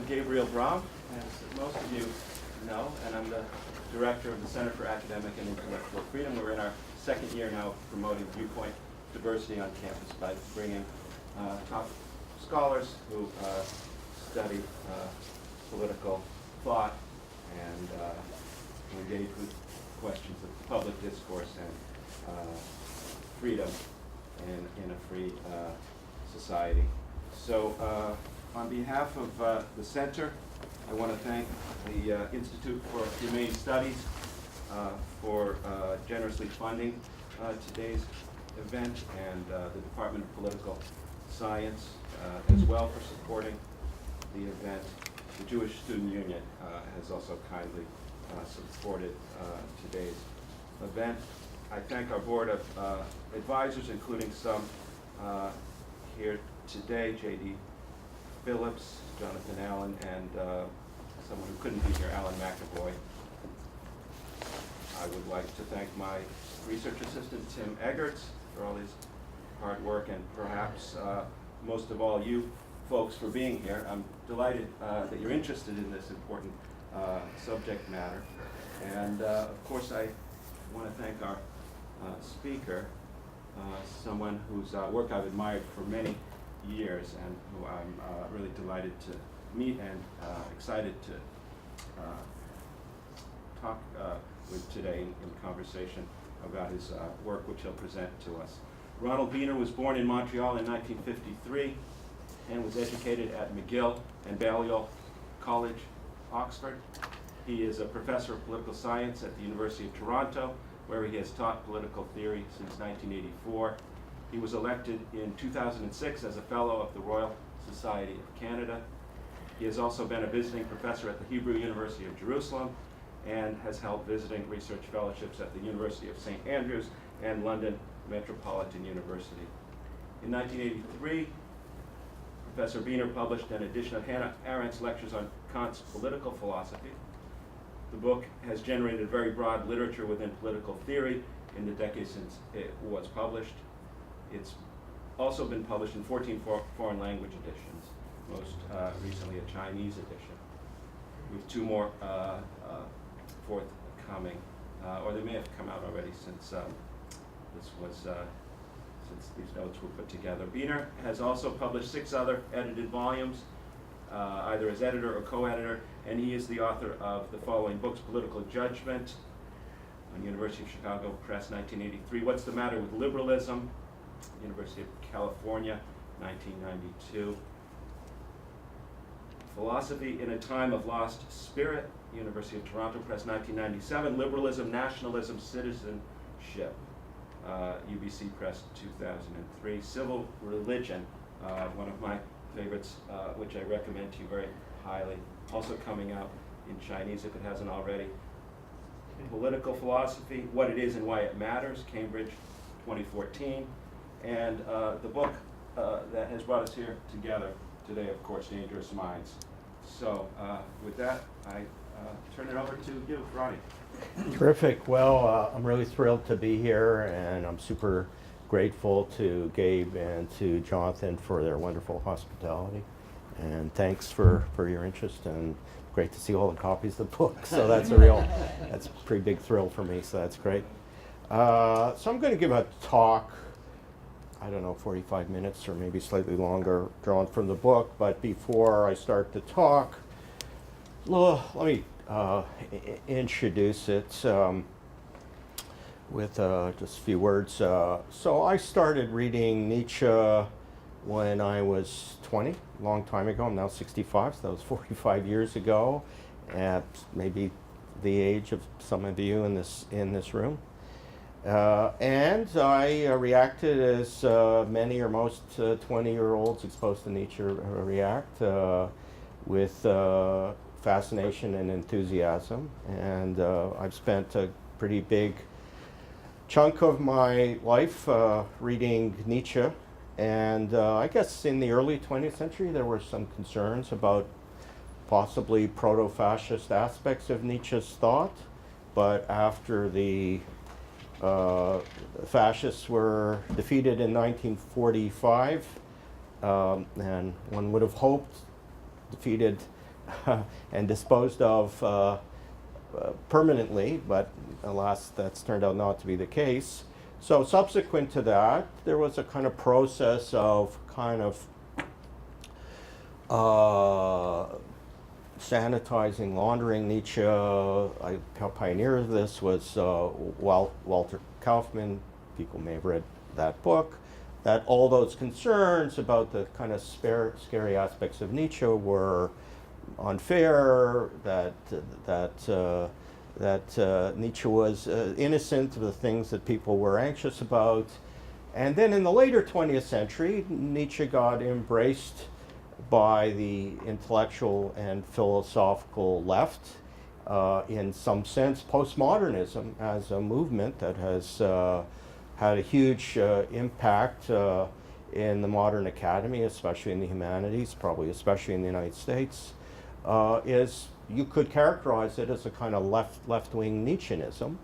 I'm Gabriel Brom, as most of you know, and I'm the director of the Center for Academic and Intellectual Freedom. We're in our second year now of promoting viewpoint diversity on campus by bringing top scholars who study political thought and engage with questions of public discourse and freedom in a free society. So on behalf of the Center, I want to thank the Institute for Humane Studies for generously funding today's event, and the Department of Political Science as well for supporting the event. The Jewish Student Union has also kindly supported today's event. I thank our board of advisors, including some here today, J.D. Phillips, Jonathan Allen, and someone who couldn't be here, Alan McAvoy. I would like to thank my research assistant, Tim Eggerts, for all his hard work, and perhaps most of all you folks for being here. I'm delighted that you're interested in this important subject matter. And of course, I want to thank our speaker, someone whose work I've admired for many years and who I'm really delighted to meet and excited to talk with today in conversation about his work, which he'll present to us. Ronald Beiner was born in Montreal in 1953 and was educated at McGill and Balliol College, Oxford. He is a professor of political science at the University of Toronto, where he has taught political theory since 1984. He was elected in 2006 as a Fellow of the Royal Society of Canada. He has also been a visiting professor at the Hebrew University of Jerusalem and has held visiting research fellowships at the University of St. Andrews and London Metropolitan University. In 1983, Professor Beiner published an edition of Hannah Arendt's lectures on Kant's political philosophy. The book has generated very broad literature within political theory in the decades since it was published. It's also been published in 14 foreign language editions, most recently a Chinese edition, with two more forthcoming, or they may have come out already since since these notes were put together. Beiner has also published 6 other edited volumes, either as editor or co-editor, and he is the author of the following books: Political Judgment, on University of Chicago Press, 1983; What's the Matter with Liberalism, University of California, 1992; Philosophy in a Time of Lost Spirit, University of Toronto Press, 1997; Liberalism, Nationalism, Citizenship, UBC Press, 2003; Civil Religion, one of my favorites, which I recommend to you very highly, also coming out in Chinese if it hasn't already; Political Philosophy, What It Is and Why It Matters, Cambridge, 2014; and the book that has brought us here together today, of course, Dangerous Minds. So with that, I turn it over to you, Ronnie. Terrific. Well, I'm really thrilled to be here, and I'm super grateful to Gabe and to Jonathan for their wonderful hospitality. And thanks for your interest, and great to see all the copies of the book. So that's a pretty big thrill for me, so that's great. So I'm going to give a talk, I don't know, 45 minutes or maybe slightly longer, drawn from the book. But before I start the talk, let me introduce it with just a few words. So I started reading Nietzsche when I was 20, a long time ago. I'm now 65, so that was 45 years ago, at maybe the age of some of you in this room. And I reacted as many or most 20-year-olds exposed to Nietzsche react, with fascination and enthusiasm. And I've spent a pretty big chunk of my life reading Nietzsche. And I guess in the early 20th century there were some concerns about possibly proto-fascist aspects of Nietzsche's thought. But after the fascists were defeated in 1945, and one would have hoped defeated and disposed of permanently, but alas, that's turned out not to be the case. So subsequent to that, there was a kind of process of kind of sanitizing, laundering Nietzsche. A pioneer of this was Walter Kaufmann. People may have read that book. That all those concerns about the kind of scary aspects of Nietzsche were unfair. That Nietzsche was innocent of the things that people were anxious about. And then in the later 20th century, Nietzsche got embraced by the intellectual and philosophical left. In some sense, postmodernism as a movement that has had a huge impact in the modern academy, especially in the humanities, probably especially in the United States, is you could characterize it as a kind of left-wing Nietzscheanism,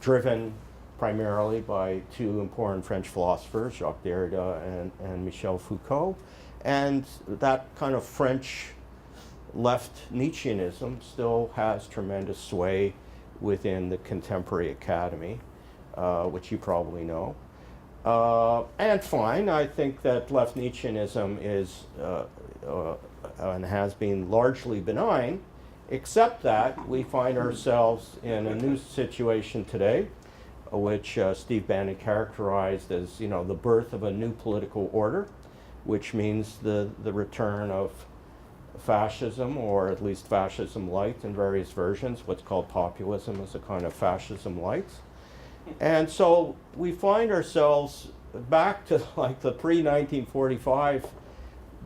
driven primarily by two important French philosophers, Jacques Derrida and Michel Foucault. And that kind of French left Nietzscheanism still has tremendous sway within the contemporary academy, which you probably know. And fine, I think that left Nietzscheanism is and has been largely benign, except that we find ourselves in a new situation today, which Steve Bannon characterized as, the birth of a new political order, which means the return of fascism, or at least fascism light in various versions. What's called populism is a kind of fascism light. And so we find ourselves back to like the pre-1945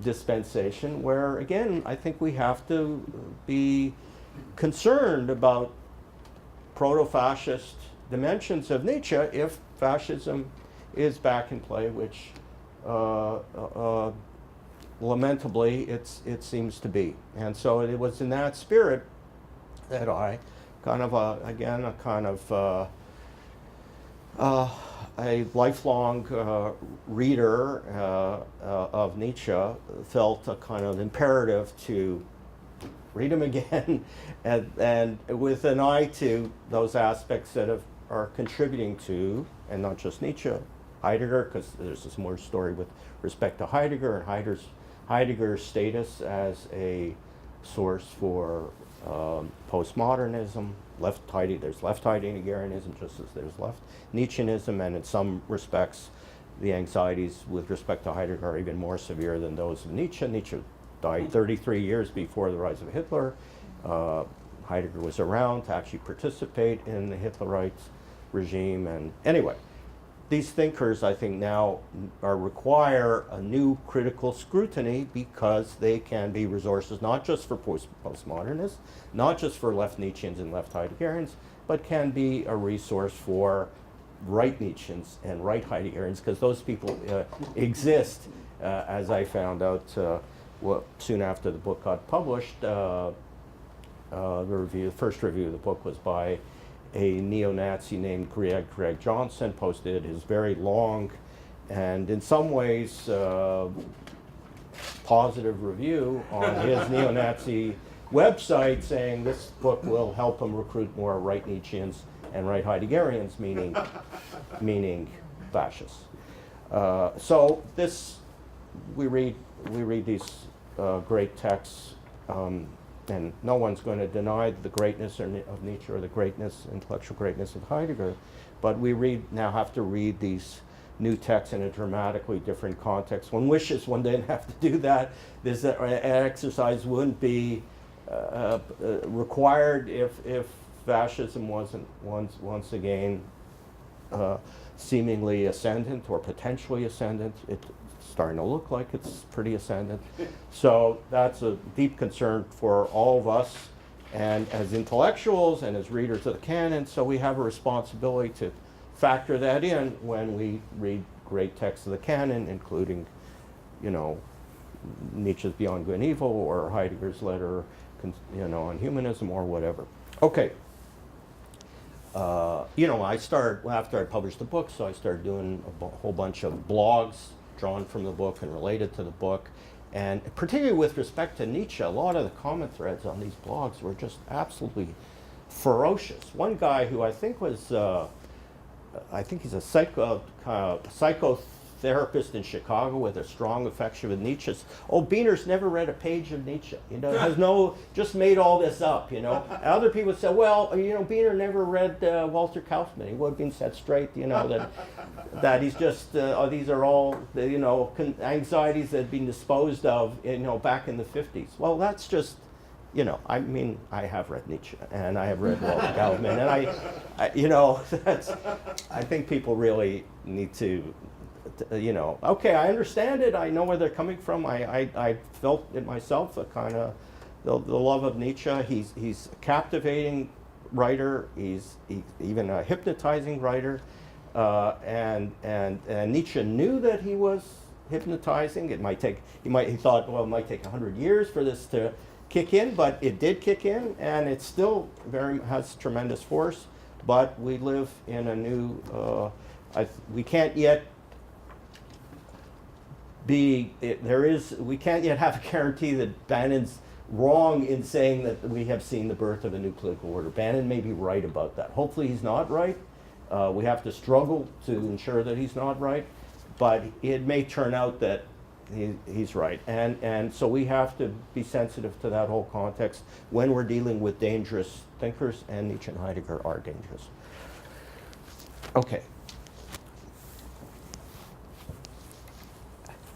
dispensation, where again, I think we have to be concerned about proto-fascist dimensions of Nietzsche if fascism is back in play, which lamentably it seems to be. And so it was in that spirit that I kind of a lifelong reader of Nietzsche felt a kind of imperative to read him again, and with an eye to those aspects that are contributing to, and not just Nietzsche, Heidegger, because there's this more story with respect to Heidegger and Heidegger's status as a source for postmodernism. There's left Heideggerianism just as there's left Nietzscheanism, and in some respects the anxieties with respect to Heidegger are even more severe than those of Nietzsche. Nietzsche died 33 years before the rise of Hitler. Heidegger was around to actually participate in the Hitlerite regime. And anyway, these thinkers, I think, now require a new critical scrutiny, because they can be resources not just for postmodernists, not just for left Nietzscheans and left Heideggerians, but can be a resource for right Nietzscheans and right Heideggerians, because those people exist, as I found out soon after the book got published. The first review of the book was by a neo-Nazi named Greg Johnson. Posted his very long and in some ways positive review on his neo-Nazi website, saying this book will help him recruit more right Nietzscheans and right Heideggerians, meaning fascists. So we read these great texts. And no one's going to deny the greatness of Nietzsche or the intellectual greatness of Heidegger, but we now have to read these new texts in a dramatically different context. One wishes one didn't have to do that. This exercise wouldn't be required if fascism wasn't once again seemingly ascendant or potentially ascendant. It's starting to look like it's pretty ascendant. So that's a deep concern for all of us, and as intellectuals and as readers of the canon. So we have a responsibility to factor that in when we read great texts of the canon, including, Nietzsche's Beyond Good and Evil, or Heidegger's letter, on humanism, or whatever. Okay. After I published the book, so I started doing a whole bunch of blogs drawn from the book and related to the book. And particularly with respect to Nietzsche, a lot of the comment threads on these blogs were just absolutely ferocious. One guy who I think was, I think he's a psychotherapist in Chicago with a strong affection with Nietzsche. Oh, Beiner's never read a page of Nietzsche. You know, has no, just made all this up. You know, other people say, well, you know, Beiner never read Walter Kaufmann. He would have been set straight. You know that he's just these are all you know anxieties that had been disposed of. You know, back in the 50s. Well, that's just. You know, I mean, I have read Nietzsche, and I have read Walter Kaufmann, and I you know, I think people really need to, you know, okay, I understand it, I know where they're coming from, I felt it myself, a kind of, the love of Nietzsche. He's a captivating writer, he's even a hypnotizing writer, and Nietzsche knew that he was hypnotizing. It might take, he thought, well, it might take 100 years for this to kick in, but it did kick in, and it still has tremendous force. But we live in a new, we can't yet we can't yet have a guarantee that Bannon's wrong in saying that we have seen the birth of a new political order. Bannon may be right about that. Hopefully he's not right. We have to struggle to ensure that he's not right, but it may turn out that he's right, and so we have to be sensitive to that whole context when we're dealing with dangerous thinkers, and Nietzsche and Heidegger are dangerous. Okay.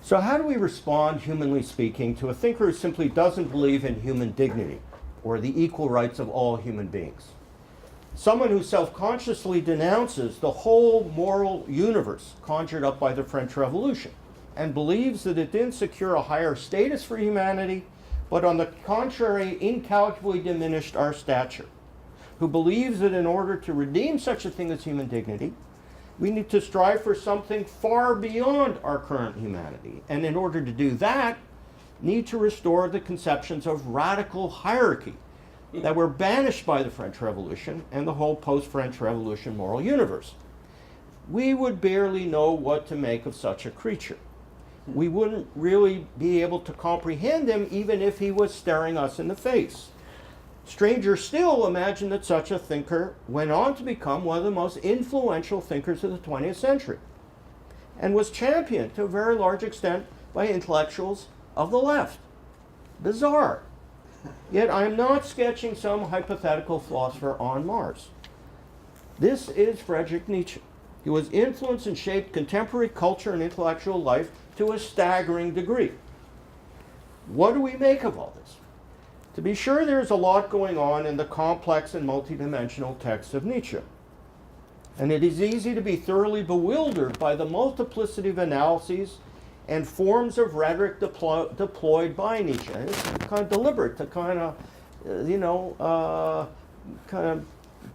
So how do we respond, humanly speaking, to a thinker who simply doesn't believe in human dignity or the equal rights of all human beings? Someone who self-consciously denounces the whole moral universe conjured up by the French Revolution, and believes that it didn't secure a higher status for humanity, but on the contrary, incalculably diminished our stature. Who believes that in order to redeem such a thing as human dignity, we need to strive for something far beyond our current humanity. And in order to do that, need to restore the conceptions of radical hierarchy that were banished by the French Revolution and the whole post-French Revolution moral universe. We would barely know what to make of such a creature. We wouldn't really be able to comprehend him even if he was staring us in the face. Stranger still, imagine that such a thinker went on to become one of the most influential thinkers of the 20th century and was championed to a very large extent by intellectuals of the left. Bizarre. Yet I am not sketching some hypothetical philosopher on Mars. This is Friedrich Nietzsche. He was influenced and shaped contemporary culture and intellectual life to a staggering degree. What do we make of all this? To be sure, there's a lot going on in the complex and multidimensional text of Nietzsche. And it is easy to be thoroughly bewildered by the multiplicity of analyses and forms of rhetoric deployed by Nietzsche. And it's kind of deliberate to kind of, kind of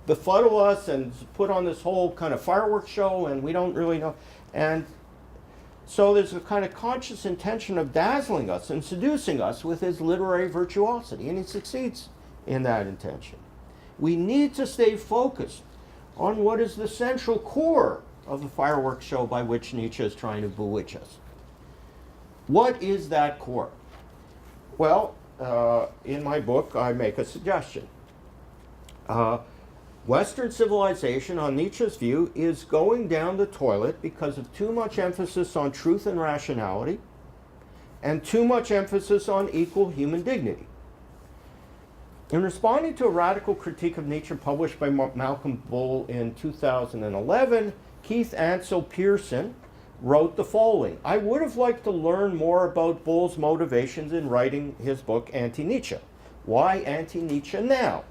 befuddle us and put on this whole kind of fireworks show, and we don't really know. And so there's a kind of conscious intention of dazzling us and seducing us with his literary virtuosity, and he succeeds in that intention. We need to stay focused on what is the central core of the fireworks show by which Nietzsche is trying to bewitch us. What is that core? Well, in my book, I make a suggestion. Western civilization, on Nietzsche's view, is going down the toilet because of too much emphasis on truth and rationality and too much emphasis on equal human dignity. In responding to a radical critique of Nietzsche published by Malcolm Bull in 2011, Keith Ansel Pearson wrote the following: I would have liked to learn more about Bull's motivations in writing his book Anti-Nietzsche. Why anti-Nietzsche now?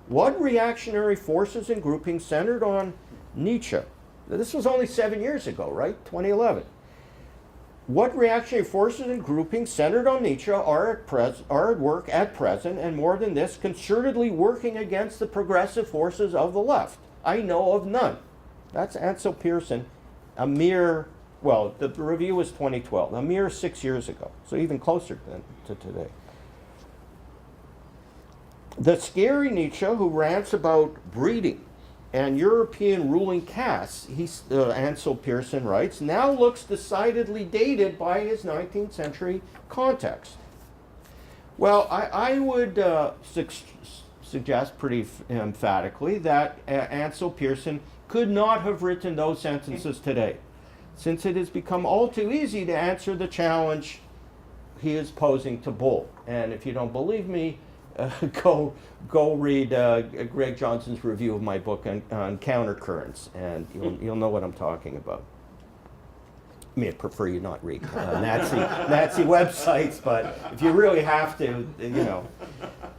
What reactionary forces and groupings centered on Nietzsche? This was only 7 years ago, right? 2011. What reactionary forces and groupings centered on Nietzsche are at work at present, and more than this, concertedly working against the progressive forces of the left? I know of none. That's Ansel Pearson, a mere, well, the review was 2012, a mere 6 years ago, so even closer to today. The scary Nietzsche who rants about breeding and European ruling castes, Ansel Pearson writes, now looks decidedly dated by his 19th century context. Well, I would suggest pretty emphatically that Ansel Pearson could not have written those sentences today, since it has become all too easy to answer the challenge he is posing to Bull. And if you don't believe me, go read Greg Johnson's review of my book on countercurrents, and you'll know what I'm talking about. I mean, I prefer you not read Nazi websites, but if you really have to,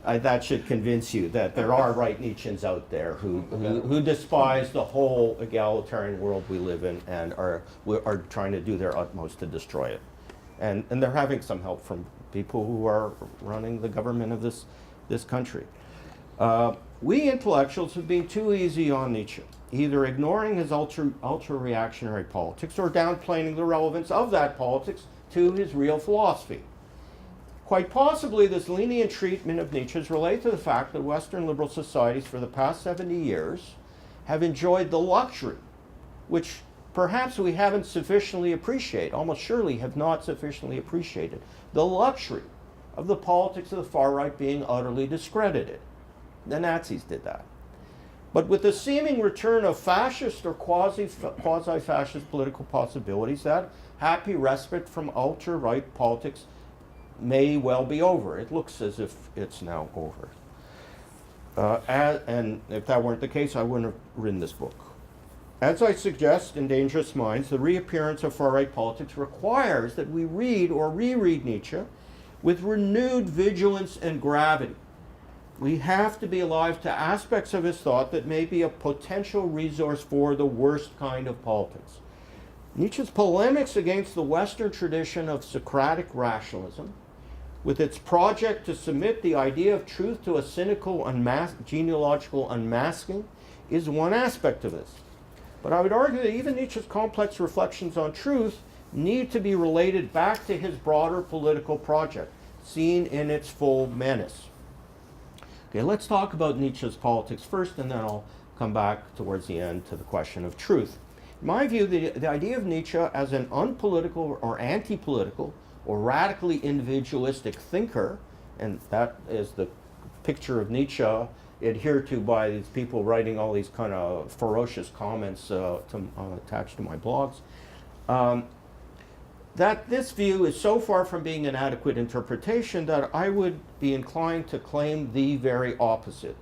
that should convince you that there are right Nietzscheans out there who despise the whole egalitarian world we live in and are trying to do their utmost to destroy it. And they're having some help from people who are running the government of this country. We intellectuals have been too easy on Nietzsche, either ignoring his ultra-reactionary politics or downplaying the relevance of that politics to his real philosophy. Quite possibly, this lenient treatment of Nietzsche is related to the fact that Western liberal societies for the past 70 years have enjoyed the luxury, which perhaps we haven't sufficiently appreciated, almost surely have not sufficiently appreciated, the luxury of the politics of the far right being utterly discredited. The Nazis did that. But with the seeming return of fascist or quasi-fascist political possibilities, that happy respite from ultra-right politics may well be over. It looks as if it's now over. And if that weren't the case, I wouldn't have written this book. As I suggest in Dangerous Minds, the reappearance of far-right politics requires that we read or reread Nietzsche with renewed vigilance and gravity. We have to be alive to aspects of his thought that may be a potential resource for the worst kind of politics. Nietzsche's polemics against the Western tradition of Socratic rationalism, with its project to submit the idea of truth to a cynical genealogical unmasking, is one aspect of this. But I would argue that even Nietzsche's complex reflections on truth need to be related back to his broader political project, seen in its full menace. Okay, let's talk about Nietzsche's politics first, and then I'll come back towards the end to the question of truth. In my view, the idea of Nietzsche as an unpolitical or anti-political or radically individualistic thinker, and that is the picture of Nietzsche adhered to by these people writing all these kind of ferocious comments attached to my blogs, that this view is so far from being an adequate interpretation that I would be inclined to claim the very opposite,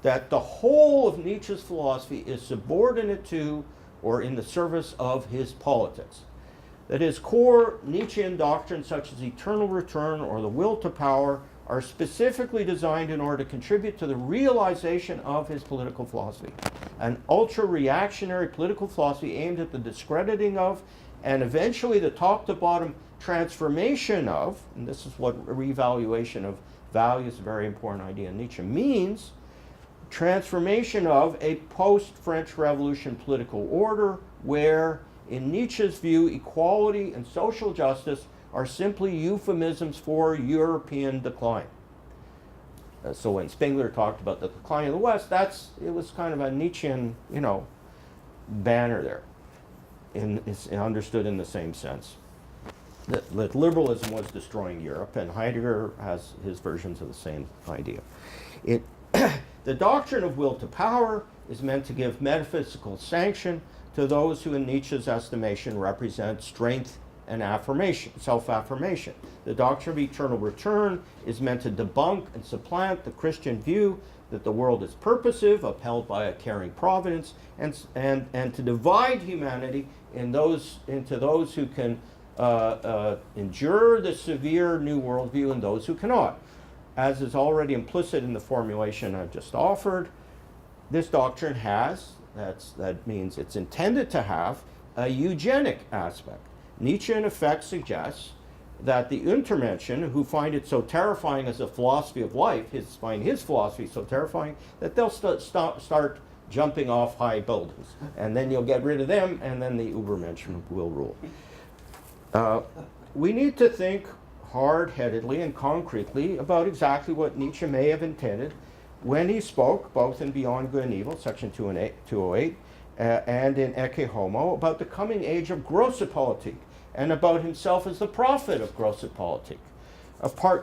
that the whole of Nietzsche's philosophy is subordinate to or in the service of his politics. That his core Nietzschean doctrines such as eternal return or the will to power are specifically designed in order to contribute to the realization of his political philosophy. An ultra-reactionary political philosophy aimed at the discrediting of and eventually the top-to-bottom transformation of, and this is what revaluation of value is a very important idea in Nietzsche, means transformation of a post-French Revolution political order where, in Nietzsche's view, equality and social justice are simply euphemisms for European decline. So when Spengler talked about the decline of the West, it was kind of a Nietzschean, banner there. It's understood in the same sense. That liberalism was destroying Europe, and Heidegger has his versions of the same idea. The doctrine of will to power is meant to give metaphysical sanction to those who, in Nietzsche's estimation, represent strength and affirmation, self-affirmation. The doctrine of eternal return is meant to debunk and supplant the Christian view that the world is purposive, upheld by a caring providence, and to divide humanity into those who can endure the severe new worldview and those who cannot. As is already implicit in the formulation I've just offered, this doctrine that means it's intended to have a eugenic aspect. Nietzsche, in effect, suggests that the Untermenschen, who find it so terrifying as a philosophy of life, find his philosophy so terrifying, that they'll start jumping off high buildings. And then you'll get rid of them, and then the Übermenschen will rule. We need to think hard-headedly and concretely about exactly what Nietzsche may have intended when he spoke, both in Beyond Good and Evil, section 208, and in Ecce Homo, about the coming age of grosse Politik, and about himself as the prophet of grosse Politik,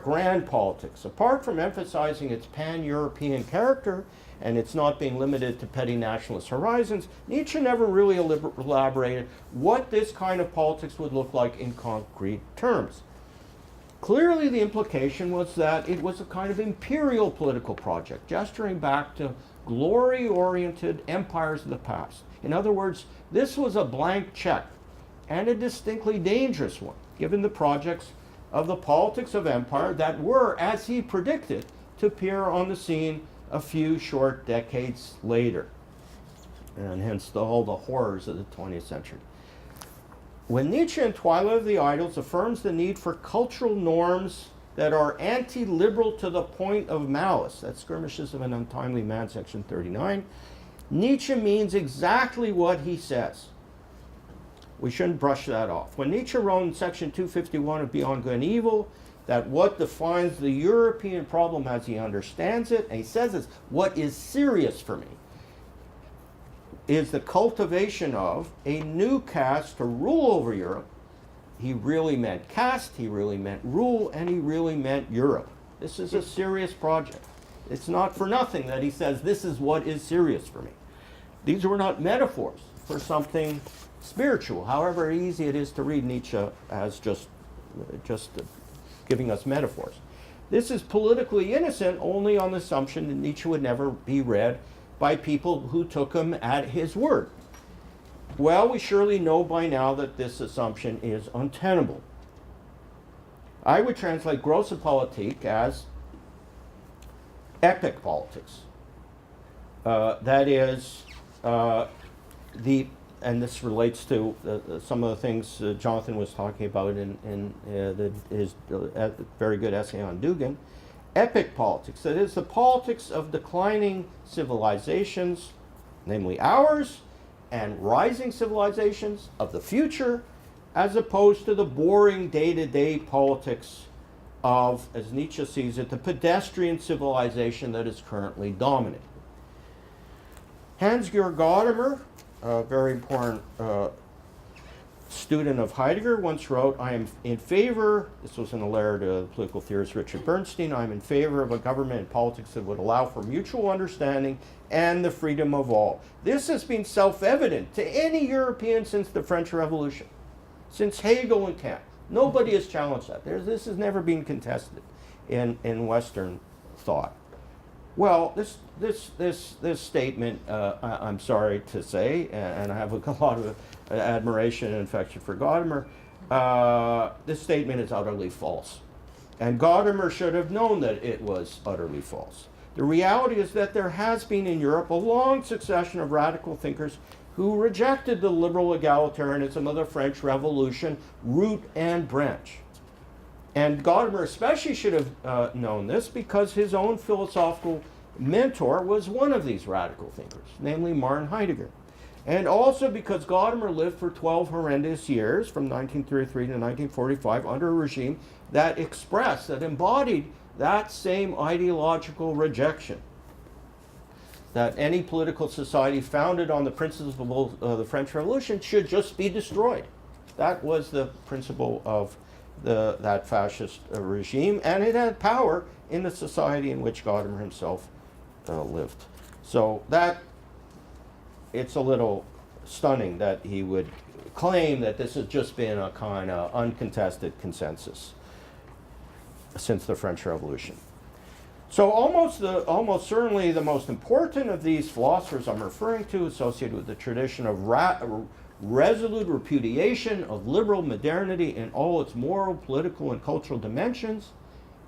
grand politics. Apart from emphasizing its pan-European character and its not being limited to petty nationalist horizons, Nietzsche never really elaborated what this kind of politics would look like in concrete terms. Clearly, the implication was that it was a kind of imperial political project, gesturing back to glory-oriented empires of the past. In other words, this was a blank check, and a distinctly dangerous one, given the projects of the politics of empire that were, as he predicted, to appear on the scene a few short decades later, and hence all the horrors of the 20th century. When Nietzsche in Twilight of the Idols affirms the need for cultural norms that are anti-liberal to the point of malice, that's Skirmishes of an Untimely Man, section 39, Nietzsche means exactly what he says. We shouldn't brush that off. When Nietzsche wrote in section 251 of Beyond Good and Evil that what defines the European problem as he understands it, and he says it's what is serious for me, is the cultivation of a new caste to rule over Europe. He really meant caste, he really meant rule, and he really meant Europe. This is a serious project. It's not for nothing that he says this is what is serious for me. These were not metaphors for something spiritual, however easy it is to read Nietzsche as just giving us metaphors. This is politically innocent only on the assumption that Nietzsche would never be read by people who took him at his word. Well, we surely know by now that this assumption is untenable. I would translate grosse Politik as epic politics. That is, and this relates to some of the things Jonathan was talking about in his very good essay on Dugin. Epic politics, that is the politics of declining civilizations, namely ours, and rising civilizations of the future, as opposed to the boring day-to-day politics of, as Nietzsche sees it, the pedestrian civilization that is currently dominant. Hans-Georg Gadamer, a very important student of Heidegger, once wrote, I am in favor, this was in a letter to the political theorist Richard Bernstein, I am in favor of a government and politics that would allow for mutual understanding and the freedom of all. This has been self-evident to any European since the French Revolution, since Hegel and Kant. Nobody has challenged that. This has never been contested in Western thought. Well, this statement, I'm sorry to say, and I have a lot of admiration and affection for Gadamer, this statement is utterly false. And Gadamer should have known that it was utterly false. The reality is that there has been in Europe a long succession of radical thinkers who rejected the liberal egalitarianism of the French Revolution, root and branch. And Gadamer especially should have known this because his own philosophical mentor was one of these radical thinkers, namely Martin Heidegger. And also because Gadamer lived for 12 horrendous years, from 1933 to 1945, under a regime that expressed, that embodied that same ideological rejection, that any political society founded on the principles of the French Revolution should just be destroyed. That was the principle of that fascist regime, and it had power in the society in which Gadamer himself lived. So it's a little stunning that he would claim that this has just been a kind of uncontested consensus since the French Revolution. So almost certainly the most important of these philosophers I'm referring to, associated with the tradition of resolute repudiation of liberal modernity in all its moral, political, and cultural dimensions,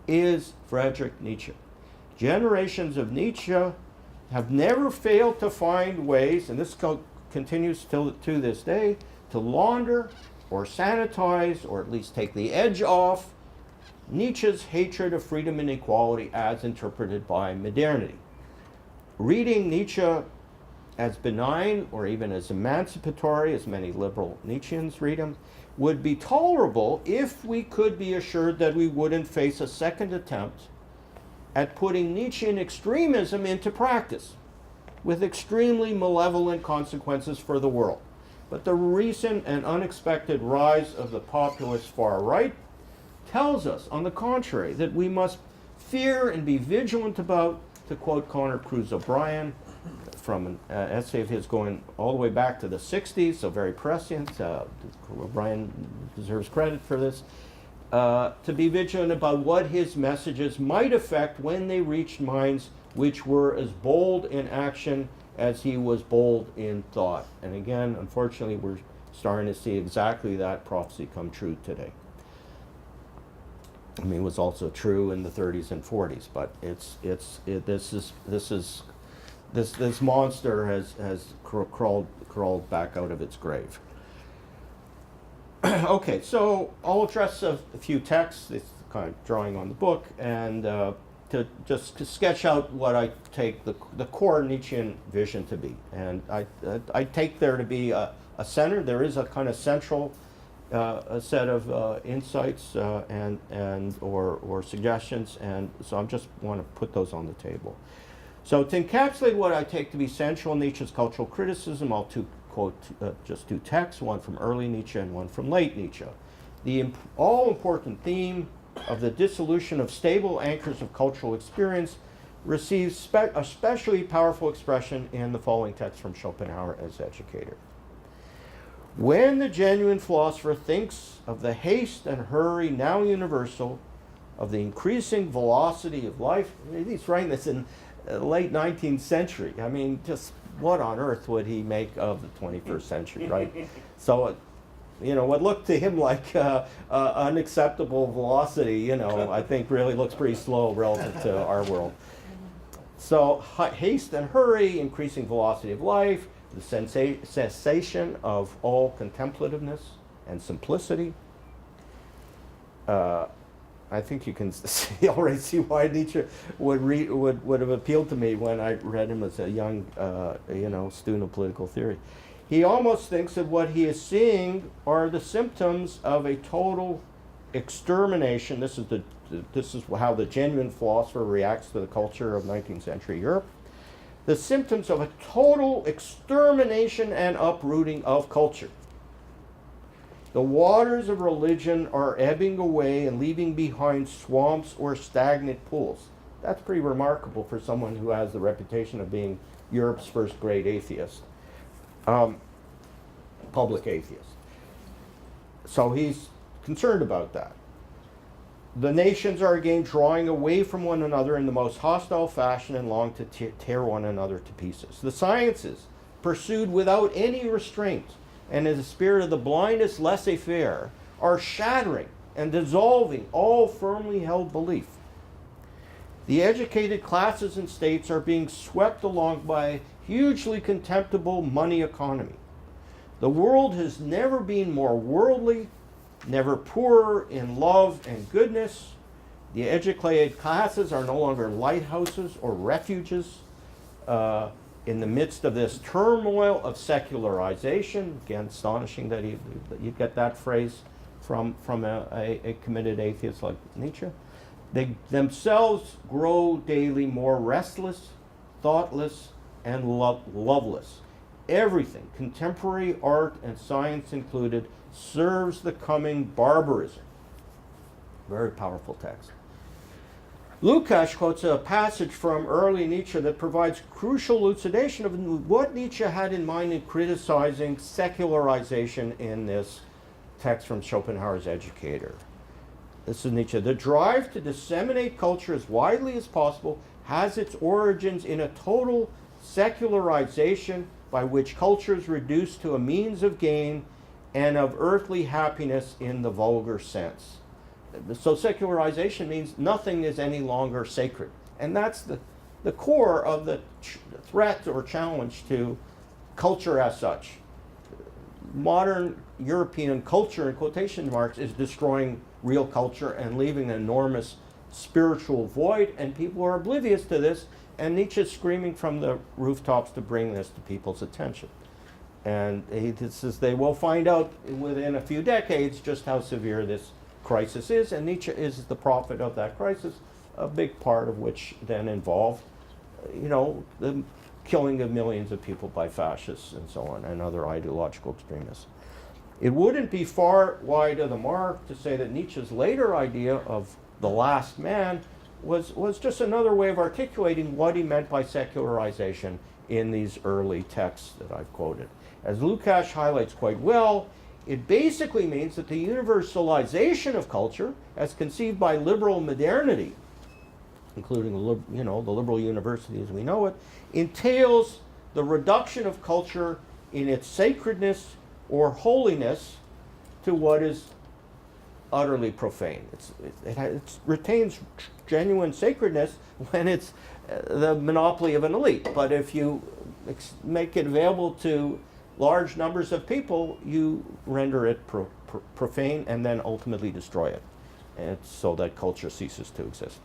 is Friedrich Nietzsche. Generations of Nietzsche have never failed to find ways, and this continues to this day, to launder or sanitize, or at least take the edge off, Nietzsche's hatred of freedom and equality as interpreted by modernity. Reading Nietzsche as benign or even as emancipatory, as many liberal Nietzscheans read him, would be tolerable if we could be assured that we wouldn't face a second attempt at putting Nietzschean extremism into practice, with extremely malevolent consequences for the world. But the recent and unexpected rise of the populist far right tells us, on the contrary, that we must fear and be vigilant about, to quote Connor Cruz O'Brien from an essay of his going all the way back to the 60s, so very prescient. O'Brien deserves credit for this. To be vigilant about what his messages might affect when they reached minds which were as bold in action as he was bold in thought. And again, unfortunately, we're starting to see exactly that prophecy come true today. I mean, it was also true in the 30s and 40s, but this monster has crawled back out of its grave. Okay, so I'll address a few texts. It's kind of drawing on the book, and to sketch out what I take the core Nietzschean vision to be. And I take there to be a center. There is a kind of central a set of insights or suggestions, and so I just want to put those on the table. So to encapsulate what I take to be central in Nietzsche's cultural criticism, I'll quote just two texts, one from early Nietzsche and one from late Nietzsche. The all-important theme of the dissolution of stable anchors of cultural experience receives especially powerful expression in the following text from Schopenhauer as educator. When the genuine philosopher thinks of the haste and hurry now universal, of the increasing velocity of life, he's writing this in the late 19th century. I mean, just what on earth would he make of the 21st century, right? So, what looked to him like unacceptable velocity, I think really looks pretty slow relative to our world. So, haste and hurry, increasing velocity of life, the cessation of all contemplativeness and simplicity. I think you can already see why Nietzsche would have appealed to me when I read him as a young, student of political theory. He almost thinks that what he is seeing are the symptoms of a total extermination. This is how the genuine philosopher reacts to the culture of 19th century Europe. The symptoms of a total extermination and uprooting of culture. The waters of religion are ebbing away and leaving behind swamps or stagnant pools. That's pretty remarkable for someone who has the reputation of being Europe's first great atheist, public atheist. So he's concerned about that. The nations are again drawing away from one another in the most hostile fashion and long to tear one another to pieces. The sciences, pursued without any restraint and in the spirit of the blindest laissez-faire, are shattering and dissolving all firmly held belief. The educated classes and states are being swept along by a hugely contemptible money economy. The world has never been more worldly, never poorer in love and goodness. The educated classes are no longer lighthouses or refuges in the midst of this turmoil of secularization. Again, astonishing that you get that phrase from a committed atheist like Nietzsche. They themselves grow daily more restless, thoughtless, and loveless. Everything, contemporary art and science included, serves the coming barbarism. Very powerful text. Lukács quotes a passage from early Nietzsche that provides crucial elucidation of what Nietzsche had in mind in criticizing secularization in this text from Schopenhauer's Educator. This is Nietzsche. The drive to disseminate culture as widely as possible has its origins in a total secularization by which culture is reduced to a means of gain and of earthly happiness in the vulgar sense. So secularization means nothing is any longer sacred. And that's the core of the threat or challenge to culture as such. Modern European culture, in quotation marks, is destroying real culture and leaving an enormous spiritual void, and people are oblivious to this, and Nietzsche's screaming from the rooftops to bring this to people's attention. And he says they will find out within a few decades just how severe this crisis is, and Nietzsche is the prophet of that crisis, a big part of which then involved, the killing of millions of people by fascists and so on, and other ideological extremists. It wouldn't be far wide of the mark to say that Nietzsche's later idea of the last man was just another way of articulating what he meant by secularization in these early texts that I've quoted. As Lukács highlights quite well, it basically means that the universalization of culture, as conceived by liberal modernity, including the liberal university as we know it, entails the reduction of culture in its sacredness or holiness to what is utterly profane. It retains genuine sacredness when it's the monopoly of an elite. But if you make it available to large numbers of people, you render it profane and then ultimately destroy it, and so that culture ceases to exist.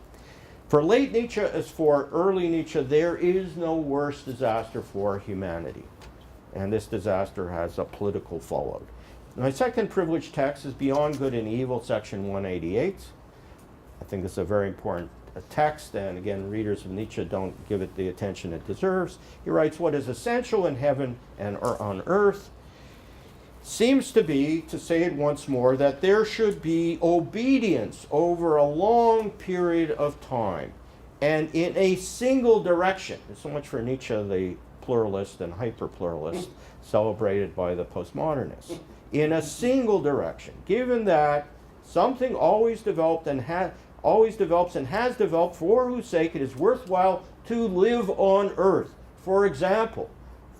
For late Nietzsche as for early Nietzsche, there is no worse disaster for humanity. And this disaster has a political fallout. My second privileged text is Beyond Good and Evil, section 188. I think this is a very important text, and again, readers of Nietzsche don't give it the attention it deserves. He writes, what is essential in heaven and on earth seems to be, to say it once more, that there should be obedience over a long period of time and in a single direction. So much for Nietzsche, the pluralist and hyper-pluralist celebrated by the postmodernists. In a single direction, given that something always develops and has developed for whose sake it is worthwhile to live on earth. For example,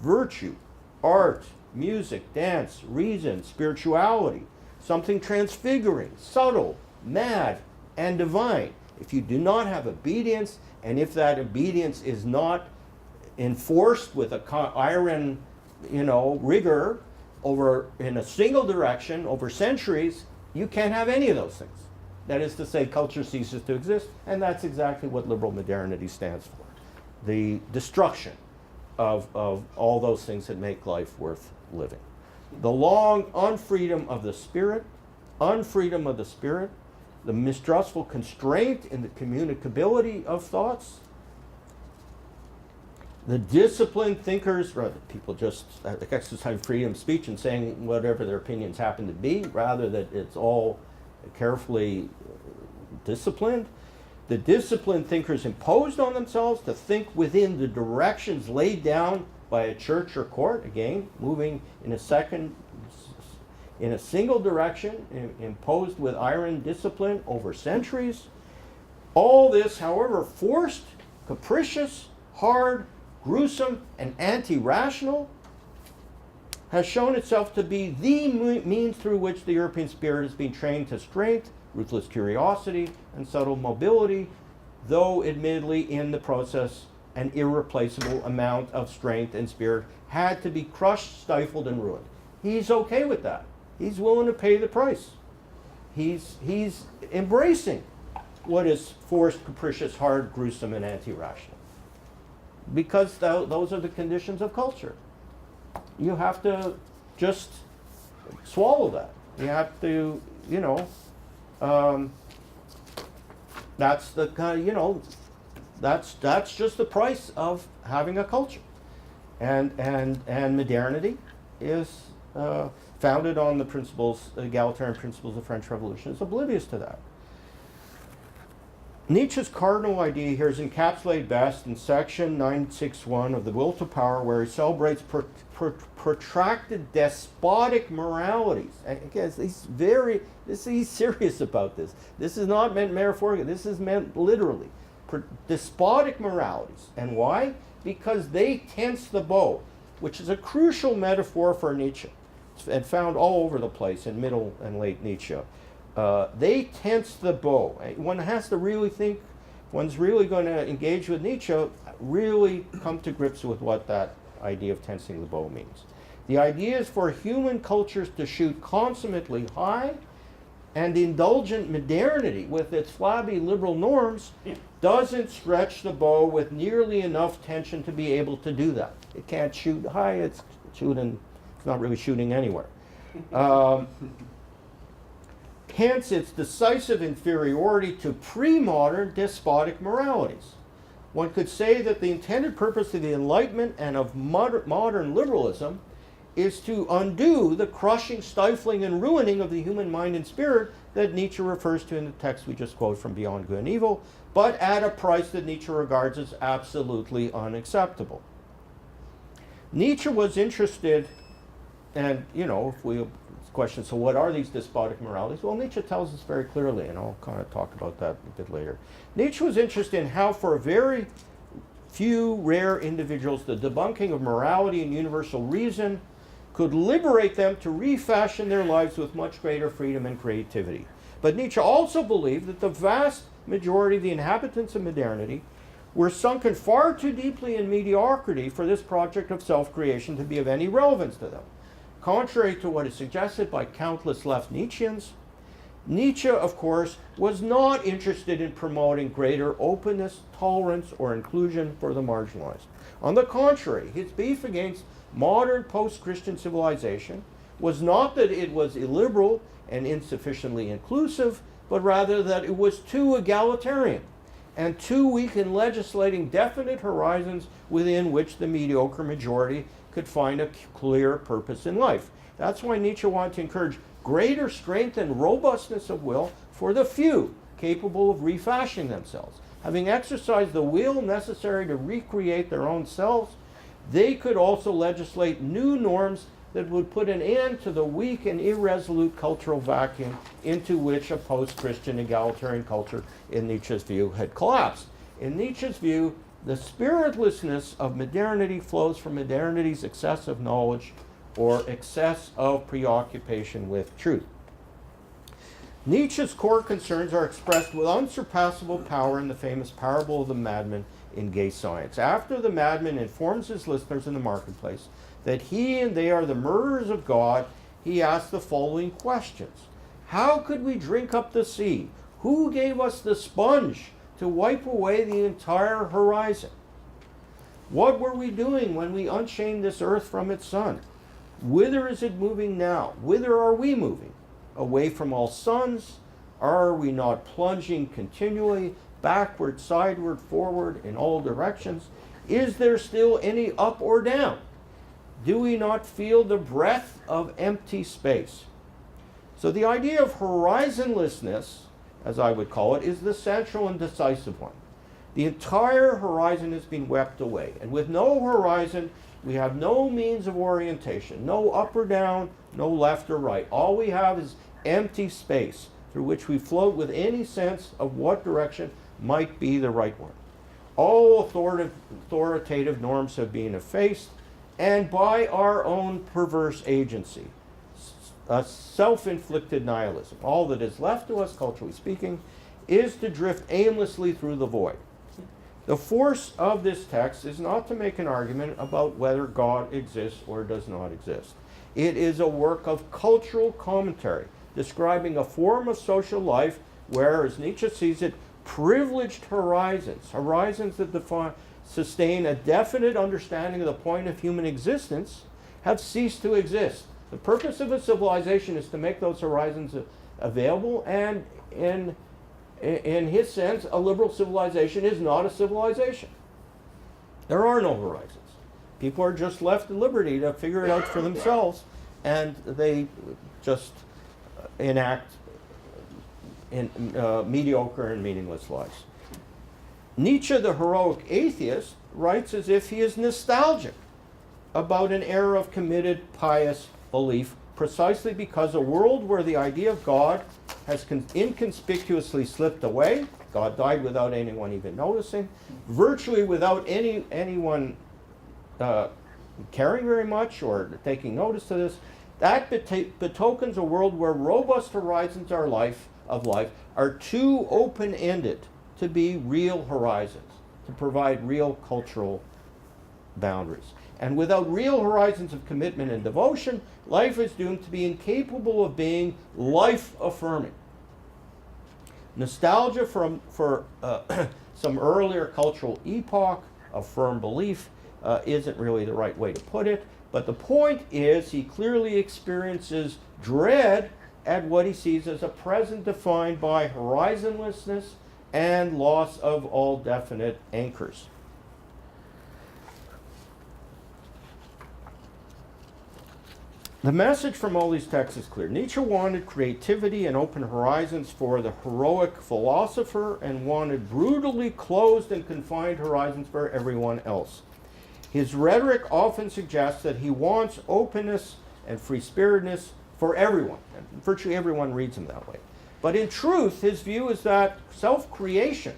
virtue, art, music, dance, reason, spirituality, something transfiguring, subtle, mad, and divine. If you do not have obedience, and if that obedience is not enforced with a iron, rigor over in a single direction over centuries, you can't have any of those things. That is to say, culture ceases to exist, and that's exactly what liberal modernity stands for. The destruction of all those things that make life worth living. The long unfreedom of the spirit, the mistrustful constraint in the communicability of thoughts, the disciplined thinkers, rather people just exercising freedom of speech and saying whatever their opinions happen to be, rather that it's all carefully disciplined. The disciplined thinkers imposed on themselves to think within the directions laid down by a church or court, again, moving in a single direction, imposed with iron discipline over centuries. All this, however, forced, capricious, hard, gruesome, and anti-rational, has shown itself to be the means through which the European spirit has been trained to strength, ruthless curiosity, and subtle mobility, though admittedly in the process an irreplaceable amount of strength and spirit had to be crushed, stifled, and ruined. He's okay with that. He's willing to pay the price. He's embracing what is forced, capricious, hard, gruesome, and anti-rational. Because those are the conditions of culture. You have to just swallow that. You have to, that's the kind of, that's just the price of having a culture. And modernity is founded on the principles, egalitarian principles of French Revolution, is oblivious to that. Nietzsche's cardinal idea here is encapsulated best in section 961 of The Will to Power, where he celebrates protracted despotic moralities. And again, he's serious about this. This is not meant metaphorically, this is meant literally. Despotic moralities. And why? Because they tense the bow, which is a crucial metaphor for Nietzsche, and found all over the place in middle and late Nietzsche. They tense the bow. One has to really think, one's really going to engage with Nietzsche, really come to grips with what that idea of tensing the bow means. The idea is for human cultures to shoot consummately high, and indulgent modernity, with its flabby liberal norms, doesn't stretch the bow with nearly enough tension to be able to do that. It can't shoot high, it's not really shooting anywhere. hence its decisive inferiority to pre-modern despotic moralities. One could say that the intended purpose of the Enlightenment and of modern liberalism is to undo the crushing, stifling, and ruining of the human mind and spirit that Nietzsche refers to in the text we just quoted from Beyond Good and Evil, but at a price that Nietzsche regards as absolutely unacceptable. Nietzsche was interested, and if we question, so what are these despotic moralities? Well, Nietzsche tells us very clearly, and I'll kind of talk about that a bit later. Nietzsche was interested in how, for a very few rare individuals, the debunking of morality and universal reason could liberate them to refashion their lives with much greater freedom and creativity. But Nietzsche also believed that the vast majority of the inhabitants of modernity were sunken far too deeply in mediocrity for this project of self-creation to be of any relevance to them. Contrary to what is suggested by countless left Nietzscheans, Nietzsche, of course, was not interested in promoting greater openness, tolerance, or inclusion for the marginalized. On the contrary, his beef against modern post-Christian civilization was not that it was illiberal and insufficiently inclusive, but rather that it was too egalitarian and too weak in legislating definite horizons within which the mediocre majority could find a clear purpose in life. That's why Nietzsche wanted to encourage greater strength and robustness of will for the few capable of refashioning themselves. Having exercised the will necessary to recreate their own selves, they could also legislate new norms that would put an end to the weak and irresolute cultural vacuum into which a post-Christian egalitarian culture, in Nietzsche's view, had collapsed. In Nietzsche's view, the spiritlessness of modernity flows from modernity's excess of knowledge or excess of preoccupation with truth. Nietzsche's core concerns are expressed with unsurpassable power in the famous parable of the madman in Gay Science. After the madman informs his listeners in the marketplace that he and they are the murderers of God, he asks the following questions. How could we drink up the sea? Who gave us the sponge to wipe away the entire horizon? What were we doing when we unchained this earth from its sun? Whither is it moving now? Whither are we moving? Away from all suns? Are we not plunging continually backward, sideward, forward, in all directions? Is there still any up or down? Do we not feel the breath of empty space? So the idea of horizonlessness, as I would call it, is the central and decisive one. The entire horizon has been wept away, and with no horizon, we have no means of orientation, no up or down, no left or right. All we have is empty space through which we float with any sense of what direction might be the right one. All authoritative norms have been effaced, and by our own perverse agency, a self-inflicted nihilism. All that is left to us, culturally speaking, is to drift aimlessly through the void. The force of this text is not to make an argument about whether God exists or does not exist. It is a work of cultural commentary, describing a form of social life where, as Nietzsche sees it, privileged horizons that sustain a definite understanding of the point of human existence, have ceased to exist. The purpose of a civilization is to make those horizons available, and in his sense, a liberal civilization is not a civilization. There are no horizons. People are just left at liberty to figure it out for themselves, and they just enact mediocre and meaningless lives. Nietzsche, the heroic atheist, writes as if he is nostalgic about an era of committed, pious belief, precisely because a world where the idea of God has inconspicuously slipped away, God died without anyone even noticing, virtually without anyone caring very much or taking notice of this, that betokens a world where robust horizons of life are too open-ended to be real horizons, to provide real cultural boundaries. And without real horizons of commitment and devotion, life is doomed to be incapable of being life-affirming. Nostalgia for some earlier cultural epoch of firm belief isn't really the right way to put it, but the point is he clearly experiences dread at what he sees as a present defined by horizonlessness and loss of all definite anchors. The message from all these texts is clear. Nietzsche wanted creativity and open horizons for the heroic philosopher and wanted brutally closed and confined horizons for everyone else. His rhetoric often suggests that he wants openness and free-spiritedness for everyone, and virtually everyone reads him that way. But in truth, his view is that self-creation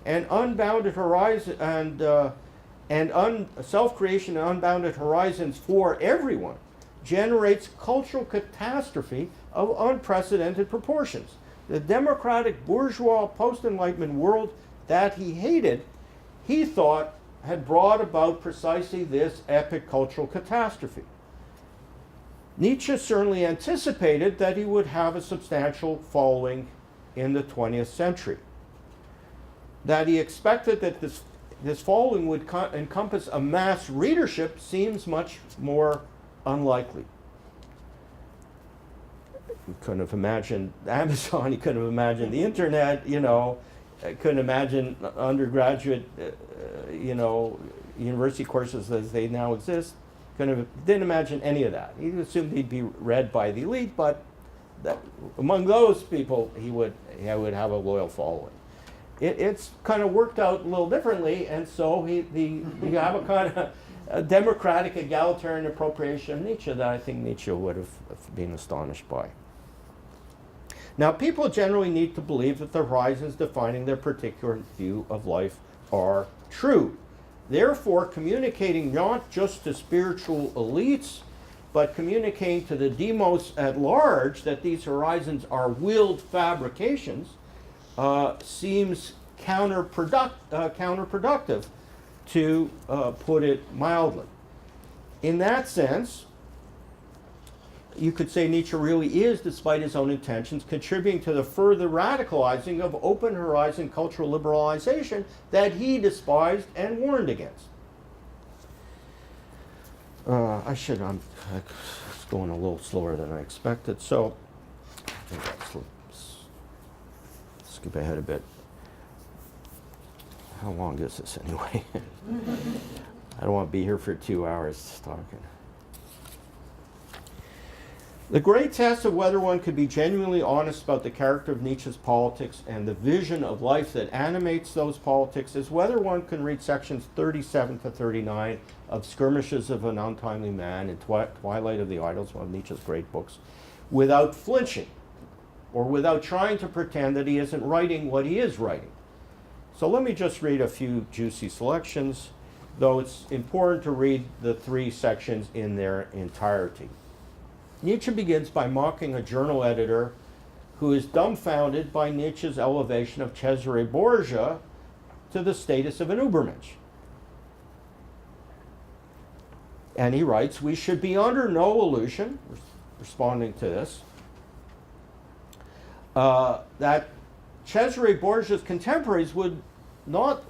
and unbounded horizon self-creation and unbounded horizons for everyone generates cultural catastrophe of unprecedented proportions. The democratic bourgeois post-Enlightenment world that he hated, he thought had brought about precisely this epic cultural catastrophe. Nietzsche certainly anticipated that he would have a substantial following in the 20th century. That he expected that this following would encompass a mass readership seems much more unlikely. You couldn't have imagined Amazon, you couldn't have imagined the internet, couldn't imagine undergraduate, university courses as they now exist. Didn't imagine any of that. He assumed he'd be read by the elite, but among those people, he would have a loyal following. It's kind of worked out a little differently, and so you have a kind of a democratic egalitarian appropriation of Nietzsche that I think Nietzsche would have been astonished by. Now, people generally need to believe that the horizons defining their particular view of life are true. Therefore, communicating not just to spiritual elites, but communicating to the demos at large that these horizons are willed fabrications seems counterproductive, to put it mildly. In that sense, you could say Nietzsche really is, despite his own intentions, contributing to the further radicalizing of open horizon cultural liberalization that he despised and warned against. It's going a little slower than I expected, so let's skip ahead a bit. How long is this anyway? I don't want to be here for 2 hours talking. The great test of whether one could be genuinely honest about the character of Nietzsche's politics and the vision of life that animates those politics is whether one can read sections 37 to 39 of Skirmishes of an Untimely Man and Twilight of the Idols, one of Nietzsche's great books, without flinching or without trying to pretend that he isn't writing what he is writing. So let me just read a few juicy selections, though it's important to read the 3 sections in their entirety. Nietzsche begins by mocking a journal editor who is dumbfounded by Nietzsche's elevation of Cesare Borgia to the status of an Übermensch. And he writes, "We should be under no illusion," responding to this, that Cesare Borgia's contemporaries would not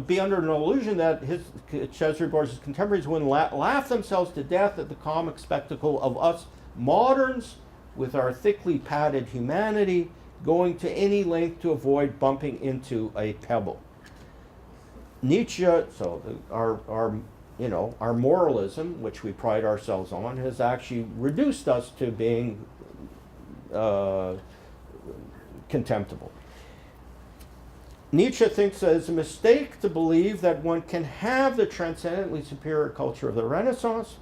be under no illusion that Cesare Borgia's contemporaries would laugh themselves to death at the comic spectacle of us moderns with our thickly padded humanity going to any length to avoid bumping into a pebble. Nietzsche, our moralism, which we pride ourselves on, has actually reduced us to being contemptible. Nietzsche thinks that it's a mistake to believe that one can have the transcendently superior culture of the Renaissance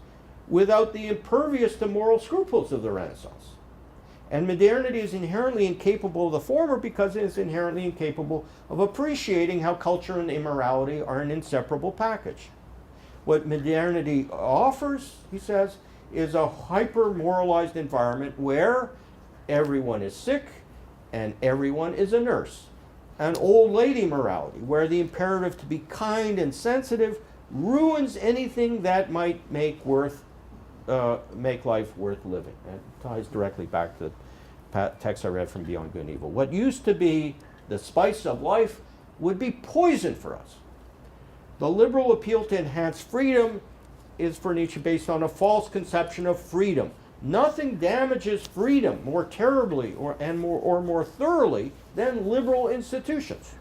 without the impervious to moral scruples of the Renaissance. And modernity is inherently incapable of the former because it is inherently incapable of appreciating how culture and immorality are an inseparable package. What modernity offers, he says, is a hyper-moralized environment where everyone is sick and everyone is a nurse. An old lady morality, where the imperative to be kind and sensitive ruins anything that might make life worth living. And it ties directly back to the text I read from Beyond Good and Evil. What used to be the spice of life would be poison for us. The liberal appeal to enhance freedom is for Nietzsche based on a false conception of freedom. Nothing damages freedom more terribly or more thoroughly than liberal institutions.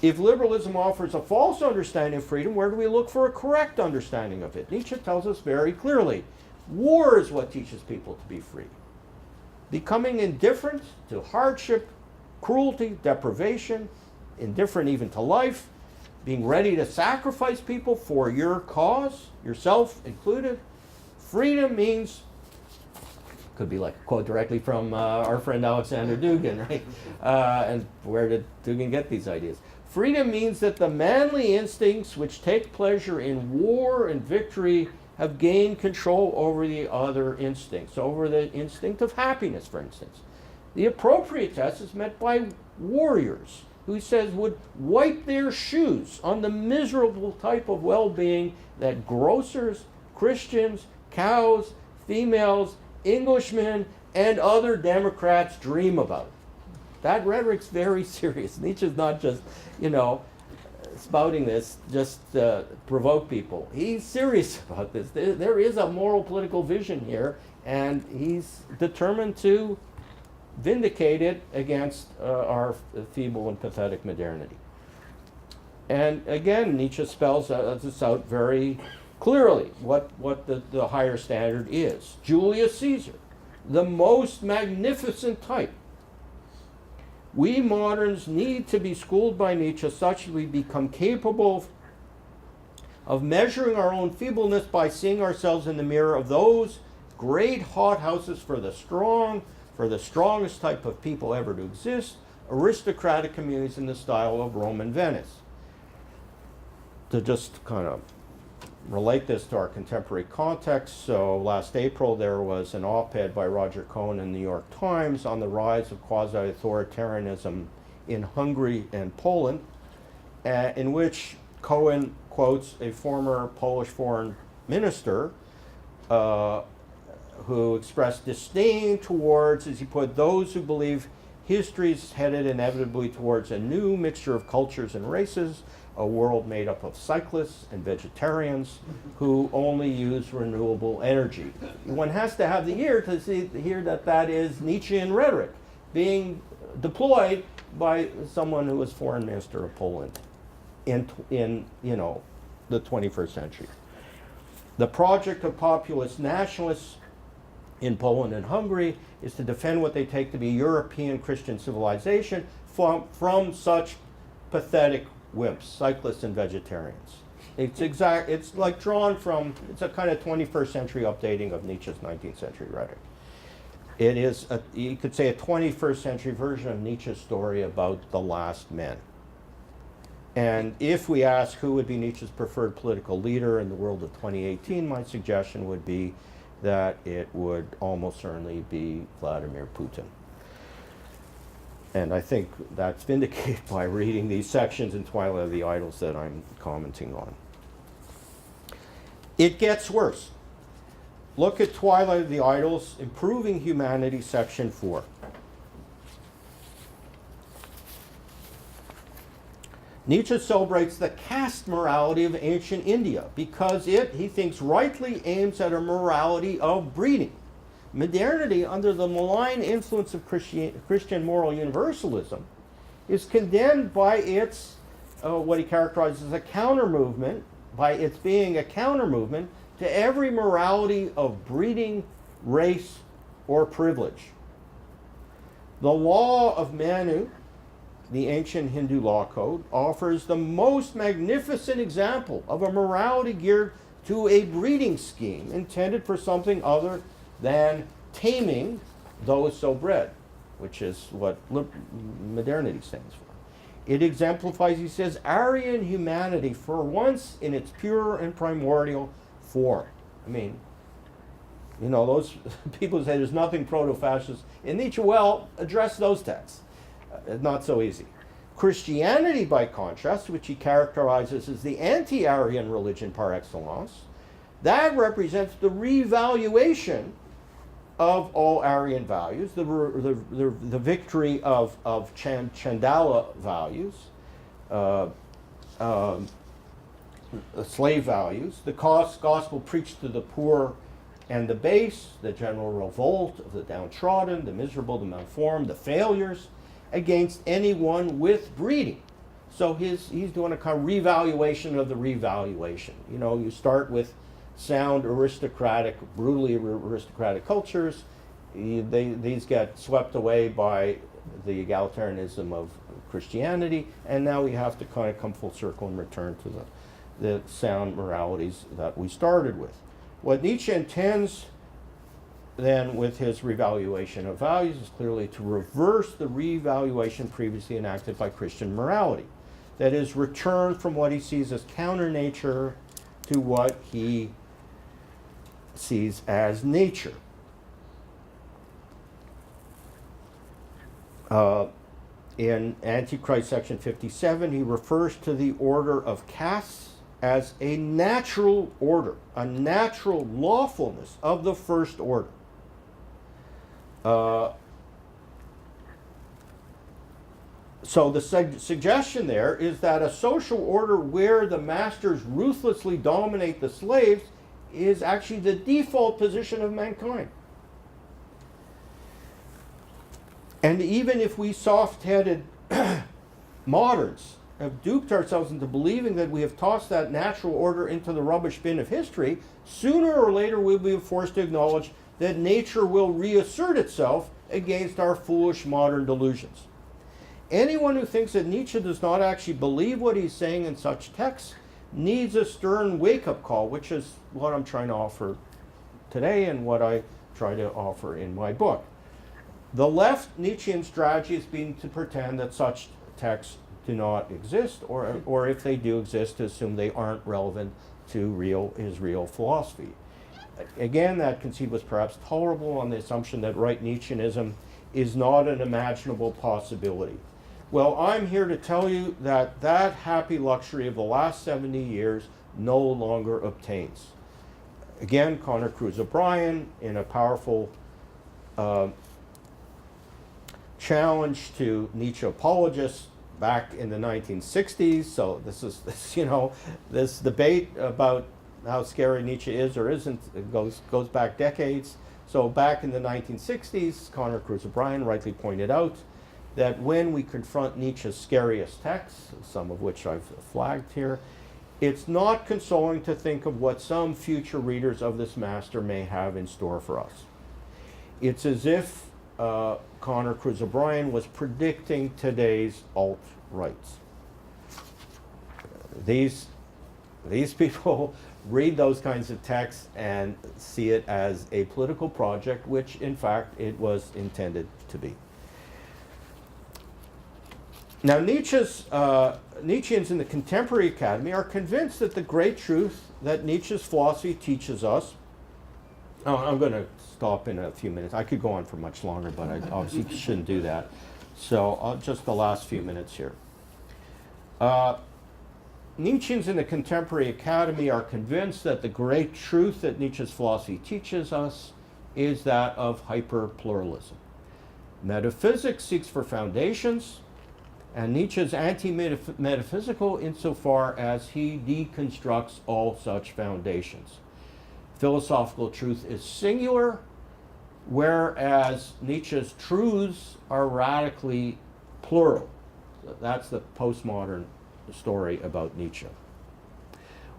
If liberalism offers a false understanding of freedom, where do we look for a correct understanding of it? Nietzsche tells us very clearly, war is what teaches people to be free. Becoming indifferent to hardship, cruelty, deprivation, indifferent even to life, being ready to sacrifice people for your cause, yourself included. Freedom means, could be like a quote directly from our friend Alexander Dugin, right? And where did Dugin get these ideas? Freedom means that the manly instincts which take pleasure in war and victory have gained control over the other instincts, over the instinct of happiness, for instance. The appropriate test is met by warriors, who he says would wipe their shoes on the miserable type of well-being that grocers, Christians, cows, females, Englishmen, and other Democrats dream about. That rhetoric's very serious. Nietzsche's not just, spouting this just to provoke people. He's serious about this. There is a moral political vision here, and he's determined to vindicate it against our feeble and pathetic modernity. And again, Nietzsche spells this out very clearly, what the higher standard is. Julius Caesar, the most magnificent type. We moderns need to be schooled by Nietzsche such that we become capable of measuring our own feebleness by seeing ourselves in the mirror of those great hothouses for the strong, for the strongest type of people ever to exist, aristocratic communities in the style of Rome and Venice. To just kind of relate this to our contemporary context, so last April there was an op-ed by Roger Cohen in the New York Times on the rise of quasi-authoritarianism in Hungary and Poland, in which Cohen quotes a former Polish foreign minister who expressed disdain towards, as he put, those who believe history is headed inevitably towards a new mixture of cultures and races, a world made up of cyclists and vegetarians who only use renewable energy. One has to have the ear to hear that is Nietzschean rhetoric being deployed by someone who was foreign minister of Poland in the 21st century. The project of populist nationalists in Poland and Hungary is to defend what they take to be European Christian civilization from such pathetic wimps, cyclists and vegetarians. It's like drawn from, it's a kind of 21st century updating of Nietzsche's 19th century rhetoric. It is, you could say, a 21st century version of Nietzsche's story about the last men. And if we ask who would be Nietzsche's preferred political leader in the world of 2018, my suggestion would be that it would almost certainly be Vladimir Putin. And I think that's vindicated by reading these sections in Twilight of the Idols that I'm commenting on. It gets worse. Look at Twilight of the Idols, Improving Humanity, section 4. Nietzsche celebrates the caste morality of ancient India because it, he thinks, rightly aims at a morality of breeding. Modernity, under the malign influence of Christian moral universalism, is condemned by its, what he characterizes as a counter-movement, by its being a counter-movement to every morality of breeding, race, or privilege. The law of Manu, the ancient Hindu law code, offers the most magnificent example of a morality geared to a breeding scheme intended for something other than taming those so bred, which is what modernity stands for. It exemplifies, he says, Aryan humanity for once in its pure and primordial form. I mean, those people who say there's nothing proto-fascist in Nietzsche, well, address those texts. Not so easy. Christianity, by contrast, which he characterizes as the anti-Aryan religion par excellence, that represents the revaluation of all Aryan values, the victory of Chandala values, slave values, the gospel preached to the poor and the base, the general revolt of the downtrodden, the miserable, the malformed, the failures against anyone with breeding. So he's doing a kind of revaluation of the revaluation. You know, you start with sound aristocratic, brutally aristocratic cultures. These get swept away by the egalitarianism of Christianity, and now we have to kind of come full circle and return to the sound moralities that we started with. What Nietzsche intends then with his revaluation of values is clearly to reverse the revaluation previously enacted by Christian morality. That is, return from what he sees as counter nature to what he sees as nature. In Antichrist section 57, he refers to the order of castes as a natural order, a natural lawfulness of the first order. So the suggestion there is that a social order where the masters ruthlessly dominate the slaves is actually the default position of mankind. And even if we soft-headed moderns have duped ourselves into believing that we have tossed that natural order into the rubbish bin of history, sooner or later we'll be forced to acknowledge that nature will reassert itself against our foolish modern delusions. Anyone who thinks that Nietzsche does not actually believe what he's saying in such texts needs a stern wake-up call, which is what I'm trying to offer today and what I try to offer in my book. The left Nietzschean strategy has been to pretend that such texts do not exist, or if they do exist, to assume they aren't relevant to his real philosophy. Again, that conceit was perhaps tolerable on the assumption that right Nietzscheanism is not an imaginable possibility. Well, I'm here to tell you that that happy luxury of the last 70 years no longer obtains. Again, Conor Cruz O'Brien, in a powerful challenge to Nietzsche apologists back in the 1960s. So this debate about how scary Nietzsche is or isn't, it goes back decades. So back in the 1960s, Conor Cruz O'Brien rightly pointed out that when we confront Nietzsche's scariest texts, some of which I've flagged here, it's not consoling to think of what some future readers of this master may have in store for us. It's as if Conor Cruz O'Brien was predicting today's alt-rights. These people read those kinds of texts and see it as a political project, which in fact it was intended to be. Now Nietzscheans in the contemporary academy are convinced that the great truth that Nietzsche's philosophy teaches us. I'm going to stop in a few minutes. I could go on for much longer, but I obviously shouldn't do that. So just the last few minutes here. Nietzscheans in the contemporary academy are convinced that the great truth that Nietzsche's philosophy teaches us is that of hyperpluralism. Metaphysics seeks for foundations, and Nietzsche is anti-metaphysical insofar as he deconstructs all such foundations. Philosophical truth is singular, whereas Nietzsche's truths are radically plural. So that's the postmodern story about Nietzsche.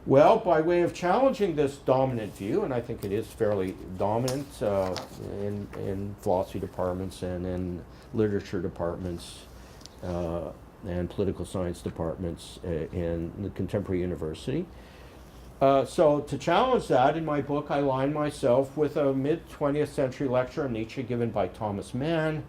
Well, by way of challenging this dominant view, and I think it is fairly dominant in philosophy departments and in literature departments and political science departments in the contemporary university. So to challenge that, in my book, I line myself with a mid-20th century lecture on Nietzsche given by Thomas Mann,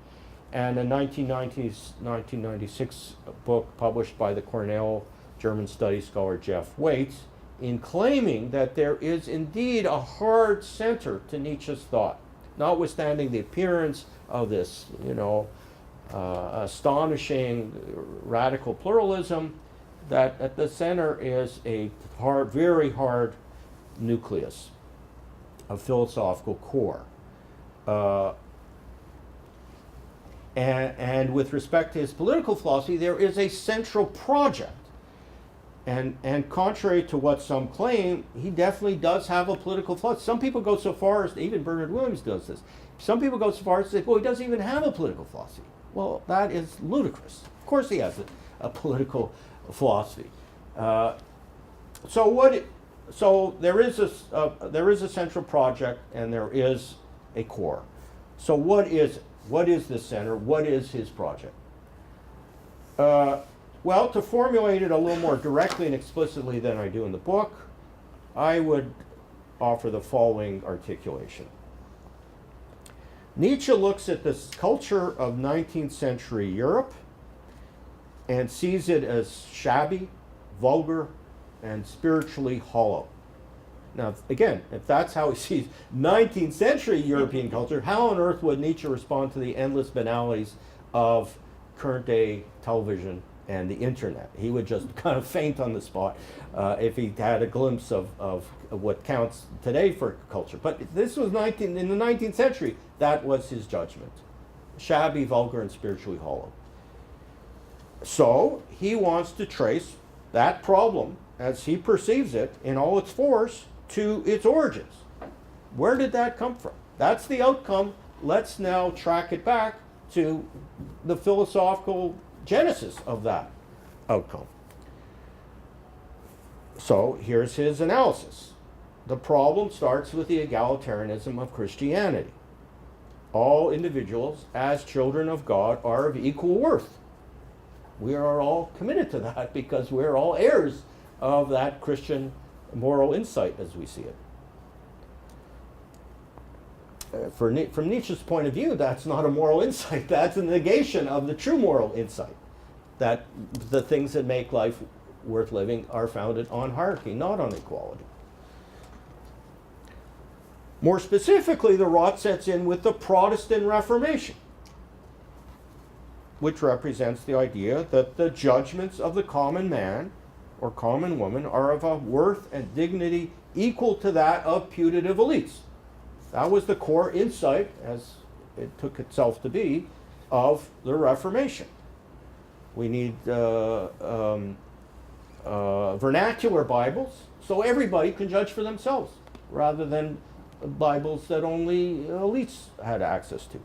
and a 1996 book published by the Cornell German studies scholar Jeff Waite, in claiming that there is indeed a hard center to Nietzsche's thought, notwithstanding the appearance of this, astonishing radical pluralism, that at the center is a very hard nucleus, a philosophical core. And with respect to his political philosophy, there is a central project And contrary to what some claim, he definitely does have a political philosophy. Some people go so far as, even Bernard Williams does this, some people go so far as to say, well, he doesn't even have a political philosophy. Well, that is ludicrous. Of course he has a political philosophy. So there is a central project and there is a core. So what is it? What is the center? What is his project? Well, to formulate it a little more directly and explicitly than I do in the book, I would offer the following articulation. Nietzsche looks at this culture of 19th century Europe and sees it as shabby, vulgar, and spiritually hollow. Now, again, if that's how he sees 19th century European culture, how on earth would Nietzsche respond to the endless banalities of current day television and the internet? He would just kind of faint on the spot if he had a glimpse of what counts today for culture. But this was in the 19th century, that was his judgment. Shabby, vulgar, and spiritually hollow. So he wants to trace that problem, as he perceives it, in all its force, to its origins. Where did that come from? That's the outcome. Let's now track it back to the philosophical genesis of that outcome. So here's his analysis. The problem starts with the egalitarianism of Christianity. All individuals, as children of God, are of equal worth. We are all committed to that because we're all heirs of that Christian moral insight as we see it. From Nietzsche's point of view, that's not a moral insight. That's a negation of the true moral insight. That the things that make life worth living are founded on hierarchy, not on equality. More specifically, the rot sets in with the Protestant Reformation, which represents the idea that the judgments of the common man or common woman are of a worth and dignity equal to that of putative elites. That was the core insight, as it took itself to be, of the Reformation. We need vernacular Bibles so everybody can judge for themselves, rather than Bibles that only elites had access to.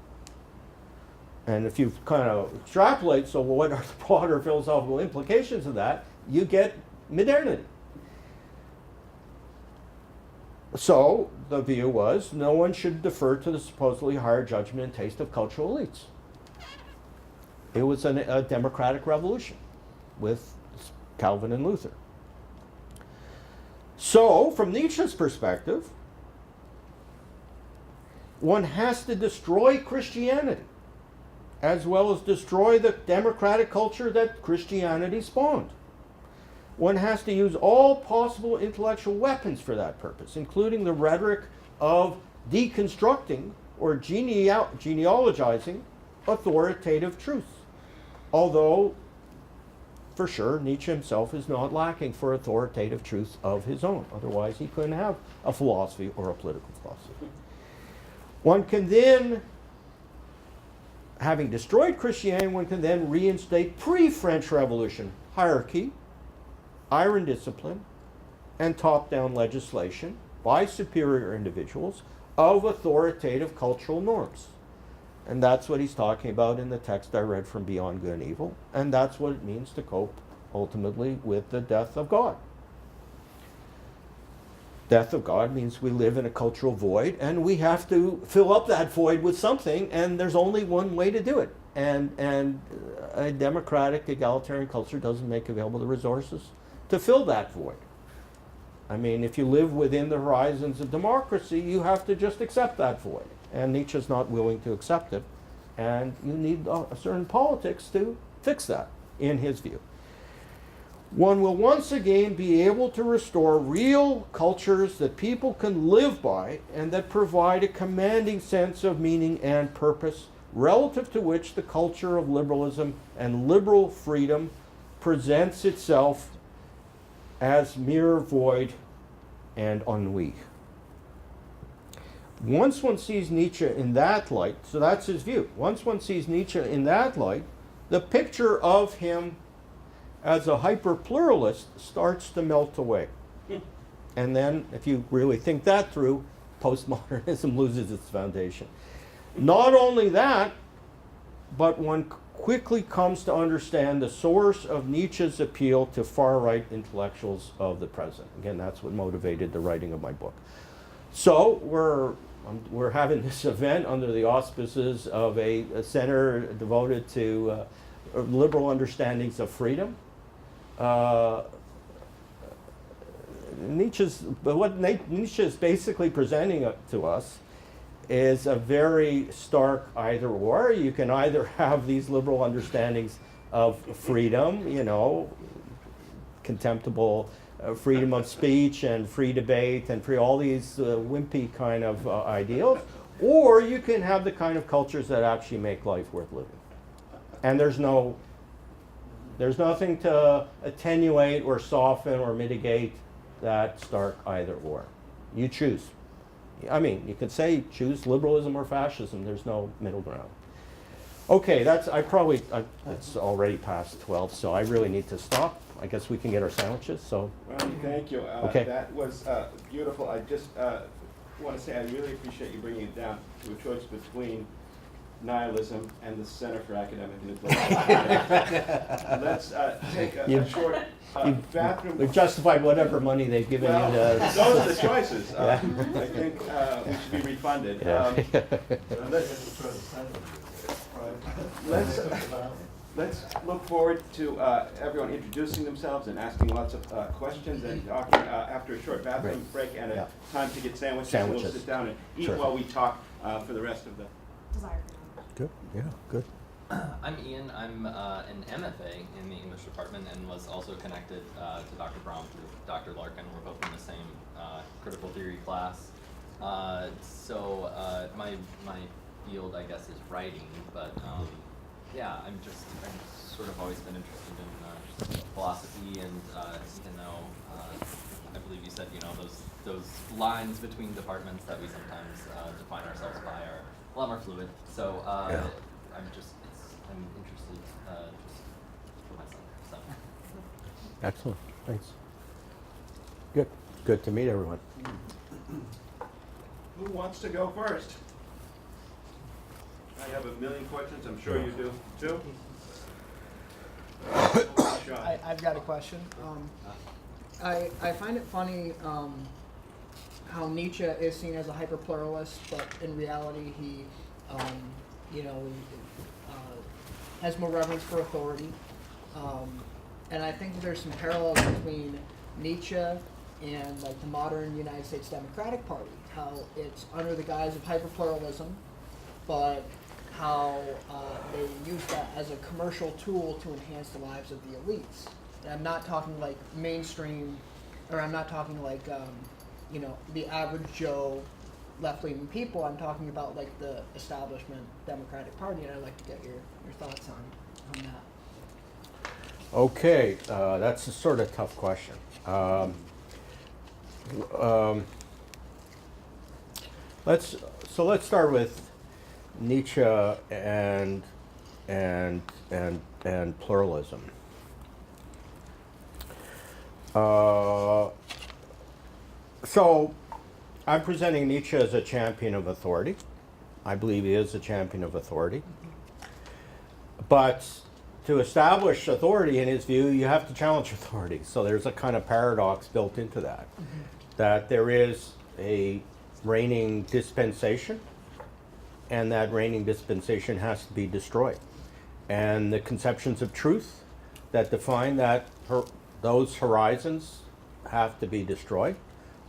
And if you kind of extrapolate, so what are the broader philosophical implications of that, you get modernity. So the view was no one should defer to the supposedly higher judgment and taste of cultural elites. It was a democratic revolution with Calvin and Luther. So from Nietzsche's perspective, one has to destroy Christianity as well as destroy the democratic culture that Christianity spawned. One has to use all possible intellectual weapons for that purpose, including the rhetoric of deconstructing or genealogizing authoritative truths. Although, for sure, Nietzsche himself is not lacking for authoritative truths of his own. Otherwise, he couldn't have a philosophy or a political philosophy. One can then, having destroyed Christianity, one can then reinstate pre-French Revolution hierarchy, iron discipline, and top-down legislation by superior individuals of authoritative cultural norms. And that's what he's talking about in the text I read from Beyond Good and Evil, and that's what it means to cope ultimately with the death of God. Death of God means we live in a cultural void, and we have to fill up that void with something, and there's only one way to do it. And a democratic, egalitarian culture doesn't make available the resources to fill that void. I mean, if you live within the horizons of democracy, you have to just accept that void. And Nietzsche's not willing to accept it. And you need a certain politics to fix that, in his view. One will once again be able to restore real cultures that people can live by and that provide a commanding sense of meaning and purpose, relative to which the culture of liberalism and liberal freedom presents itself as mere void and ennui. Once one sees Nietzsche in that light, so that's his view, once one sees Nietzsche in that light, the picture of him as a hyper-pluralist, starts to melt away. And then, if you really think that through, postmodernism loses its foundation. Not only that, but one quickly comes to understand the source of Nietzsche's appeal to far-right intellectuals of the present. Again, that's what motivated the writing of my book. So we're having this event under the auspices of a center devoted to liberal understandings of freedom. What Nietzsche is basically presenting to us is a very stark either or. You can either have these liberal understandings of freedom, contemptible freedom of speech and free debate and free all these wimpy kind of ideals, or you can have the kind of cultures that actually make life worth living. And there's nothing to attenuate or soften or mitigate that stark either or. You choose. I mean, you could say choose liberalism or fascism. There's no middle ground. Okay, it's already past 12, so I really need to stop. I guess we can get our sandwiches, so. Ronnie, thank you. Okay. That was beautiful. I just want to say I really appreciate you bringing it down to a choice between nihilism and the Center for Academic and Intellectual. Let's take a short bathroom. We've justified whatever money they've given you to. Those are the choices. I think we should be refunded. Let's look forward to everyone introducing themselves and asking lots of questions and talking after a short bathroom break and a time to get sandwiches. And we'll sit down and eat while we talk for the rest of the. Good. Yeah. Good. I'm Ian. I'm an MFA in the English department and was also connected to Dr. Brown through Dr. Larkin. We're both in the same critical theory class. So my field, I guess, is writing, but I've sort of always been interested in philosophy, and even though I believe you said those lines between departments that we sometimes define ourselves by are a lot more fluid. So I'm interested just for myself. So. Excellent. Thanks. Good. Good to meet everyone. Who wants to go first? I have a million questions. I'm sure you do too. I've got a question. I find it funny how Nietzsche is seen as a hyper-pluralist, but in reality he, has more reverence for authority. And I think there's some parallels between Nietzsche and the modern United States Democratic Party, how it's under the guise of hyper-pluralism, but how they use that as a commercial tool to enhance the lives of the elites. And I'm not talking mainstream, or I'm not talking the average Joe left-leaning people. I'm talking about the establishment Democratic Party, and I'd like to get your thoughts on that. Okay, that's a sort of tough question. Let's start with Nietzsche and pluralism. So I'm presenting Nietzsche as a champion of authority. I believe he is a champion of authority. But to establish authority, in his view, you have to challenge authority. So there's a kind of paradox built into that, that there is a reigning dispensation, and that reigning dispensation has to be destroyed. And the conceptions of truth that define those horizons have to be destroyed.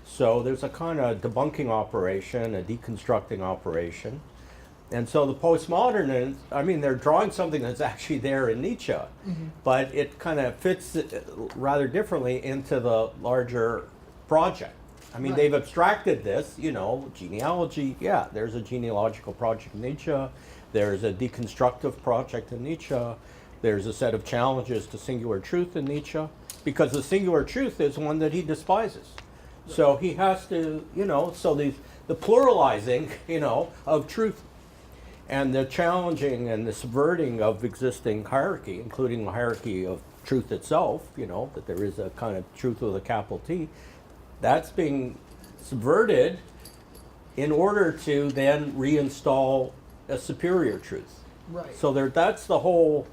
So there's a kind of debunking operation, a deconstructing operation. And so the postmodernists, they're drawing something that's actually there in Nietzsche, but it kind of fits rather differently into the larger project. Right. They've abstracted this, genealogy. Yeah, there's a genealogical project in Nietzsche. There's a deconstructive project in Nietzsche. There's a set of challenges to singular truth in Nietzsche, because the singular truth is one that he despises. So he has to, so the pluralizing, of truth and the challenging and the subverting of existing hierarchy, including the hierarchy of truth itself, you know, that there is a kind of truth with a capital T, that's being subverted in order to then reinstall a superior truth. Right. So that's the whole,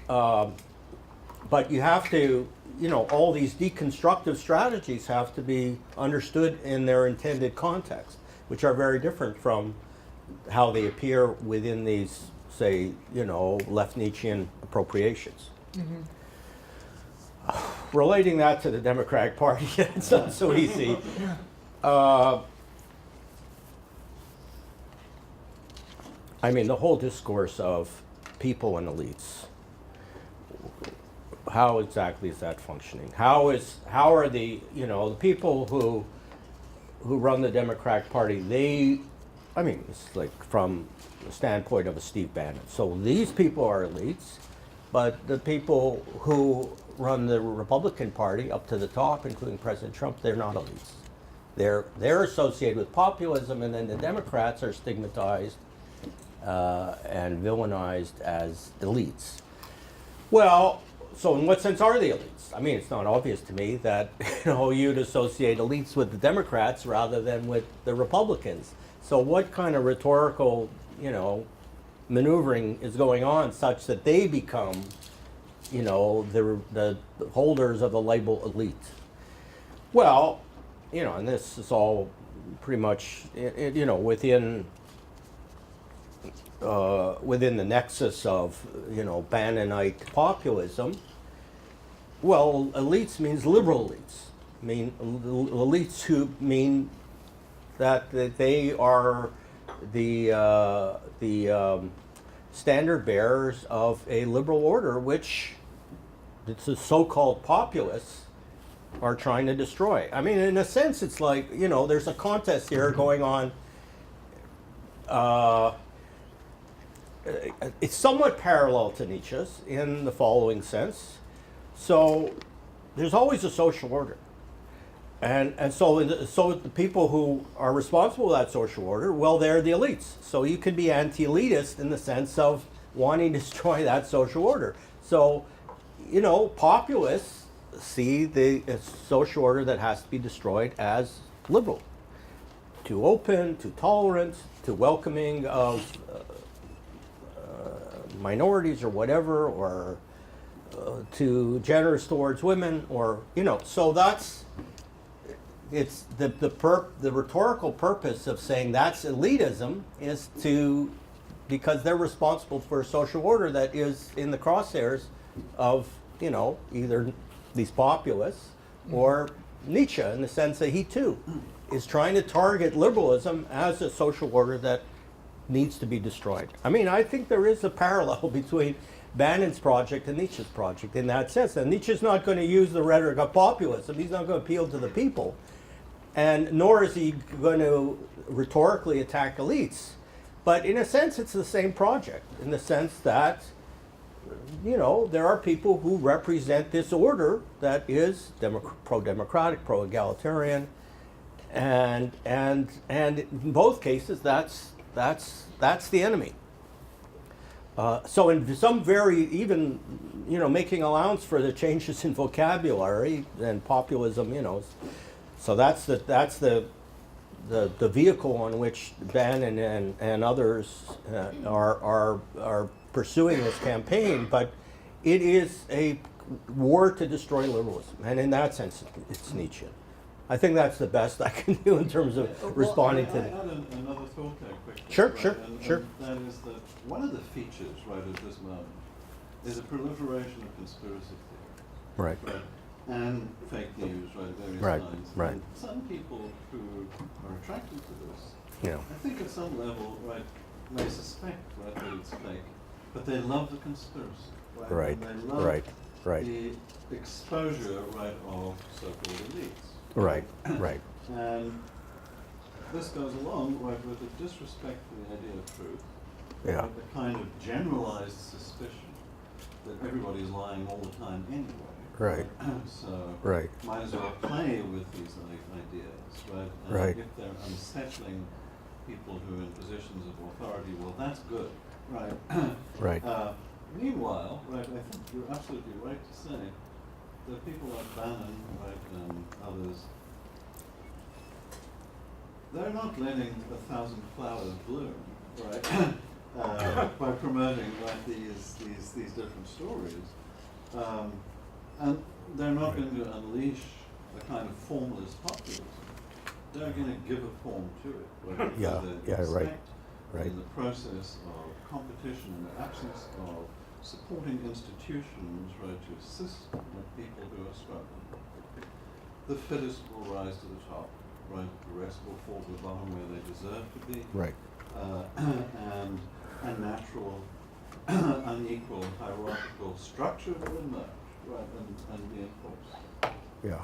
but you have to, you know, all these deconstructive strategies have to be understood in their intended context, which are very different from how they appear within these, say, you know, left Nietzschean appropriations. Relating that to the Democratic Party, it's not so easy. I mean, the whole discourse of people and elites, how exactly is that functioning? How are the, you know, the people who run the Democratic Party, I mean, it's like from the standpoint of a Steve Bannon. So these people are elites, but the people who run the Republican Party up to the top, including President Trump, they're not elites. They're associated with populism, and then the Democrats are stigmatized and villainized as elites. Well, so in what sense are they elites? I mean, it's not obvious to me that, you know, you'd associate elites with the Democrats rather than with the Republicans. So what kind of rhetorical, you know, maneuvering is going on such that they become, you know, the holders of the label elite? Well, you know, and this is all pretty much, you know, within the nexus of, you know, Bannonite populism. Well, elites means liberal elites. I mean, elites who mean that they are the standard bearers of a liberal order, which the so-called populists are trying to destroy. I mean, in a sense, it's like, you know, there's a contest here going on. It's somewhat parallel to Nietzsche's in the following sense. So there's always a social order. And so the people who are responsible for that social order, well, they're the elites. So you can be anti-elitist in the sense of wanting to destroy that social order. So, you know, populists see the social order that has to be destroyed as liberal, too open, too tolerant, too welcoming of minorities or whatever, or too generous towards women, or, you know, so that's, it's the rhetorical purpose of saying that's elitism is to, because they're responsible for a social order that is in the crosshairs of, you know, either these populists or Nietzsche, in the sense that he too is trying to target liberalism as a social order that needs to be destroyed. I mean, I think there is a parallel between Bannon's project and Nietzsche's project in that sense. And Nietzsche's not going to use the rhetoric of populism. He's not going to appeal to the people. And nor is he going to rhetorically attack elites. But in a sense, it's the same project, in the sense that, you know, there are people who represent this order that is pro-democratic, pro-egalitarian, and in both cases, that's the enemy. So in some very, even, you know, making allowance for the changes in vocabulary and populism, you know, so that's the vehicle on which Bannon and others are pursuing this campaign, but it is a war to destroy liberalism, and in that sense, it's Nietzschean. I think that's the best I can do in terms of responding to. I had another thought there quickly. Sure, right? sure, and sure. That is that one of the features, right, at this moment is a proliferation of conspiracy theory. Right. Right. And fake news, right, various Right, kinds. right. And some people who are attracted to this, Yeah. I think at some level, right, may suspect, right, that it's fake, but they love the conspiracy, right? Right, And they love right, right. the exposure, right, of so-called elites. Right, right. And this goes along, right, with the disrespect for the idea of truth, Yeah. right, the kind of generalized suspicion that everybody's lying all the time anyway. Right. So Right. might as well play with these ideas, right? And Right. if they're unsettling people who are in positions of authority, well, that's good, right? Right. Meanwhile, right, I think you're absolutely right to say that people like Bannon, right, and others, they're not letting 1,000 flowers bloom, right, by promoting right these different stories, and they're not going to unleash a kind of formalist populism. They're going to give a form to it, right? Yeah, They yeah, right, expect right. in the process of competition, in the absence of supporting institutions, right, to assist people who are struggling, the fittest will rise to the top, right? The rest will fall to the bottom where they deserve to be. Right. And a natural, unequal, hierarchical structure will emerge, right, and be enforced. Yeah,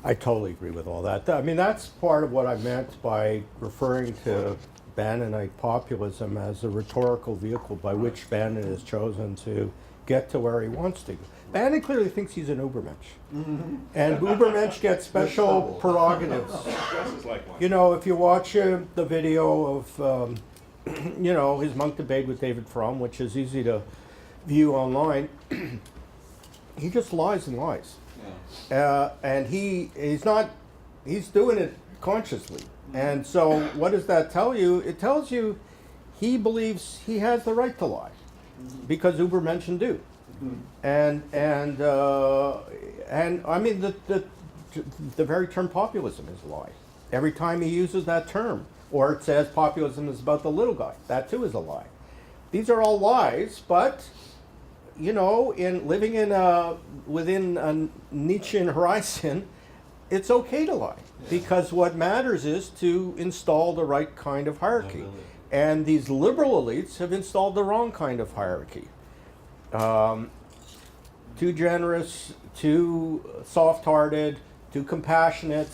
I totally agree with all that. I mean, that's part of what I meant by referring to Bannonite populism as a rhetorical vehicle by which Bannon has chosen to get to where he wants to. Bannon clearly thinks he's an Ubermensch. Mm-hmm. And Ubermensch gets special prerogatives. Dresses like one. You know, if you watch the video of, you know, his monk debate with David Fromm, which is easy to view online, he just lies and lies. Yeah. And he's doing it consciously. And so what does that tell you? It tells you he believes he has the right to lie, because Ubermenschen do. Mm-hmm. And I mean, the very term populism is a lie. Every time he uses that term, or it says populism is about the little guy, that too is a lie. These are all lies, but you know, in living within a Nietzschean horizon, it's okay to lie, because what matters is to install the right kind of hierarchy. Nobility. And these liberal elites have installed the wrong kind of hierarchy. Too generous, too soft-hearted, too compassionate,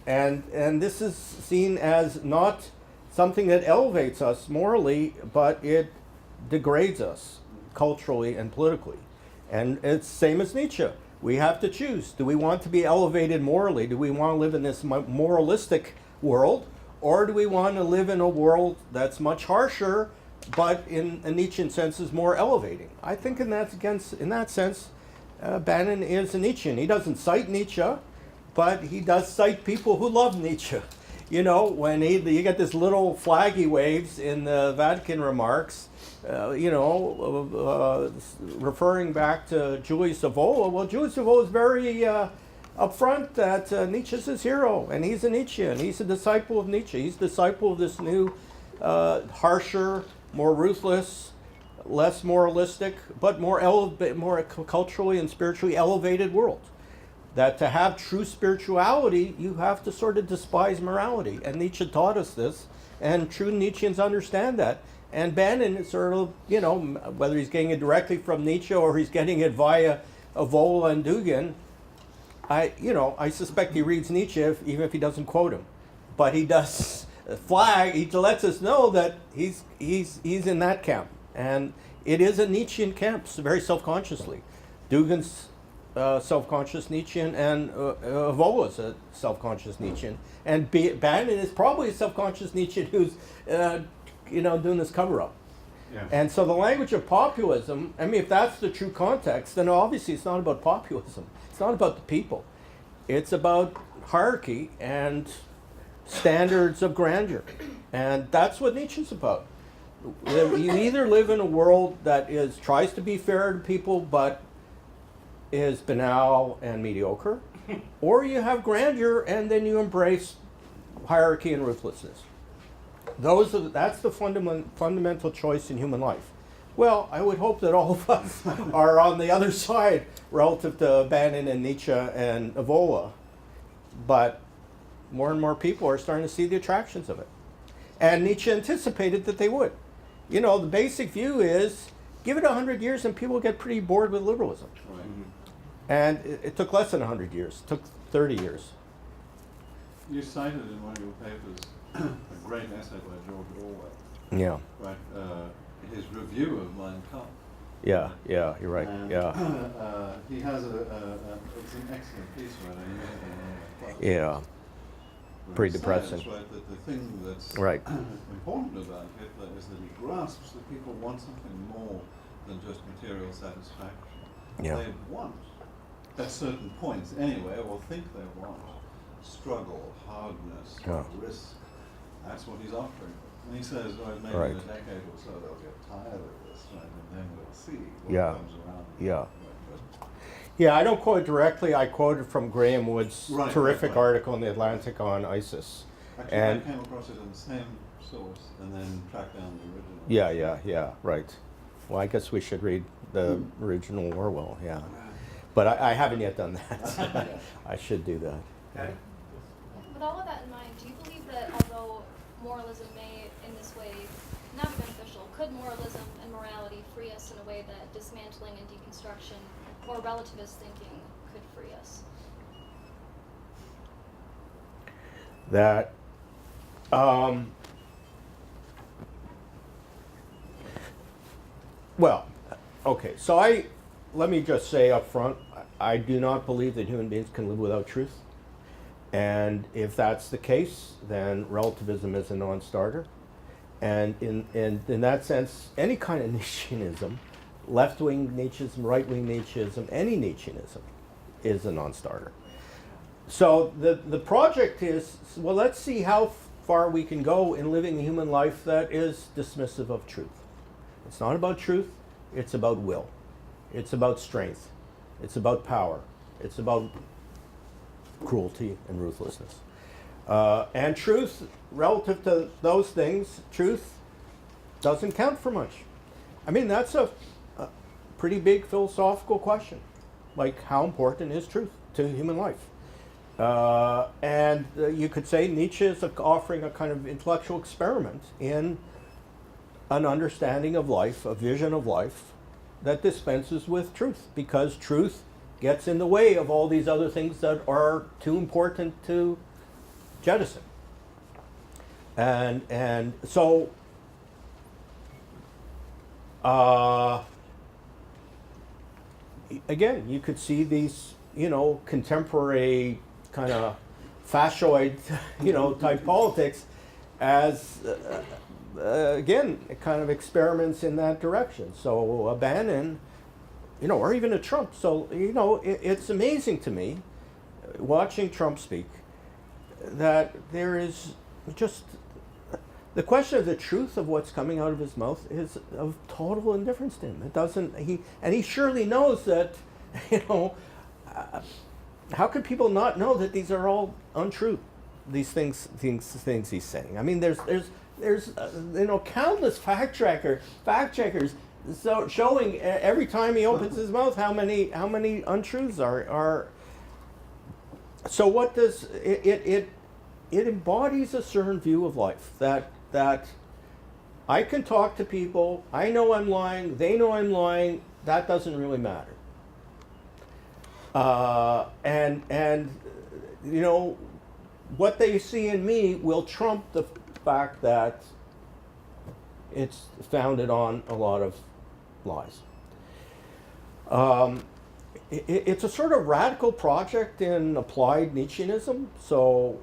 and this is seen as not something that elevates us morally, but it degrades us culturally and politically. And it's same as Nietzsche. We have to choose. Do we want to be elevated morally? Do we want to live in this moralistic world? Or do we want to live in a world that's much harsher, but in a Nietzschean sense is more elevating? I think in that sense, Bannon is a Nietzschean. He doesn't cite Nietzsche, but he does cite people who love Nietzsche. You know, when you get this little flag he waves in the Vatican remarks, referring back to Julius Evola. Well, Julius Evola is very upfront that Nietzsche's his hero, and he's a Nietzschean. He's a disciple of Nietzsche. He's a disciple of this new, harsher, more ruthless, less moralistic, but more culturally and spiritually elevated world. That to have true spirituality, you have to sort of despise morality. And Nietzsche taught us this, and true Nietzscheans understand that. And Bannon is sort of, you know, whether he's getting it directly from Nietzsche or he's getting it via Evola and Dugin, I suspect he reads Nietzsche even if he doesn't quote him. But he does he lets us know that he's in that camp. And it is a Nietzschean camp, very self-consciously. Dugin's self-conscious Nietzschean, and Evola's a self-conscious Nietzschean. And Bannon is probably a self-conscious Nietzschean who's doing this cover-up. Yeah. And so the language of populism, I mean, if that's the true context, then obviously it's not about populism. It's not about the people. It's about hierarchy and standards of grandeur. And that's what Nietzsche's about. You either live in a world that tries to be fair to people but is banal and mediocre, or you have grandeur and then you embrace hierarchy and ruthlessness. That's the fundamental choice in human life. Well, I would hope that all of us are on the other side relative to Bannon and Nietzsche and Evola, but more and more people are starting to see the attractions of it. And Nietzsche anticipated that they would. You know, the basic view is, give it 100 years and people get pretty bored with liberalism. Right. And it took less than 100 years. It took 30 years. You cited in one of your papers a great essay by George Orwell, Yeah. right? His review of Mein Kampf. Yeah, you're right. And, Yeah. he has it's an excellent piece, right? I use it in one of my Yeah. classes, where Pretty he depressing. says, right, that the thing that's Right. important about Hitler is that he grasps that people want something more than just material satisfaction. Yeah. They want, at certain points anyway, or think they want, struggle, hardness, Yeah. risk. That's what he's offering. And he says, well, maybe Right. in a decade or so they'll get tired of this, right? And then we'll see what Yeah. comes around. Yeah. Yeah, I don't quote directly. I quoted from Graham Wood's Right, terrific right, right. article in the Atlantic on ISIS. Actually, And I came across it in the same source and then tracked down the original. yeah, right. Well, I guess we should read the original Orwell, yeah. Right. But I haven't yet done that. I should do that. Okay. With all of that in mind, do you believe that although moralism may, in this way, not be beneficial, could moralism and morality free us in a way that dismantling and deconstruction or relativist thinking could free us? That well, okay, so let me just say up front, I do not believe that human beings can live without truth. And if that's the case, then relativism is a non-starter. And in that sense, any kind of Nietzscheanism, left-wing Nietzscheism, right-wing Nietzscheism, any Nietzscheanism is a non-starter. So the project is, well, let's see how far we can go in living a human life that is dismissive of truth. It's not about truth, it's about will. It's about strength. It's about power. It's about cruelty and ruthlessness. And truth, relative to those things, truth doesn't count for much. I mean, that's a pretty big philosophical question. Like, how important is truth to human life? And you could say Nietzsche is offering a kind of intellectual experiment in an understanding of life, a vision of life that dispenses with truth, because truth gets in the way of all these other things that are too important to jettison. And so again, you could see these, contemporary kind of fascioid, type politics as, again, kind of experiments in that direction. So a Bannon, or even a Trump. So, it's amazing to me, watching Trump speak, that there is just, the question of the truth of what's coming out of his mouth is of total indifference to him. It doesn't, he surely knows that, how could people not know that these are all untrue? These things he's saying. I mean, there's countless fact checkers so showing every time he opens his mouth how many untruths are. So what does it embodies a certain view of life that I can talk to people, I know I'm lying, they know I'm lying, that doesn't really matter. And what they see in me will trump the fact that it's founded on a lot of lies. It's a sort of radical project in applied Nietzscheanism, so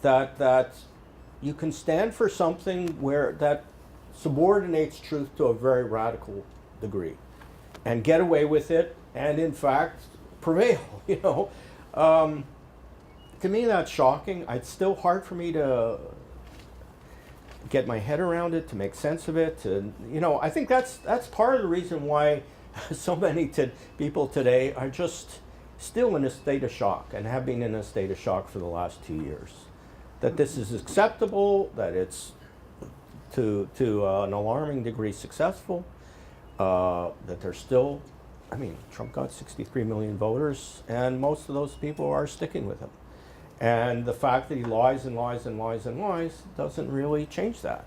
that you can stand for something where that subordinates truth to a very radical degree and get away with it and in fact prevail. To me that's shocking. It's still hard for me to get my head around it, to make sense of it. I think that's part of the reason why so many people today are just still in a state of shock and have been in a state of shock for the last 2 years. That this is acceptable, that it's to an alarming degree successful, that they're still, Trump got 63 million voters and most of those people are sticking with him. And the fact that he lies and lies and lies and lies doesn't really change that.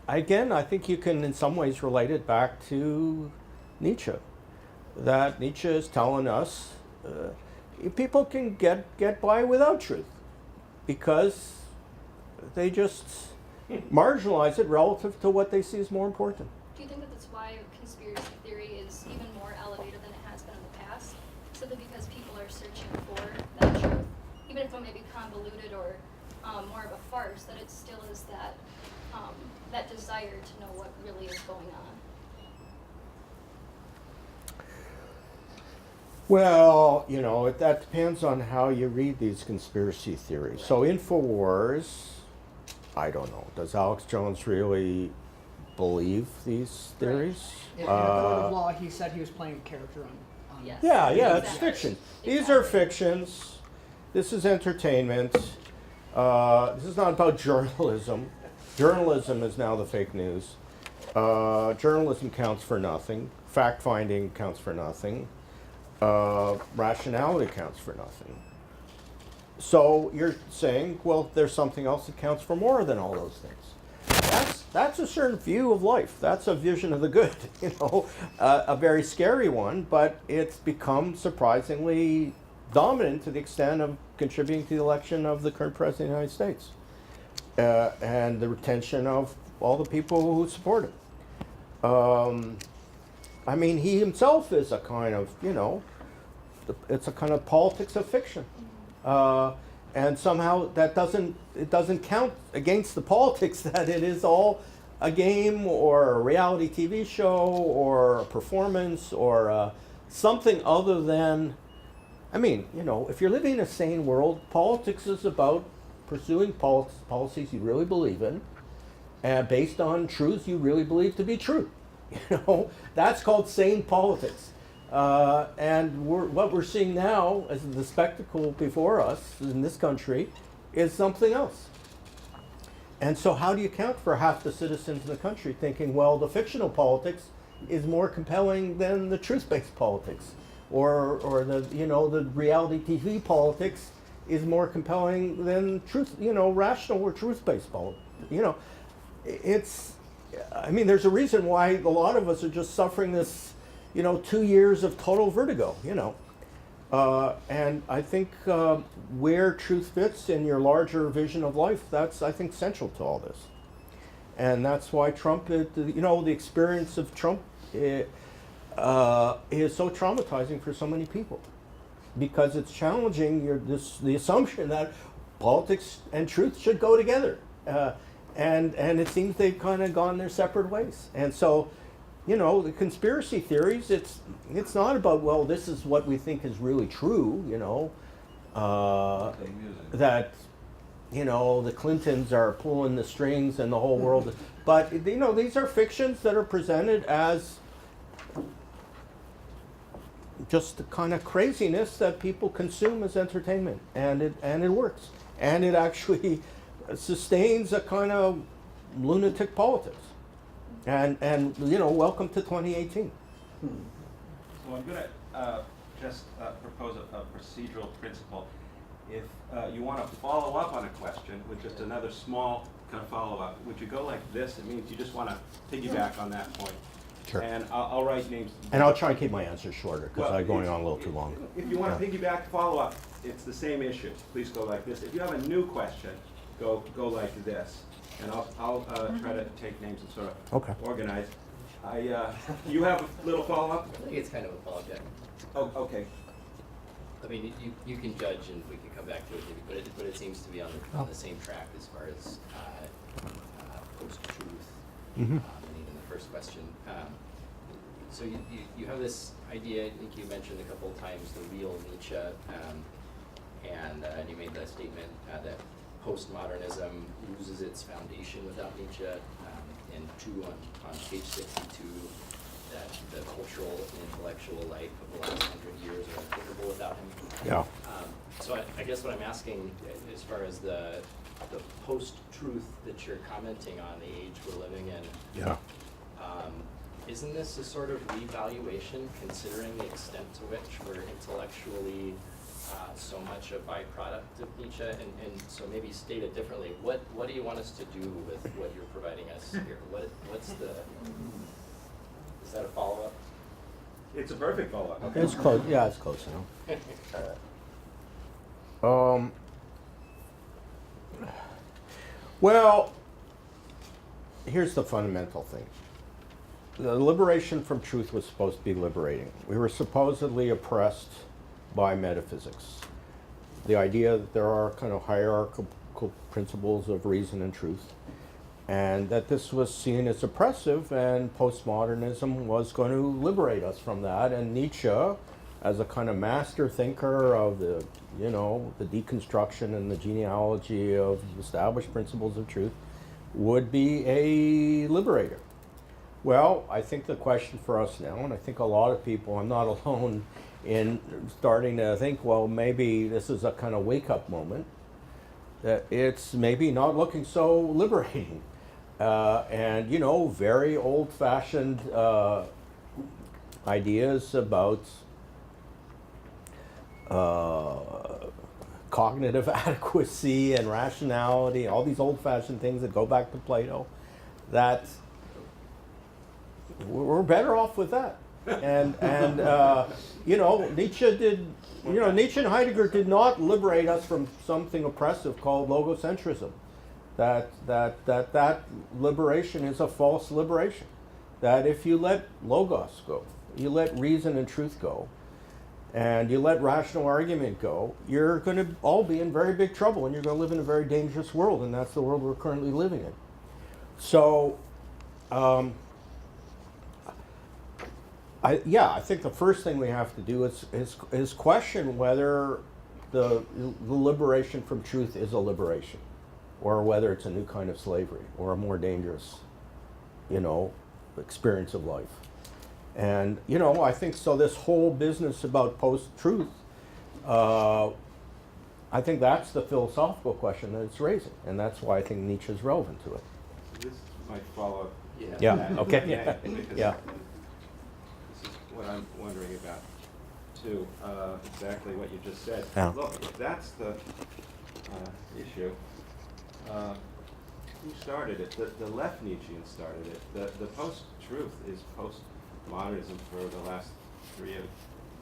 Again, I think you can in some ways relate it back to Nietzsche. That Nietzsche is telling us people can get by without truth because they just marginalize it relative to what they see as more important. Do you think that that's why conspiracy theory is even more elevated than it has been in the past? Simply because people are searching for that truth, even if it may be convoluted or more of a farce, that it still is that desire to know what really is going on? Well, that depends on how you read these conspiracy theories. So InfoWars, I don't know. Does Alex Jones really believe these theories? In a court of law, he said he was playing a character on Yes. Yeah, it's Exactly. fiction. These are Exactly. fictions. This is entertainment. This is not about journalism. Journalism is now the fake news. Journalism counts for nothing. Fact-finding counts for nothing. Rationality counts for nothing. So you're saying, well, there's something else that counts for more than all those things. That's a certain view of life. That's a vision of the good, a very scary one, but it's become surprisingly dominant to the extent of contributing to the election of the current president of the United States and the retention of all the people who support him. I mean, he himself is a kind of, it's a kind of politics of fiction. And somehow it doesn't count against the politics that it is all a game or a reality TV show or a performance or something other than, if you're living in a sane world, politics is about pursuing policies you really believe in based on truths you really believe to be true. That's called sane politics. And what we're seeing now as the spectacle before us in this country is something else. And so how do you account for half the citizens in the country thinking, well, the fictional politics is more compelling than the truth-based politics, or the reality TV politics is more compelling than rational or truth-based politics. There's a reason why a lot of us are just suffering this 2 years of total vertigo, and I think where truth fits in your larger vision of life, that's, I think, central to all this. And that's why Trump, the experience of Trump is so traumatizing for so many people, because it's challenging the assumption that politics and truth should go together. And it seems they've kind of gone their separate ways. And so, the conspiracy theories, it's not about, well, this is what we think is really true, that, the Clintons are pulling the strings and the whole world. But, these are fictions that are presented as just the kind of craziness that people consume as entertainment. And it works. And it actually sustains a kind of lunatic politics. And welcome to 2018. So I'm going to just propose a procedural principle. If you want to follow up on a question with just another small kind of follow-up, would you go like this? It means you just want to piggyback on that point. Sure. And I'll write names. And I'll try and keep my answers shorter, because Well, I'm going on a little too long. If you want to piggyback follow-up, it's the same issue. Please go like this. If you have a new question, go like this. And I'll try to take names and sort of organize. You have a little follow-up? I think it's kind of a follow-up, yeah. Oh, okay. I mean, you can judge, and we can come back to it, but it seems to be on the same track as far as post-truth. And even the first question. So you have this idea. I think you mentioned a couple of times the real Nietzsche, and you made the statement that postmodernism loses its foundation without Nietzsche, and two on page 62, that the cultural and intellectual life of the last 100 years are unthinkable without him. Yeah. So I guess what I'm asking, as far as the post-truth that you're commenting on, the age we're living in, Yeah. isn't this a sort of revaluation, considering the extent to which we're intellectually so much a byproduct of Nietzsche? And so maybe state it differently. What do you want us to do with what you're providing us here? Is that a follow-up? It's a perfect follow-up. Okay. It's close. Yeah, it's close now. Well, here's the fundamental thing. The liberation from truth was supposed to be liberating. We were supposedly oppressed by metaphysics. The idea that there are kind of hierarchical principles of reason and truth. and that this was seen as oppressive, and postmodernism was going to liberate us from that. And Nietzsche, as a kind of master thinker of the, you know, the deconstruction and the genealogy of established principles of truth, would be a liberator. Well, I think the question for us now, and I think a lot of people, I'm not alone in starting to think, well, maybe this is a kind of wake-up moment, that it's maybe not looking so liberating. And, you know, very old-fashioned ideas about cognitive adequacy and rationality, all these old-fashioned things that go back to Plato, that we're better off with that. And you know, Nietzsche and Heidegger did not liberate us from something oppressive called logocentrism. That liberation is a false liberation. That if you let logos go, you let reason and truth go, and you let rational argument go, you're going to all be in very big trouble, and you're going to live in a very dangerous world, and that's the world we're currently living in. So, I think the first thing we have to do is question whether the liberation from truth is a liberation, or whether it's a new kind of slavery, or a more dangerous, you know, experience of life. And, you know, I think so this whole business about post-truth, I think that's the philosophical question that it's raising, and that's why I think Nietzsche is relevant to it. This might follow up. Yeah, okay, yeah, Because yeah. this is what I'm wondering about, too, exactly what you just said. Yeah. Look, if that's the issue, who started it? The left Nietzschean started it. The post-truth is postmodernism for the last 3 or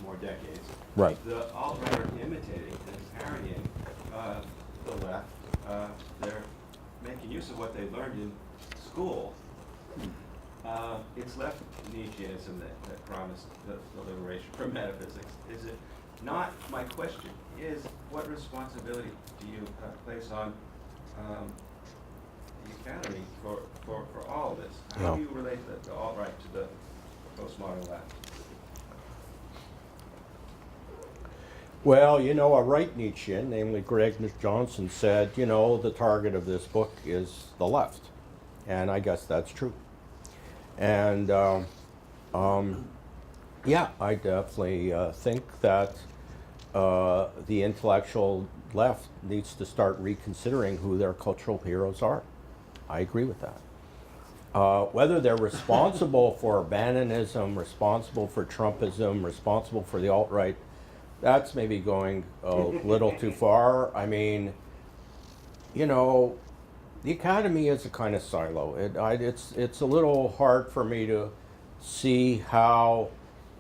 more decades. Right. The alt-right are imitating and parodying the left. They're making use of what they learned in school. It's left Nietzscheanism that promised the liberation from metaphysics. Is it not? My question is, what responsibility do you place on the Academy for all of this? How Yeah. do you relate the alt-right to the postmodern left? Well, you know, a right Nietzschean, namely Greg Johnson, said, you know, the target of this book is the left. And I guess that's true. And yeah, I definitely think that the intellectual left needs to start reconsidering who their cultural heroes are. I agree with that. Whether they're responsible for Bannonism, responsible for Trumpism, responsible for the alt-right, that's maybe going a little too far. I mean, you know, the Academy is a kind of silo. It's a little hard for me to see how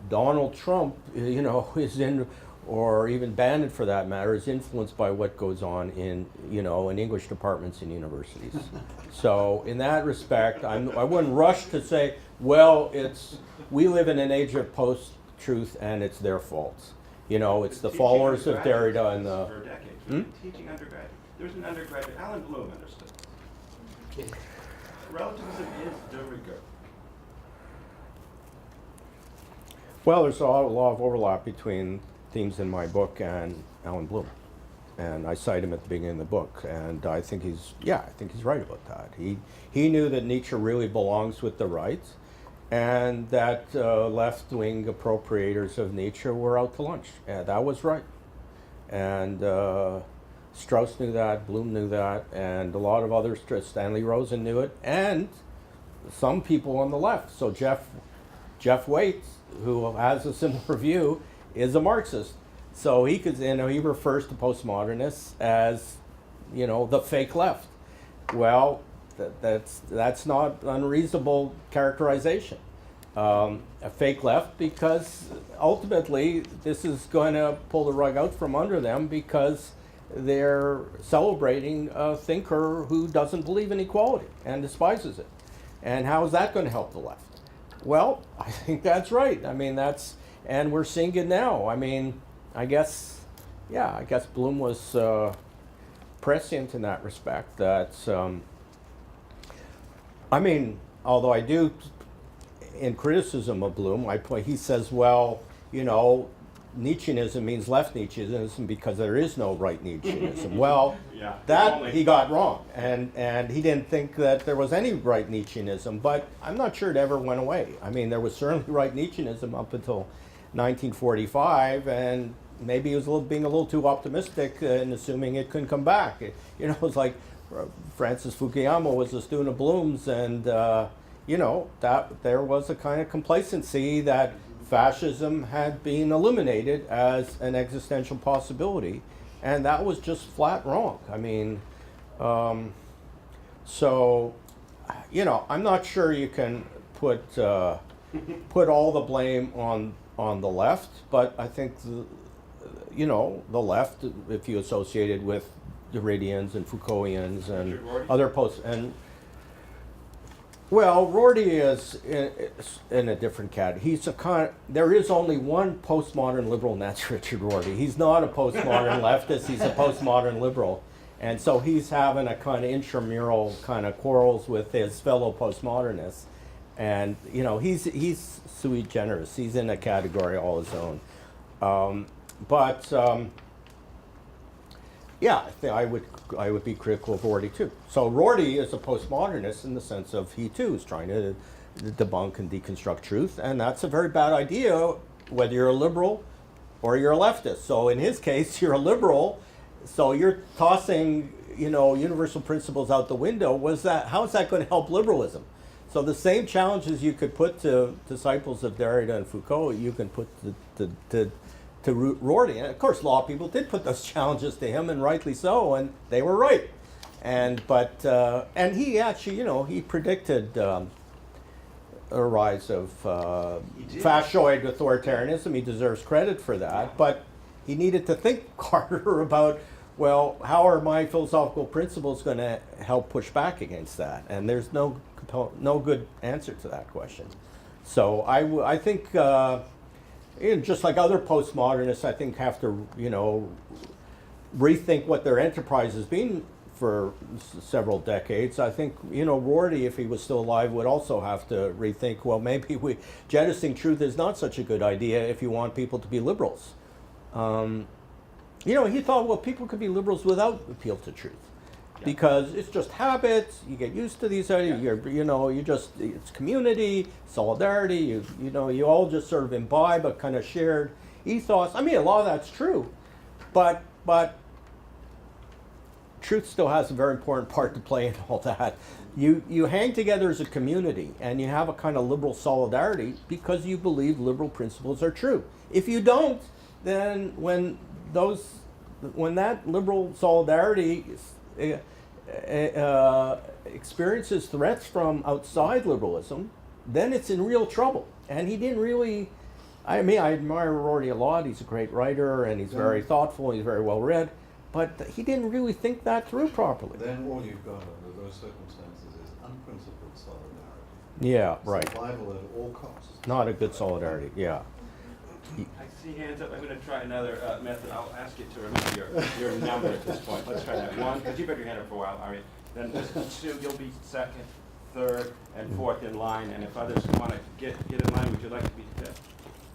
Donald Trump, you know, is in, or even Bannon for that matter, is influenced by what goes on in, you know, in English departments in universities. So in that respect, I wouldn't rush to say, well, we live in an age of post-truth and it's their fault. You know, it's the followers of Derrida and the... For decades. Teaching undergraduate. There's an undergraduate, Alan Bloom understood this. Relativism is de rigueur. Well, there's a lot of overlap between themes in my book and Alan Bloom. And I cite him at the beginning of the book, and I think he's right about that. He knew that Nietzsche really belongs with the right, and that left-wing appropriators of Nietzsche were out to lunch. And that was right. And Strauss knew that, Bloom knew that, and a lot of others, Stanley Rosen knew it, and some people on the left. So Jeff Waite, who has a similar view, is a Marxist. So he could, you know, he refers to postmodernists as, you know, the fake left. Well, that's not unreasonable characterization. A fake left, because ultimately this is going to pull the rug out from under them, because they're celebrating a thinker who doesn't believe in equality and despises it. And how is that going to help the left? Well, I think that's right. I mean, and we're seeing it now. I mean, I guess Bloom was prescient in that respect, that I mean, although I do, in criticism of Bloom, he says, well, you know, Nietzscheanism means left Nietzscheanism because there is no right Nietzscheanism. Well, Yeah, that only- he got wrong, and he didn't think that there was any right Nietzscheanism, but I'm not sure it ever went away. I mean, there was certainly right Nietzscheanism up until 1945, and maybe he was being a little too optimistic in assuming it couldn't come back. You know, it's like Francis Fukuyama was a student of Bloom's, and you know, that there was a kind of complacency that fascism had been eliminated as an existential possibility, and that was just flat wrong. I mean, so, you know, I'm not sure you can put all the blame on the left, but I think you know, the left, if you associate it with Derridians and Foucaultians and Richard Rorty? other well, Rorty is in a different category. He's there is only one postmodern liberal, and that's Richard Rorty. He's not a postmodern leftist, he's a postmodern liberal. And so he's having a kind of intramural kind of quarrels with his fellow postmodernists. And, you know, he's sui generis. He's in a category all his own. Yeah, I would be critical of Rorty too. So Rorty is a postmodernist in the sense of he too is trying to debunk and deconstruct truth, and that's a very bad idea whether you're a liberal or you're a leftist. So in his case, you're a liberal, so you're tossing, you know, universal principles out the window. How is that going to help liberalism? So the same challenges you could put to disciples of Derrida and Foucault, you can put to Rorty. And of course, law people did put those challenges to him, and rightly so, and they were right. And he actually, you know, he predicted a rise of fascioid authoritarianism. He deserves credit for that, but he needed to think harder about, well, how are my philosophical principles going to help push back against that? And there's no good answer to that question. So I think. Just like other postmodernists, I think have to, you know, rethink what their enterprise has been for several decades. I think, you know, Rorty, if he was still alive, would also have to rethink, well, maybe jettisoning truth is not such a good idea if you want people to be liberals. You know, he thought, well, people could be liberals without appeal to truth. Because it's just habits, you get used to these ideas, it's community, solidarity, you all just sort of imbibe a kind of shared ethos. I mean, a lot of that's true, but truth still has a very important part to play in all that. You hang together as a community, and you have a kind of liberal solidarity because you believe liberal principles are true. If you don't, then when that liberal solidarity experiences threats from outside liberalism, then it's in real trouble. And he didn't really, I admire Rorty a lot. He's a great writer, and he's very thoughtful, he's very well read, but he didn't really think that through properly. Then all you've got under those circumstances is unprincipled solidarity. Yeah, right. Survival at all costs. Not a good solidarity, yeah. I see hands up. I'm going to try another method. I'll ask you to remember your number at this point. Let's try that. One, because you've had your hand up for a while, Ari. Then just two, you'll be second, third, and fourth in line. And if others want to get in line, would you like to be fifth?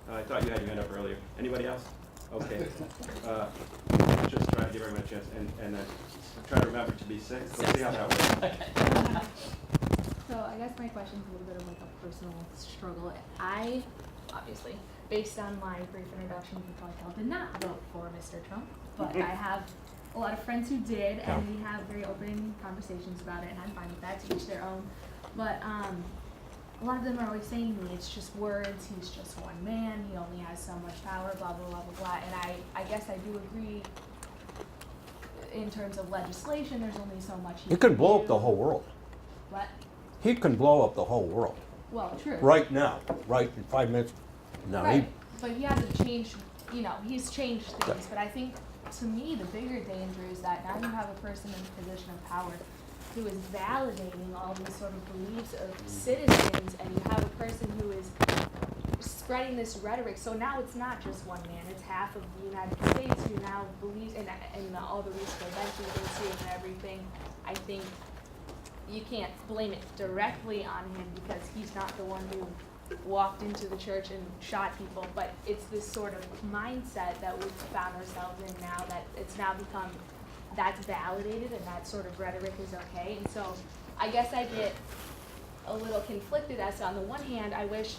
I thought you had your hand up earlier. Anybody else? Okay. Just try to give everyone a chance. And then try to remember to be sixth. Let's see how that works. So I guess my question is a little bit of like a personal struggle. I, obviously, based on my brief introduction, you can probably tell, did not vote for Mr. Trump, but I have a lot of friends who did, and we have very open conversations about it, and I'm fine with that, to each their own. But a lot of them are always saying to me, it's just words, he's just one man, he only has so much power, blah, blah, blah, blah, blah. And I guess I do agree in terms of legislation, there's only so much He could blow up the whole world. What? He can blow up the whole world. Well, true. Right now, right in 5 minutes. No, Right, but he hasn't changed, he's changed things, but I think, to me, the bigger danger is that now you have a person in a position of power who is validating all these sort of beliefs of citizens, and you have a person who is spreading this rhetoric, so now it's not just one man, it's half of the United States who now believes in all the recent events we've been seeing and everything. I think you can't blame it directly on him because he's not the one who walked into the church and shot people, but it's this sort of mindset that we've found ourselves in now, that it's now become, that's validated and that sort of rhetoric is okay. And so I guess I get a little conflicted as to, on the one hand, I wish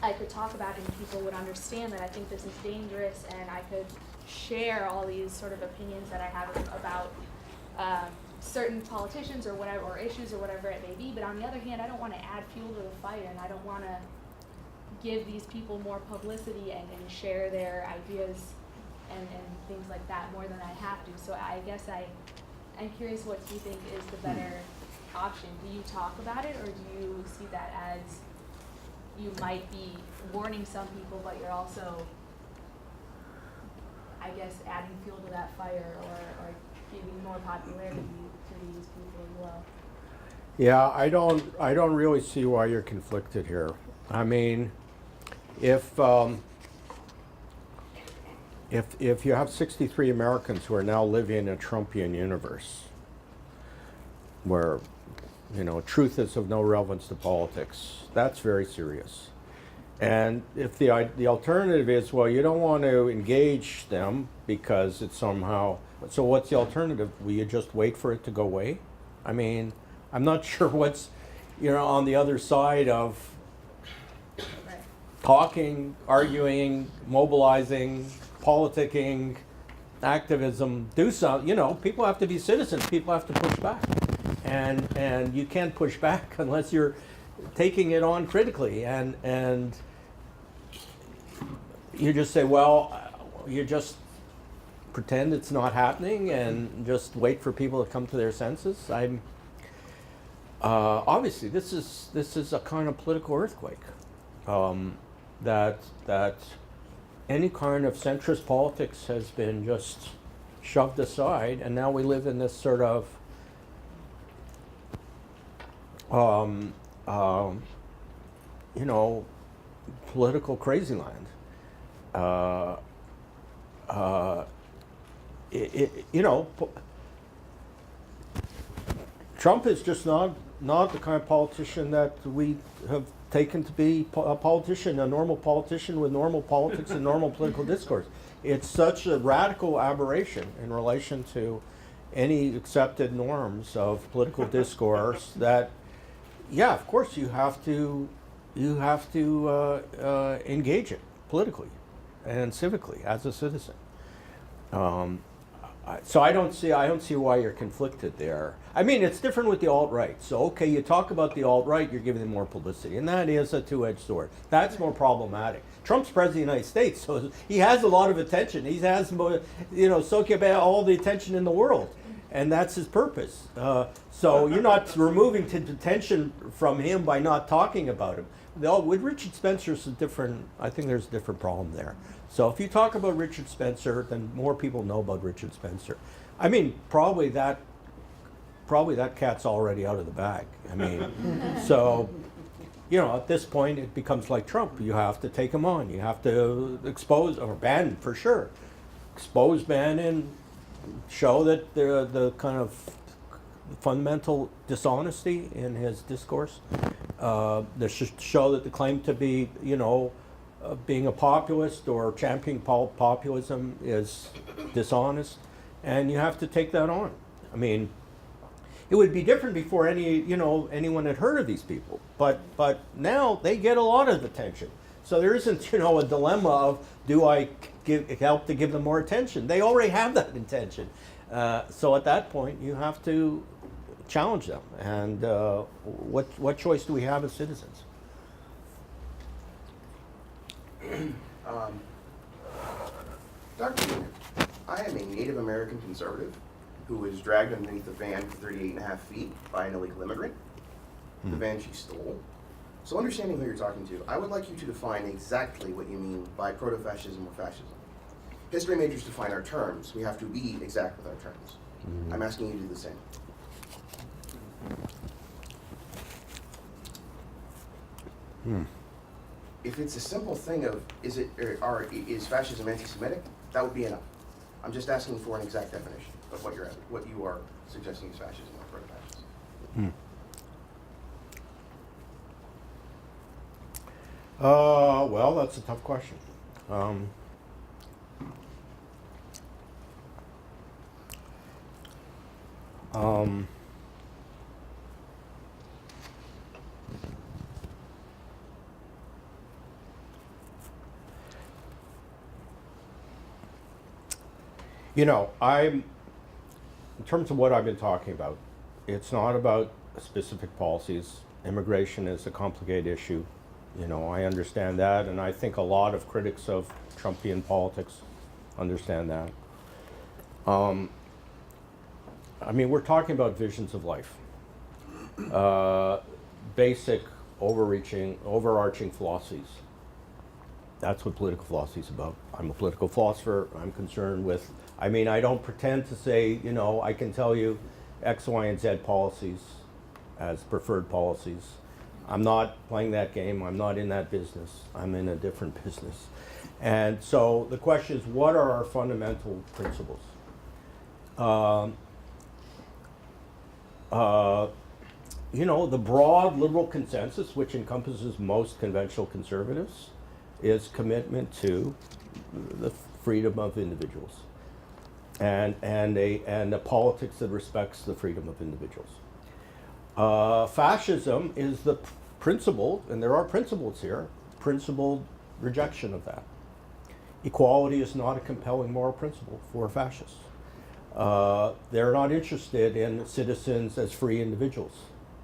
I could talk about it and people would understand that I think this is dangerous, and I could share all these sort of opinions that I have about certain politicians or whatever, or issues or whatever it may be. But on the other hand, I don't want to add fuel to the fire, and I don't want to give these people more publicity and share their ideas and things like that more than I have to. So I guess I'm curious, what do you think is the better option? Do you talk about it, or do you see that as you might be warning some people, but you're also, I guess, adding fuel to that fire, or giving more popularity to these people as well? Yeah, I don't really see why you're conflicted here. I mean, if you have 63 Americans who are now living in a Trumpian universe, where, you know, truth is of no relevance to politics, that's very serious. And if the alternative is, well, you don't want to engage them because it's somehow, so what's the alternative? Will you just wait for it to go away? I mean, I'm not sure what's, you know, on the other side of talking, arguing, mobilizing, politicking, activism. Do some, you know, people have to be citizens, people have to push back. And you can't push back unless you're taking it on critically, and you just say, well, you just pretend it's not happening and just wait for people to come to their senses. I'm obviously this is a kind of political earthquake, that any kind of centrist politics has been just shoved aside, and now we live in this sort of you know, political crazy land. You know, Trump is just not the kind of politician that we have taken to be a politician, a normal politician with normal politics and normal political discourse. It's such a radical aberration in relation to any accepted norms of political discourse that, yeah, of course you have to engage it politically and civically as a citizen. So I don't see why you're conflicted there. I mean, it's different with the alt-right. So okay, you talk about the alt-right, you're giving them more publicity, and that is a two-edged sword. That's more problematic. Trump's president of the United States, so he has a lot of attention. He has, you know, soaking about all the attention in the world, and that's his purpose. So you're not removing attention from him by not talking about him. With Richard Spencer, it's a different. I think there's a different problem there. So if you talk about Richard Spencer, then more people know about Richard Spencer. I mean, probably that cat's already out of the bag. I mean, so, you know, at this point it becomes like Trump. You have to take him on. You have to expose or ban for sure. Expose, ban, and show that the kind of fundamental dishonesty in his discourse. Show that the claim to be, you know, being a populist or championing populism is dishonest, and you have to take that on. I mean, it would be different before anyone had heard of these people, but now they get a lot of attention. So there isn't, you know, a dilemma of, do I help to give them more attention? They already have that intention. So at that point, you have to challenge them. And what choice do we have as citizens? Dr. Beiner, I am a Native American conservative who was dragged underneath a van for 38.5 feet by an illegal immigrant. The van she stole. So understanding who you're talking to, I would like you to define exactly what you mean by proto-fascism or fascism. History majors define our terms. We have to be exact with our terms. I'm asking you to do the same. If it's a simple thing of, is fascism anti-Semitic, that would be enough. I'm just asking for an exact definition of what you are suggesting is fascism or proto-fascism. Well, that's a tough question. Um, um, in terms of what I've been talking about, it's not about specific policies. Immigration is a complicated issue. I understand that, and I think a lot of critics of Trumpian politics understand that. We're talking about visions of life. Basic, overarching philosophies. That's what political philosophy is about. I'm a political philosopher. I'm concerned with, I don't pretend to say, I can tell you X, Y, and Z policies as preferred policies. I'm not playing that game. I'm not in that business. I'm in a different business. And so the question is, what are our fundamental principles? The broad liberal consensus, which encompasses most conventional conservatives, is commitment to the freedom of individuals and a politics that respects the freedom of individuals. Fascism is the principled, and there are principles here, principled rejection of that. Equality is not a compelling moral principle for fascists. They're not interested in citizens as free individuals.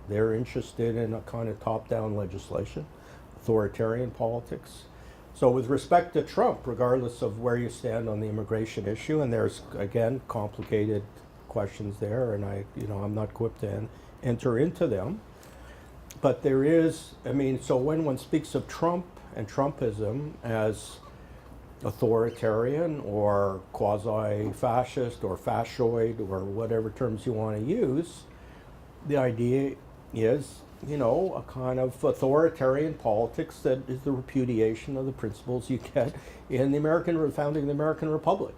They're interested in a kind of top-down legislation, authoritarian politics. So with respect to Trump, regardless of where you stand on the immigration issue, and there's, again, complicated questions there, and I'm not equipped to enter into them, but there is, so when one speaks of Trump and Trumpism as authoritarian or quasi-fascist or fascoid or whatever terms you want to use, the idea is, a kind of authoritarian politics that is the repudiation of the principles you get in the founding of the American Republic.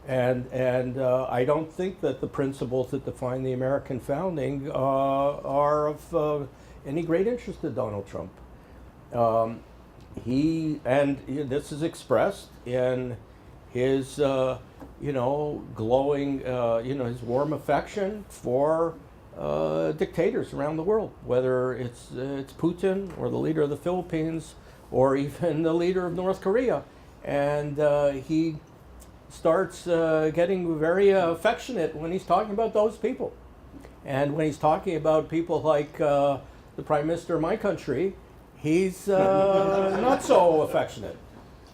And I don't think that the principles that define the American founding are of any great interest to Donald Trump. This is expressed in his, glowing, his warm affection for dictators around the world, whether it's Putin or the leader of the Philippines or even the leader of North Korea. And he starts getting very affectionate when he's talking about those people. And when he's talking about people like the Prime Minister of my country, he's not so affectionate.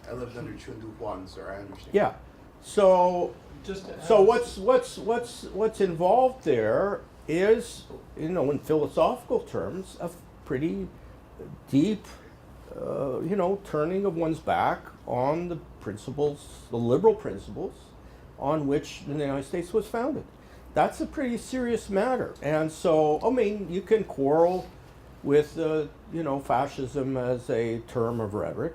I lived under Chundu Huan, sir. I understand. Yeah. So Just to so add- what's involved there is, in philosophical terms, a pretty deep, turning of one's back on the principles, the liberal principles, on which the United States was founded. That's a pretty serious matter. And so, you can quarrel with, fascism as a term of rhetoric.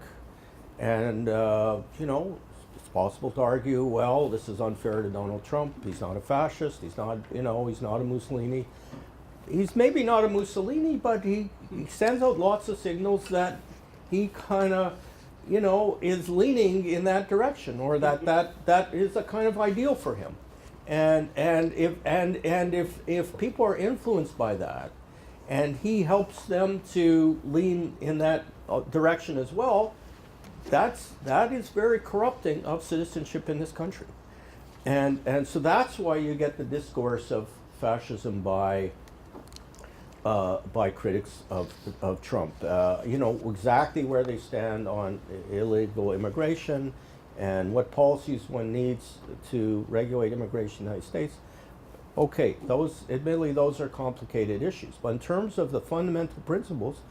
And, it's possible to argue, well, this is unfair to Donald Trump. He's not a fascist. He's not, he's not a Mussolini. He's maybe not a Mussolini, but he sends out lots of signals that he kind of, is leaning in that direction, or that is a kind of ideal for him. And if people are influenced by that, and he helps them to lean in that direction as well, that is very corrupting of citizenship in this country. And so that's why you get the discourse of fascism by critics of Trump. Exactly where they stand on illegal immigration and what policies one needs to regulate immigration in the United States. Okay, admittedly, those are complicated issues. But in terms of the fundamental principles,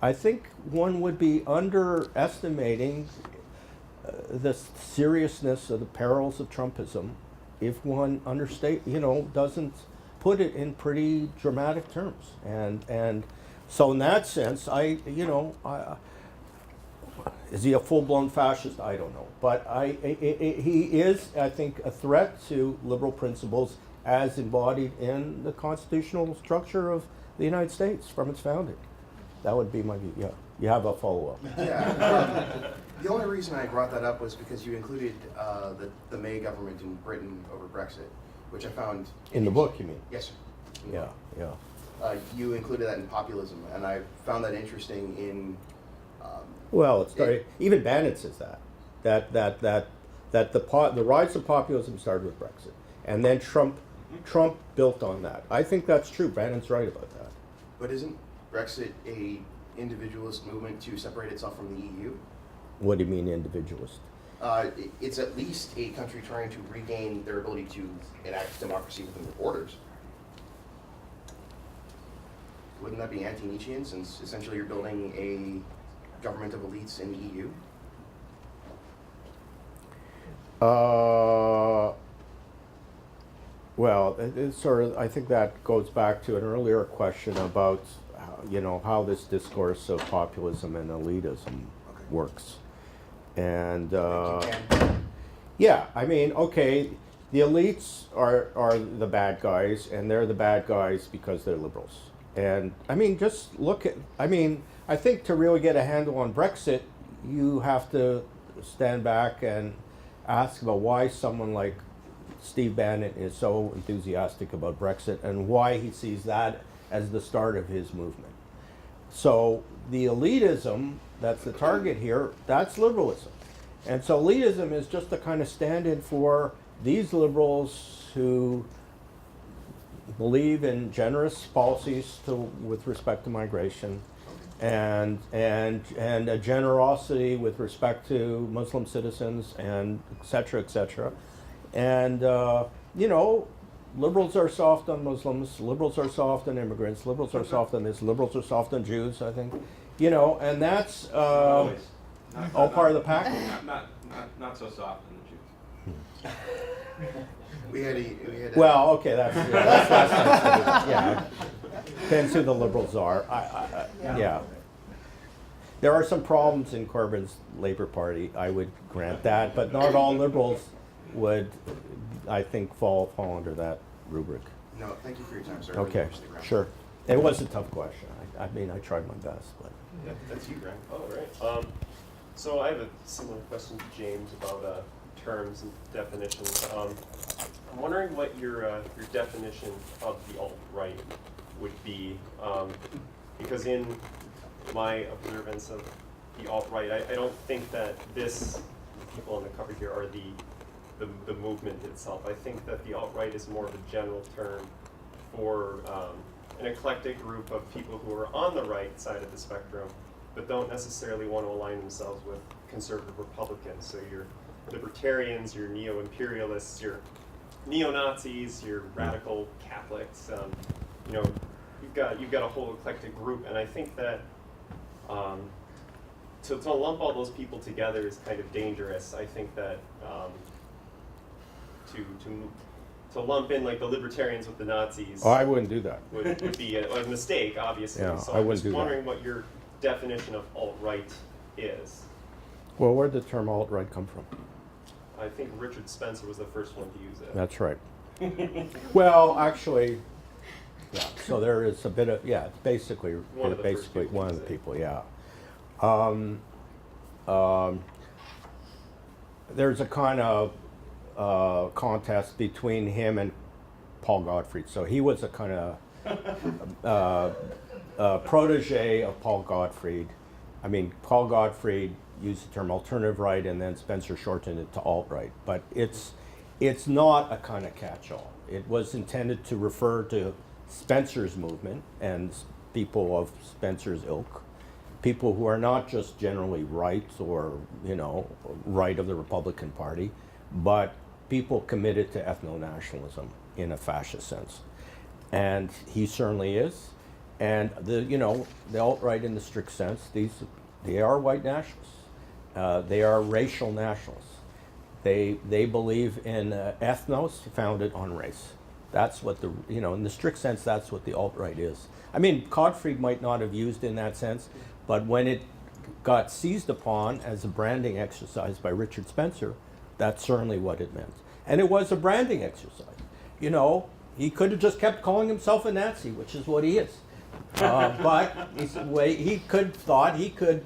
I think one would be underestimating the seriousness of the perils of Trumpism if one doesn't put it in pretty dramatic terms. And so in that sense, is he a full-blown fascist? I don't know. But he is, I think, a threat to liberal principles as embodied in the constitutional structure of the United States from its founding. that would be my view. Yeah, you have a follow-up. Yeah. The only reason I brought that up was because you included the May government in Britain over Brexit, which I found In the book, you mean? Yes, sir. In the Yeah, book. yeah. You included that in populism, and I found that interesting in. Well, it's even Bannon says that the rise of populism started with Brexit, and then Trump built on that. I think that's true. Bannon's right about that. But isn't Brexit a individualist movement to separate itself from the EU? What do you mean individualist? It's at least a country trying to regain their ability to enact democracy within their borders. Wouldn't that be anti-Nietzschean, since essentially you're building a government of elites in the EU? Well, it's sort of. I think that goes back to an earlier question about, how this discourse of populism and elitism works, and yeah, I mean, okay, the elites are the bad guys, and they're the bad guys because they're liberals. And I mean, just look at. I mean, I think to really get a handle on Brexit, you have to stand back and ask about why someone like Steve Bannon is so enthusiastic about Brexit and why he sees that as the start of his movement. So the elitism that's the target here, that's liberalism. And so elitism is just a kind of stand-in for these liberals who believe in generous policies with respect to migration and a generosity with respect to Muslim citizens and et cetera, and liberals are soft on Muslims, liberals are soft on immigrants, liberals are soft on this, liberals are soft on Jews, I think, and that's Always. all part of the package. Not so soft in the Jews. We had a Well, okay, that's less sensitive. Yeah, depends who the liberals are. Yeah. There are some problems in Corbyn's Labour Party, I would grant that, but not all liberals would, I think, fall under that rubric. No, thank you for your time, sir. I really Okay, appreciate it. sure. It was a tough question. I mean, I tried my best, but. That's you, Grant. Oh, right. So I have a similar question to James about terms and definitions. I'm wondering what your definition of the alt-right would be, because in my observance of the alt-right, I don't think that the people on the cover here are the movement itself. I think that the alt-right is more of a general term for an eclectic group of people who are on the right side of the spectrum, but don't necessarily want to align themselves with conservative Republicans. So your libertarians, your neo-imperialists, your neo-Nazis, your radical Catholics. You've got a whole eclectic group, and I think that to lump all those people together is kind of dangerous. I think that to lump in like the libertarians with the Nazis. Oh, I wouldn't do that. would be a mistake, obviously. Yeah, so I I'm wouldn't just do that. wondering what your definition of alt-right is. Well, where did the term alt-right come from? I think Richard Spencer was the first one to use it. That's right. Well, actually, yeah. So there is a bit of it's basically One of the first people one to of the use it. people. Yeah. There's a kind of contest between him and Paul Gottfried. So he was a kind of protege of Paul Gottfried. I mean, Paul Gottfried used the term alternative right, and then Spencer shortened it to alt-right. But it's not a kind of catch-all. It was intended to refer to Spencer's movement and people of Spencer's ilk, people who are not just generally right or, right of the Republican Party, but people committed to ethno-nationalism in a fascist sense. And he certainly is. And the alt-right in the strict sense, they are white nationalists. They are racial nationalists. They believe in ethnos founded on race. That's what in the strict sense, that's what the alt-right is. I mean, Gottfried might not have used in that sense, but when it got seized upon as a branding exercise by Richard Spencer, that's certainly what it meant. And it was a branding exercise. He could have just kept calling himself a Nazi, which is what he is. But he thought he could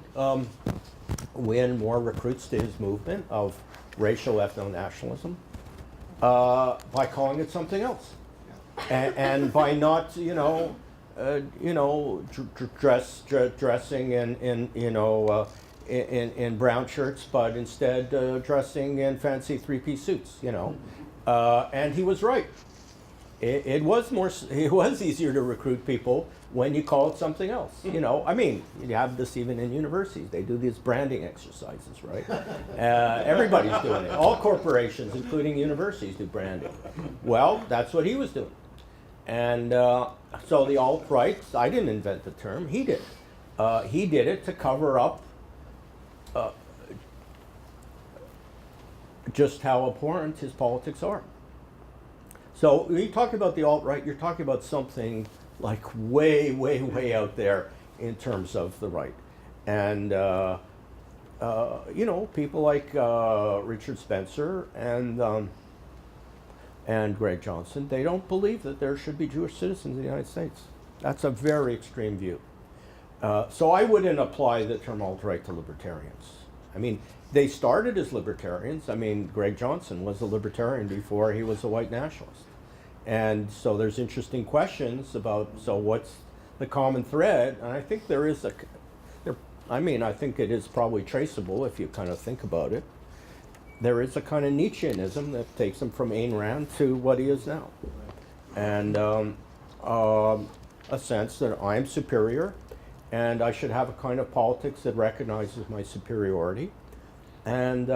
win more recruits to his movement of racial ethno-nationalism by calling it something else, and by not, dressing in brown shirts, but instead dressing in fancy three-piece suits. And he was right. It was easier to recruit people when you call it something else. I mean, you have this even in universities. They do these branding exercises, right? Everybody's doing it. All corporations, including universities, do branding. Well, that's what he was doing. And so the alt-right, I didn't invent the term, he did. He did it to cover up just how abhorrent his politics are. So when you talk about the alt-right, you're talking about something like way, way, way out there in terms of the right. And, people like Richard Spencer and Greg Johnson, they don't believe that there should be Jewish citizens in the United States. That's a very extreme view. So I wouldn't apply the term alt-right to libertarians. I mean, they started as libertarians. I mean, Greg Johnson was a libertarian before he was a white nationalist. And so there's interesting questions about, so what's the common thread? And I think there is I think it is probably traceable if you kind of think about it. There is a kind of Nietzscheanism that takes him from Ayn Rand to what he is now. And a sense that I'm superior and I should have a kind of politics that recognizes my superiority. And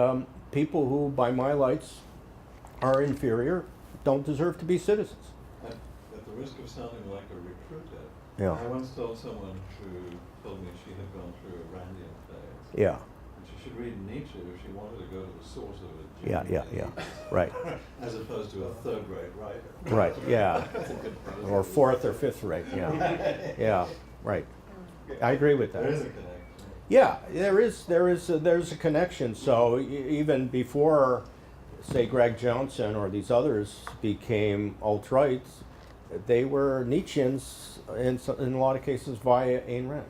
people who, by my lights, are inferior don't deserve to be citizens. At the risk of sounding like a recruiter, Yeah. I once told someone who told me she had gone through a Randian phase. Yeah, And she should read Nietzsche if she wanted to go to the source of it. yeah, right, As opposed to a third-rate writer. right, yeah. Or fourth or fifth rate, yeah, yeah, right. I agree with that. There is a connection. Yeah, there's a connection. So even before, say, Greg Johnson or these others became alt-rights, they were Nietzscheans in a lot of cases via Ayn Rand.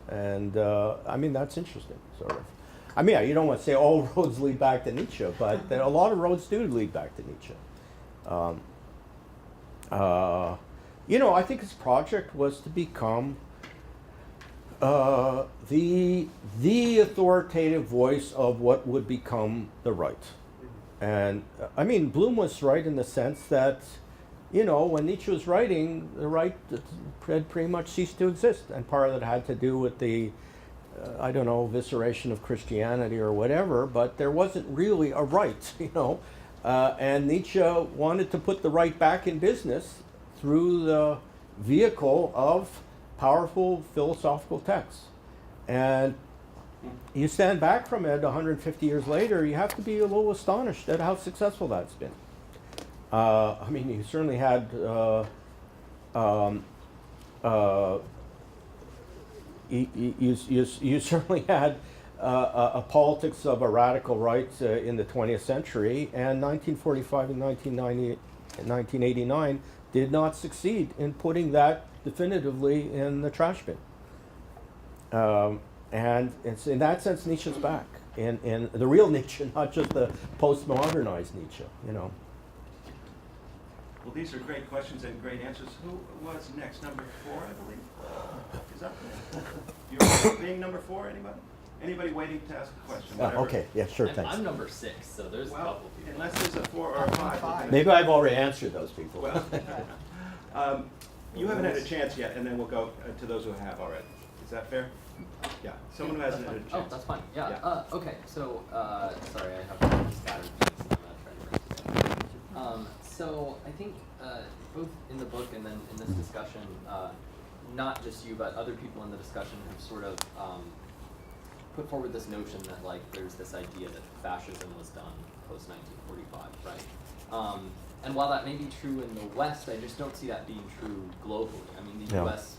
And I mean, that's interesting, sort of. I mean, you don't want to say all roads lead back to Nietzsche, but a lot of roads do lead back to Nietzsche. I think his project was to become the authoritative voice of what would become the right. And I mean, Bloom was right in the sense that, when Nietzsche was writing, the right had pretty much ceased to exist. And part of it had to do with the, evisceration of Christianity or whatever, but there wasn't really a right, And Nietzsche wanted to put the right back in business through the vehicle of powerful philosophical texts. And you stand back from it 150 years later, you have to be a little astonished at how successful that's been. I mean, you certainly had you certainly had a politics of a radical right in the 20th century, and 1945 and 1989 did not succeed in putting that definitively in the trash bin. And it's in that sense Nietzsche's back, in the real Nietzsche, not just the postmodernized Nietzsche, Well, these are great questions and great answers. Who was next? Number 4, I believe. Is that you're being number 4? Anybody waiting to ask a question? Whatever. Okay, yeah, sure, thanks. I'm number 6, so there's a Well, couple people. unless there's a 4 or a 5. Maybe I've already answered those people. Well, you haven't had a chance yet, and then we'll go to those who have already. Is that fair? Yeah. Someone who hasn't had a chance. Oh, that's fine. Yeah. Yeah. Okay. So, sorry, I have scattered things. I'm gonna try to break this down. So I think both in the book and then in this discussion, not just you, but other people in the discussion have sort of put forward this notion that there's this idea that fascism was done post 1945, right? And while that may be true in the West, I just don't see that being true globally. I mean, the U.S.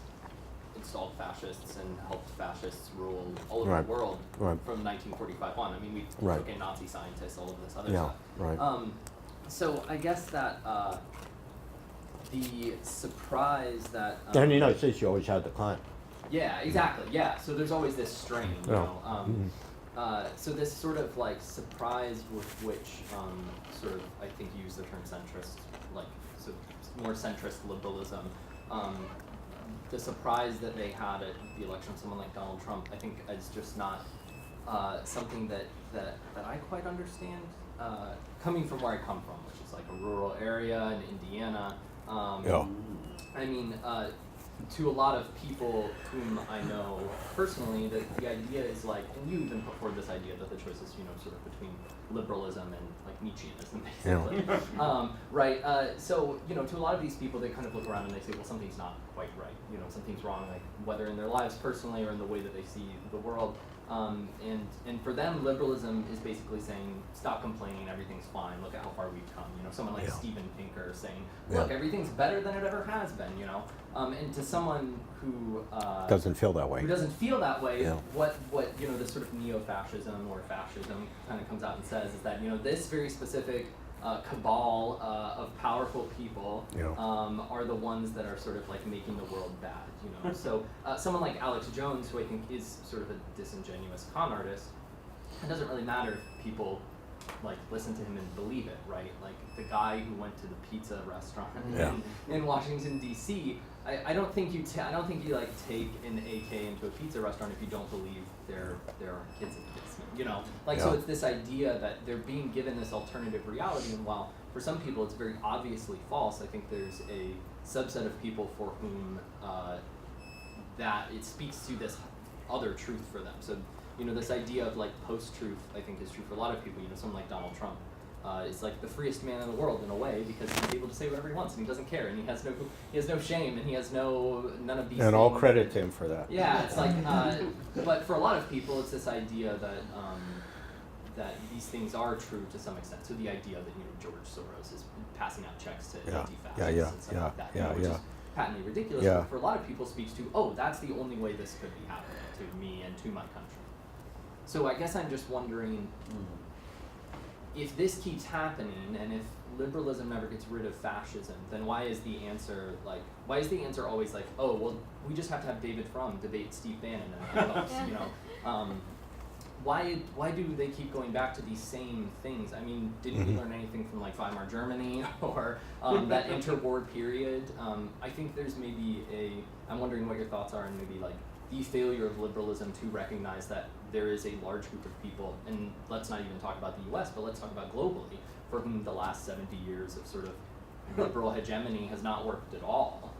installed fascists and helped fascists rule all over the world from 1945 on. I mean, we took in Nazi scientists, all of this other stuff. Right. So I guess that the surprise that In the United States, you always had the Klan. yeah, exactly. Yeah, so there's always this strain, you Yeah. know. So this sort of like surprise with which sort of I think you use the term centrist, like so more centrist liberalism. The surprise that they had at the election of someone like Donald Trump, I think, is just not something that I quite understand. Coming from where I come from, which is like a rural area in Indiana. Yeah. I mean, to a lot of people whom I know personally, the idea is like, and you even put forward this idea that the choice is, you know, sort of between liberalism and like Nietzscheanism, basically. Right. So, you know, to a lot of these people, they kind of look around and they say, well, something's not quite right. You know, something's wrong, like whether in their lives personally or in the way that they see the world. And for them, liberalism is basically saying, stop complaining, everything's fine, look at how far we've come. You know, someone like Steven Pinker saying, look, everything's better than it ever has been, you know. And to someone who Doesn't feel that way. who doesn't feel that way, what you know, this sort of neo-fascism or fascism kind of comes out and says is that, you know, this very specific cabal of powerful people are the ones that are sort of like making the world bad, you know. So someone like Alex Jones, who I think is sort of a disingenuous con artist, it doesn't really matter if people like listen to him and believe it, right? Like the guy who went to the pizza restaurant in Washington D.C. I don't think you like take an AK into a pizza restaurant if you don't believe there are kids in the basement, you know. Like so, it's this idea that they're being given this alternative reality, and while for some people it's very obviously false, I think there's a subset of people for whom that it speaks to this other truth for them. So, you know, this idea of like post-truth, I think, is true for a lot of people. You know, someone like Donald Trump is like the freest man in the world in a way, because he's able to say whatever he wants and he doesn't care, and he has no shame, and he has none of these. And all credit to him for that. Yeah, it's like, but for a lot of people, it's this idea that that these things are true to some extent. So the idea that, you know, George Soros is passing out checks to anti-fascists and stuff like that, you know, which is patently ridiculous. But for a lot of people, speaks to, oh, that's the only way this could be happening to me and to my country. So I guess I'm just wondering, if this keeps happening, and if liberalism never gets rid of fascism, then why is the answer always like, oh, well, we just have to have David Frum debate Steve Bannon and us, you know? Why do they keep going back to these same things? I mean, didn't we learn anything from like Weimar Germany or that interwar period? I think there's I'm wondering what your thoughts are on maybe like the failure of liberalism to recognize that there is a large group of people, and let's not even talk about the US, but let's talk about globally, for whom the last 70 years of sort of liberal hegemony has not worked at all.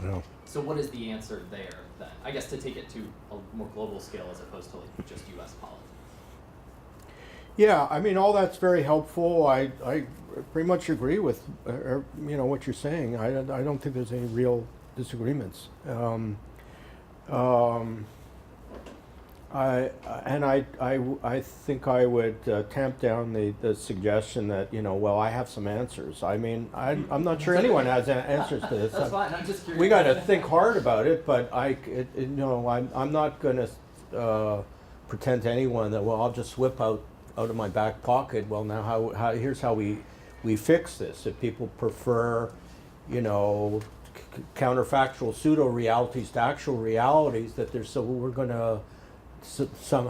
No. So what is the answer there then? I guess to take it to a more global scale as opposed to like just US politics. Yeah, I mean, all that's very helpful. I pretty much agree with you know, what you're saying. I don't think there's any real disagreements. I think I would tamp down the suggestion that, you know, well, I have some answers. I mean, I'm not sure anyone has answers to this. That's fine. I'm just curious. We got to think hard about it, but you know, I'm not going to pretend to anyone that, well, I'll just whip out of my back pocket. Well, now here's how we fix this. If people prefer, you know, counterfactual pseudo realities to actual realities, we're going to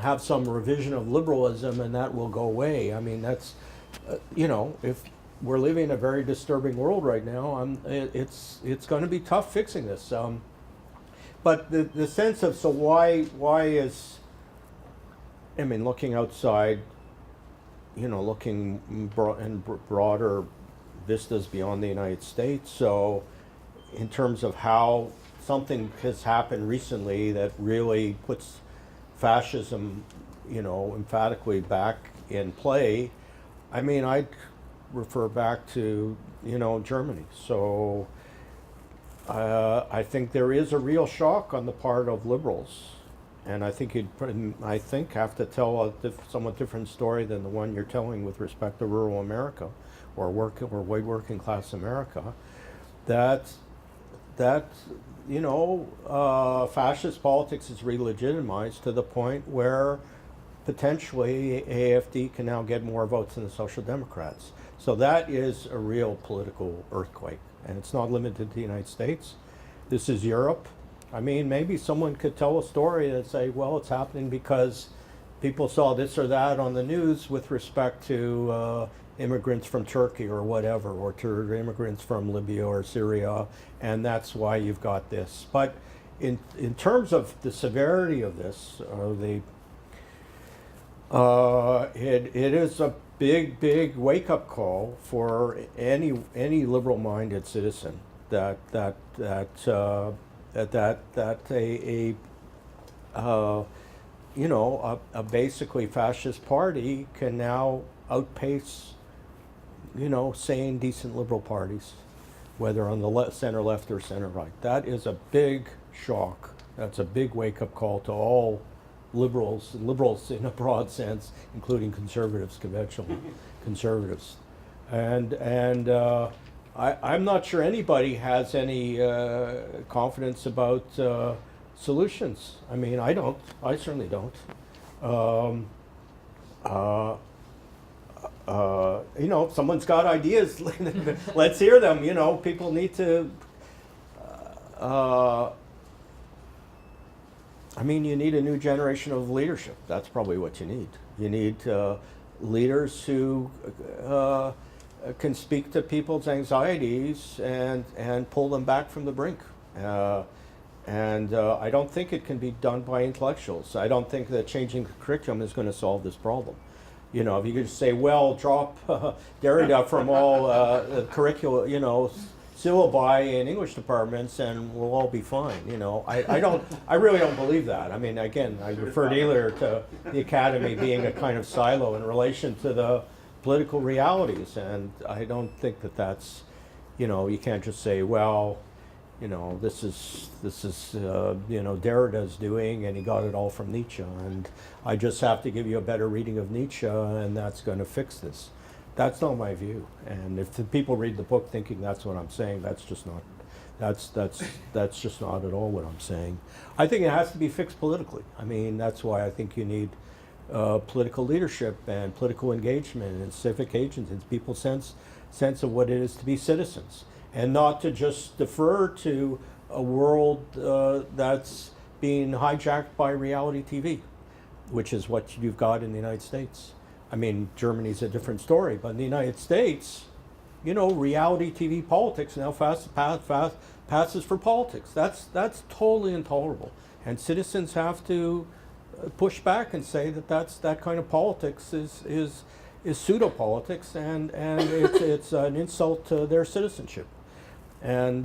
have some revision of liberalism, and that will go away. I mean, that's you know, if we're living in a very disturbing world right now, it's going to be tough fixing this. But the sense of, so why is, I mean, looking outside, you know, looking in broader vistas beyond the United States. So in terms of how something has happened recently that really puts fascism, you know, emphatically back in play, I mean, I'd refer back to, you know, Germany. So I think there is a real shock on the part of liberals, and I think have to tell a somewhat different story than the one you're telling with respect to rural America or white working class America. That you know, fascist politics is re-legitimized to the point where potentially AFD can now get more votes than the Social Democrats. So that is a real political earthquake, and it's not limited to the United States. This is Europe. I mean, maybe someone could tell a story and say, well, it's happening because people saw this or that on the news with respect to immigrants from Turkey or whatever, or to immigrants from Libya or Syria, and that's why you've got this. But in terms of the severity of this, it is a big wake-up call for any liberal-minded citizen that a basically fascist party can now outpace sane, decent liberal parties, whether on the center left or center right. That is a big shock. That's a big wake-up call to all liberals in a broad sense, including conservatives, conventional conservatives. And I'm not sure anybody has any confidence about solutions. I mean, I don't. I certainly don't. If someone's got ideas, let's hear them. People need to. You need a new generation of leadership. That's probably what you need. You need leaders who can speak to people's anxieties and pull them back from the brink. I don't think it can be done by intellectuals. I don't think that changing the curriculum is going to solve this problem. If you could just say, well, drop Derrida from all curricula, syllabi in English departments, and we'll all be fine. I really don't believe that. I mean, again, I referred earlier to the academy being a kind of silo in relation to the political realities, and I don't think that that's, you can't just say, well, this is Derrida's doing, and he got it all from Nietzsche, and I just have to give you a better reading of Nietzsche, and that's going to fix this. That's not my view. And if the people read the book thinking that's what I'm saying, that's just not. That's just not at all what I'm saying. I think it has to be fixed politically. I mean, that's why I think you need political leadership and political engagement and civic agents and people's sense of what it is to be citizens, and not to just defer to a world that's being hijacked by reality TV, which is what you've got in the United States. I mean, Germany's a different story, but in the United States, reality TV politics now passes for politics. That's totally intolerable, and citizens have to push back and say that kind of politics is pseudo politics, and it's an insult to their citizenship. And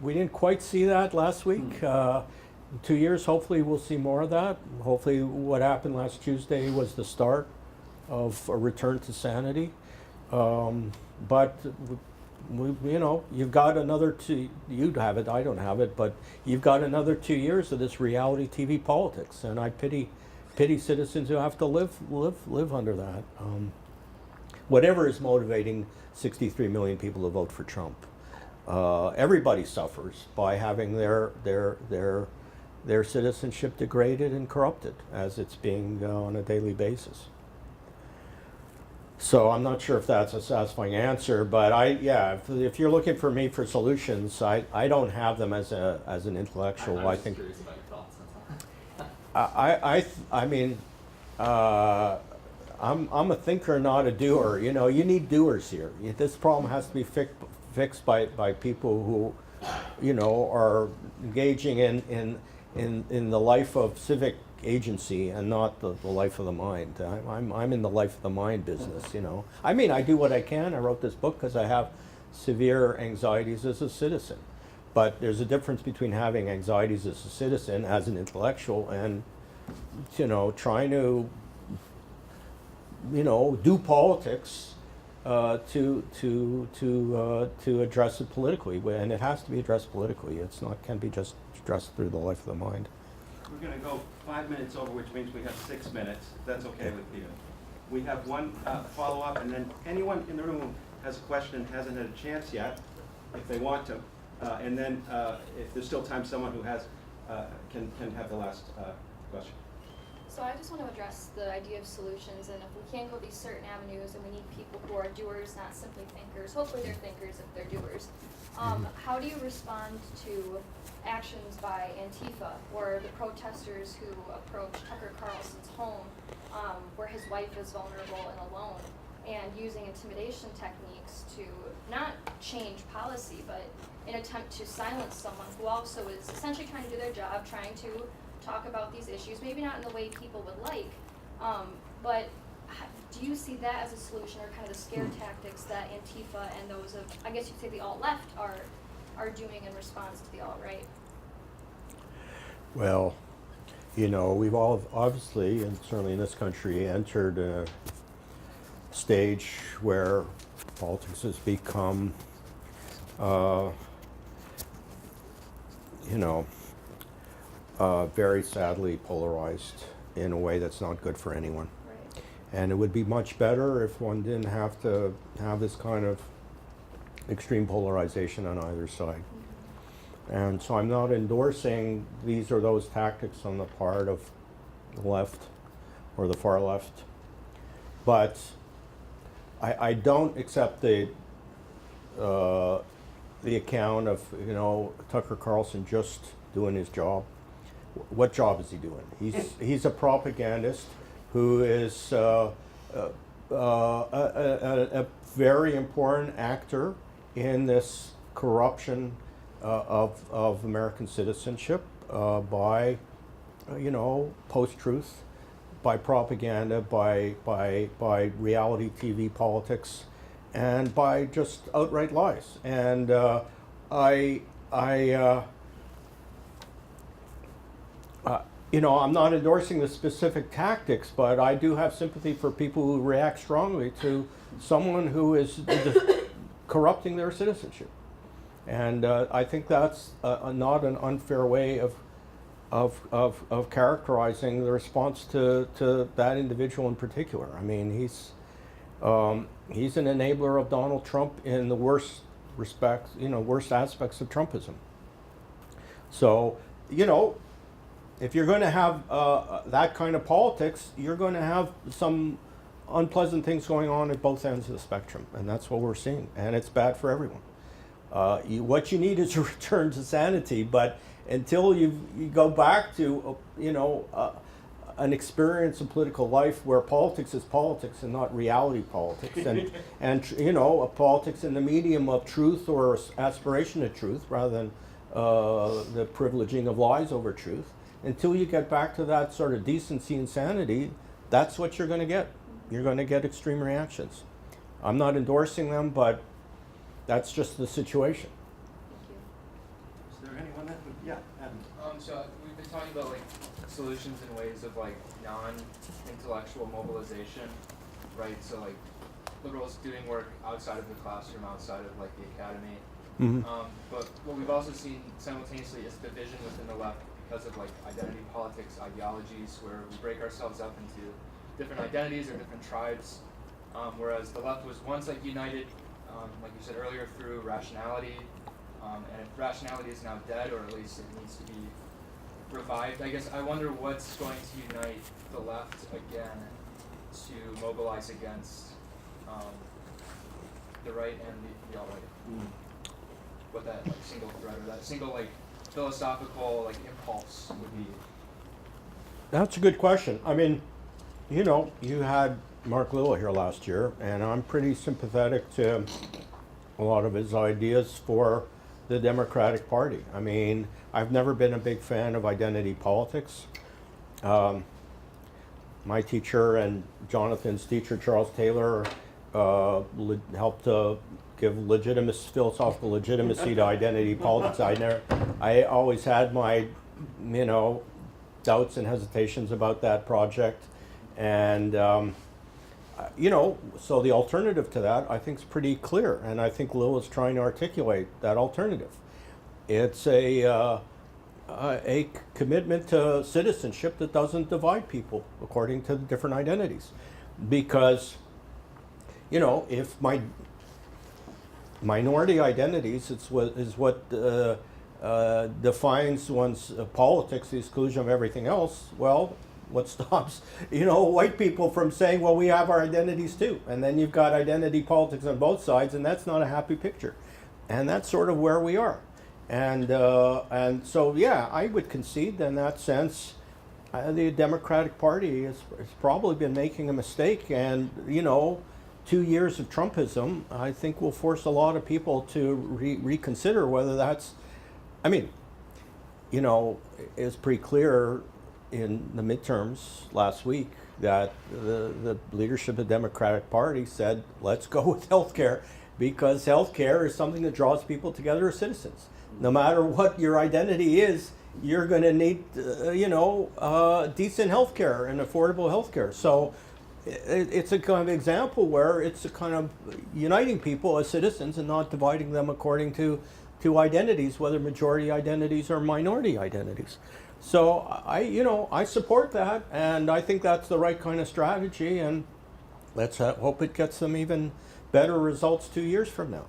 we didn't quite see that last week. In 2 years, hopefully, we'll see more of that. Hopefully, what happened last Tuesday was the start of a return to sanity. But you've got another two. You'd have it. I don't have it. But you've got another 2 years of this reality TV politics, and I pity citizens who have to live under that. Whatever is motivating 63 million people to vote for Trump. Everybody suffers by having their citizenship degraded and corrupted, as it's being on a daily basis. So I'm not sure if that's a satisfying answer, but if you're looking for me for solutions, I don't have them as an intellectual. I'm I just think curious about your thoughts. I'm a thinker, not a doer. You need doers here. This problem has to be fixed by people who, are engaging in the life of civic agency and not the life of the mind. I'm in the life of the mind business. I do what I can. I wrote this book because I have severe anxieties as a citizen. But there's a difference between having anxieties as a citizen, as an intellectual, and trying to do politics to address it politically, and it has to be addressed politically. Can't be just addressed through the life of the mind. We're going to go 5 minutes over, which means we have 6 minutes, if that's okay with you. We have one follow-up, and then anyone in the room who has a question and hasn't had a chance yet, if they want to, and then if there's still time, someone who has can have the last question. So I just want to address the idea of solutions, and if we can't go these certain avenues, and we need people who are doers, not simply thinkers. Hopefully they're thinkers if they're doers. How do you respond to actions by Antifa or the protesters who approached Tucker Carlson's home, where his wife is vulnerable and alone, and using intimidation techniques to not change policy, but an attempt to silence someone who also is essentially trying to do their job, trying to talk about these issues, maybe not in the way people would like, but do you see that as a solution, or kind of the scare tactics that Antifa and those of, I guess you'd say the alt-left are doing in response to the alt-right? Well, you know, we've all obviously, and certainly in this country, entered a stage where politics has become, very sadly polarized in a way that's not good for anyone. Right. And it would be much better if one didn't have to have this kind of extreme polarization on either side. And so I'm not endorsing these or those tactics on the part of the left or the far left. But I don't accept the account of, Tucker Carlson just doing his job. What job is he doing? He's a propagandist who is a very important actor in this corruption of American citizenship by, post-truth, by propaganda, by reality TV politics, and by just outright lies. And I'm not endorsing the specific tactics, but I do have sympathy for people who react strongly to someone who is corrupting their citizenship. And I think that's not an unfair way of characterizing the response to that individual in particular. I mean, he's an enabler of Donald Trump in the worst respects, worst aspects of Trumpism. So, if you're going to have that kind of politics, you're going to have some unpleasant things going on at both ends of the spectrum, and that's what we're seeing, and it's bad for everyone. What you need is a return to sanity, but until you go back to an experience in political life where politics is politics and not reality politics, and politics in the medium of truth or aspiration to truth rather than the privileging of lies over truth, until you get back to that sort of decency and sanity, that's what you're going to get. You're going to get extreme reactions. I'm not endorsing them, but that's just the situation. Thank you. Is there anyone that would, yeah, Adam? So we've been talking about solutions and ways of non-intellectual mobilization, right? So liberals doing work outside of the classroom, outside of the academy. Mm-hmm. But what we've also seen simultaneously is division within the left because of identity politics, ideologies, where we break ourselves up into different identities or different tribes, whereas the left was once united, like you said earlier, through rationality, and if rationality is now dead, or at least it needs to be revived, I guess I wonder what's going to unite the left again to mobilize against the right and the alt-right. What that single thread or that single philosophical impulse would be. That's a good question. I mean, you had Mark Lilla here last year, and I'm pretty sympathetic to a lot of his ideas for the Democratic Party. I mean, I've never been a big fan of identity politics. My teacher and Jonathan's teacher, Charles Taylor, helped give philosophical legitimacy to identity politics. I always had my, doubts and hesitations about that project. And, so the alternative to that, I think, is pretty clear. And I think Lil is trying to articulate that alternative. It's a commitment to citizenship that doesn't divide people according to the different identities. Because, if my minority identities is what defines one's politics, the exclusion of everything else, well, What stops, white people from saying, well, we have our identities too. And then you've got identity politics on both sides, and that's not a happy picture. And that's sort of where we are. And so, yeah, I would concede in that sense, the Democratic Party has probably been making a mistake. And, 2 years of Trumpism, I think, will force a lot of people to reconsider whether that's, it's pretty clear in the midterms last week that the leadership of the Democratic Party said, let's go with healthcare, because healthcare is something that draws people together as citizens. No matter what your identity is, you're going to need, decent healthcare and affordable healthcare. So it's a kind of example where it's a kind of uniting people as citizens and not dividing them according to identities, whether majority identities or minority identities. So I support that, and I think that's the right kind of strategy, and let's hope it gets them even better results 2 years from now.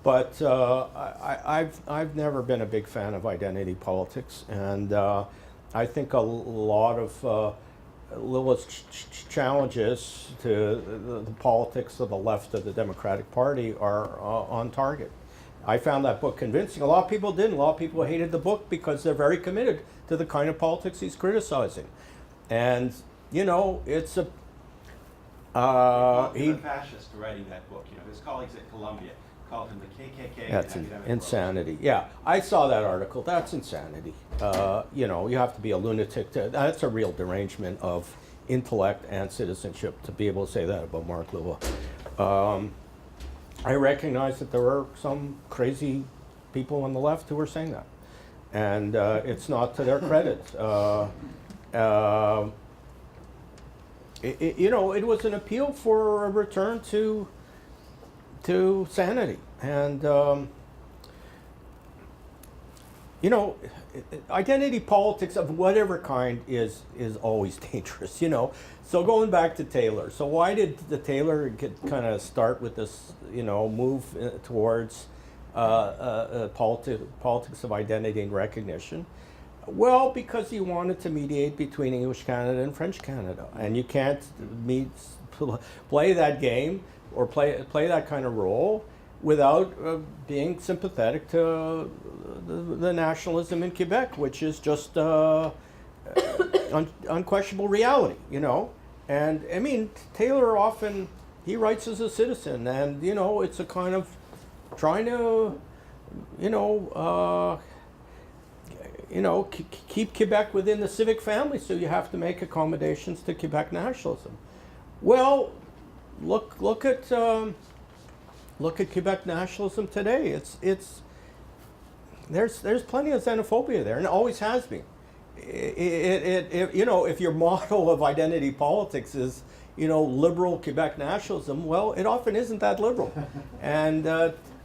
But I've never been a big fan of identity politics, and I think a lot of Lilith's challenges to the politics of the left of the Democratic Party are on target. I found that book convincing. A lot of people didn't. A lot of people hated the book because they're very committed to the kind of politics he's criticizing. And, it's a... He called him a fascist writing that book. His colleagues at Columbia called him the KKK. That's academic insanity. Yeah, I saw that article. That's insanity. You have to be a lunatic that's a real derangement of intellect and citizenship to be able to say that about Mark Lilith. I recognize that there were some crazy people on the left who were saying that, and it's not to their credit. It was an appeal for a return to sanity, and identity politics of whatever kind is always dangerous. So going back to Taylor, so why did the Taylor kind of start with this move towards politics of identity and recognition? Well, because he wanted to mediate between English Canada and French Canada, and you can't play that game or play that kind of role without being sympathetic to the nationalism in Quebec, which is just unquestionable reality, And Taylor often, he writes as a citizen, and it's a kind of trying to, keep Quebec within the civic family, so you have to make accommodations to Quebec nationalism. Well, look at Quebec nationalism today. There's plenty of xenophobia there, and it always has been. If your model of identity politics is liberal Quebec nationalism, well, it often isn't that liberal. And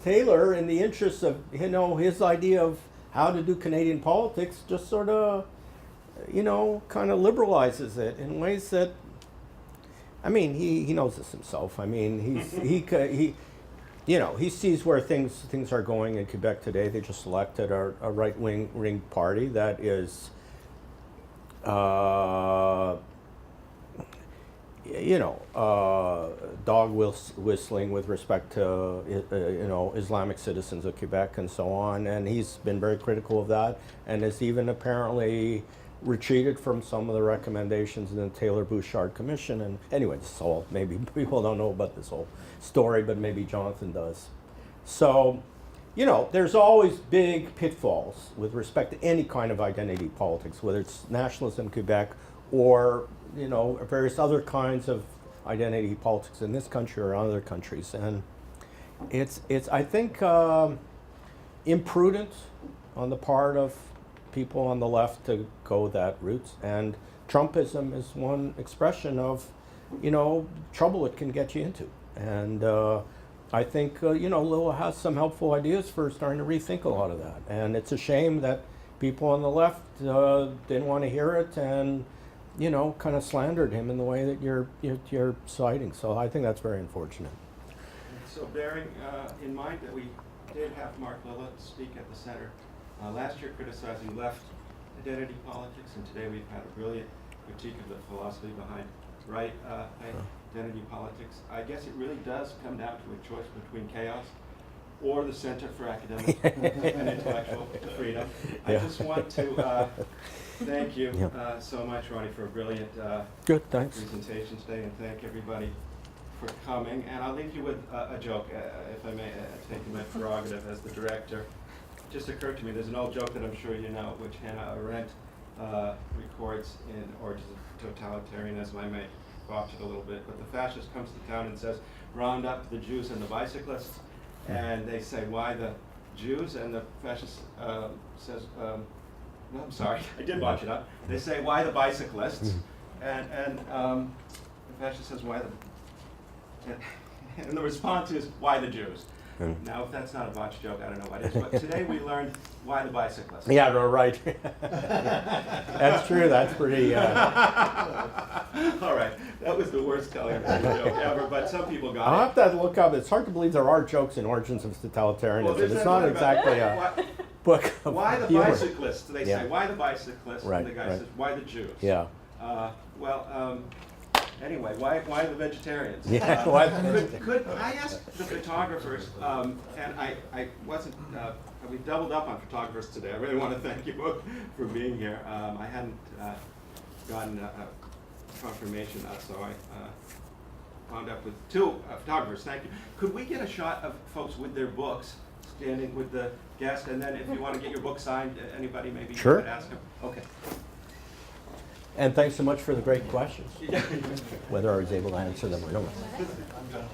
Taylor, in the interest of his idea of how to do Canadian politics, just sort of kind of liberalizes it in ways that, he knows this himself. He sees where things are going in Quebec today. They just elected a right-wing party that is, dog whistling with respect to Islamic citizens of Quebec and so on. And he's been very critical of that, and has even apparently retreated from some of the recommendations in the Taylor-Bouchard Commission. And anyway, this is all, maybe people don't know about this whole story, but maybe Jonathan does. So, there's always big pitfalls with respect to any kind of identity politics, whether it's nationalism in Quebec or, various other kinds of identity politics in this country or other countries. And it's I think, imprudent on the part of people on the left to go that route, and Trumpism is one expression of, trouble it can get you into. And I think, Lil has some helpful ideas for starting to rethink a lot of that. And it's a shame that people on the left didn't want to hear it and, kind of slandered him in the way that you're citing. So I think that's very unfortunate. So bearing in mind that we did have Mark Lilith speak at the center last year criticizing left identity politics, and today we've had a brilliant critique of the philosophy behind right identity politics. I guess it really does come down to a choice between chaos or the Center for Academic and Intellectual Freedom. I Yeah. just want to thank you Yeah. so much, Ronnie, for a brilliant Good, thanks. presentation today, and thank everybody for coming. And I'll leave you with a joke, if I may, taking my prerogative as the director. It just occurred to me, there's an old joke that I'm sure you know, which Hannah Arendt records in Origins of Totalitarianism. I may botch it a little bit, but the fascist comes to town and says, round up the Jews and the bicyclists. And they say, why the Jews? And the fascist says, no, I'm sorry, I did botch it up. They say, why the bicyclists? And the fascist says, why the... And the response is, why the Jews? Now, if that's not a botched joke, I don't know what is. But today we learned why the bicyclists. Yeah, no, right. That's true, that's pretty, All right, that was the worst telling of a joke ever, but some people got I'll it. have to look up, it's hard to believe there are jokes in Origins of Totalitarianism. there's It's that not one about exactly a book of Why the humor. bicyclists? They Yeah. say, why the bicyclists? Right, And the guy right. says, why the Jews? Yeah. Anyway, why the vegetarians? Yeah, why the vegetarians? Could I ask the photographers, and I wasn't, we doubled up on photographers today. I really want to thank you both for being here. I hadn't gotten confirmation, so I wound up with two photographers. Thank you. Could we get a shot of folks with their books standing with the guest, and then if you want to get your book signed, anybody maybe you Sure. could ask them? Okay. And thanks so much for the great questions, whether I was able to answer them or not. I'm done.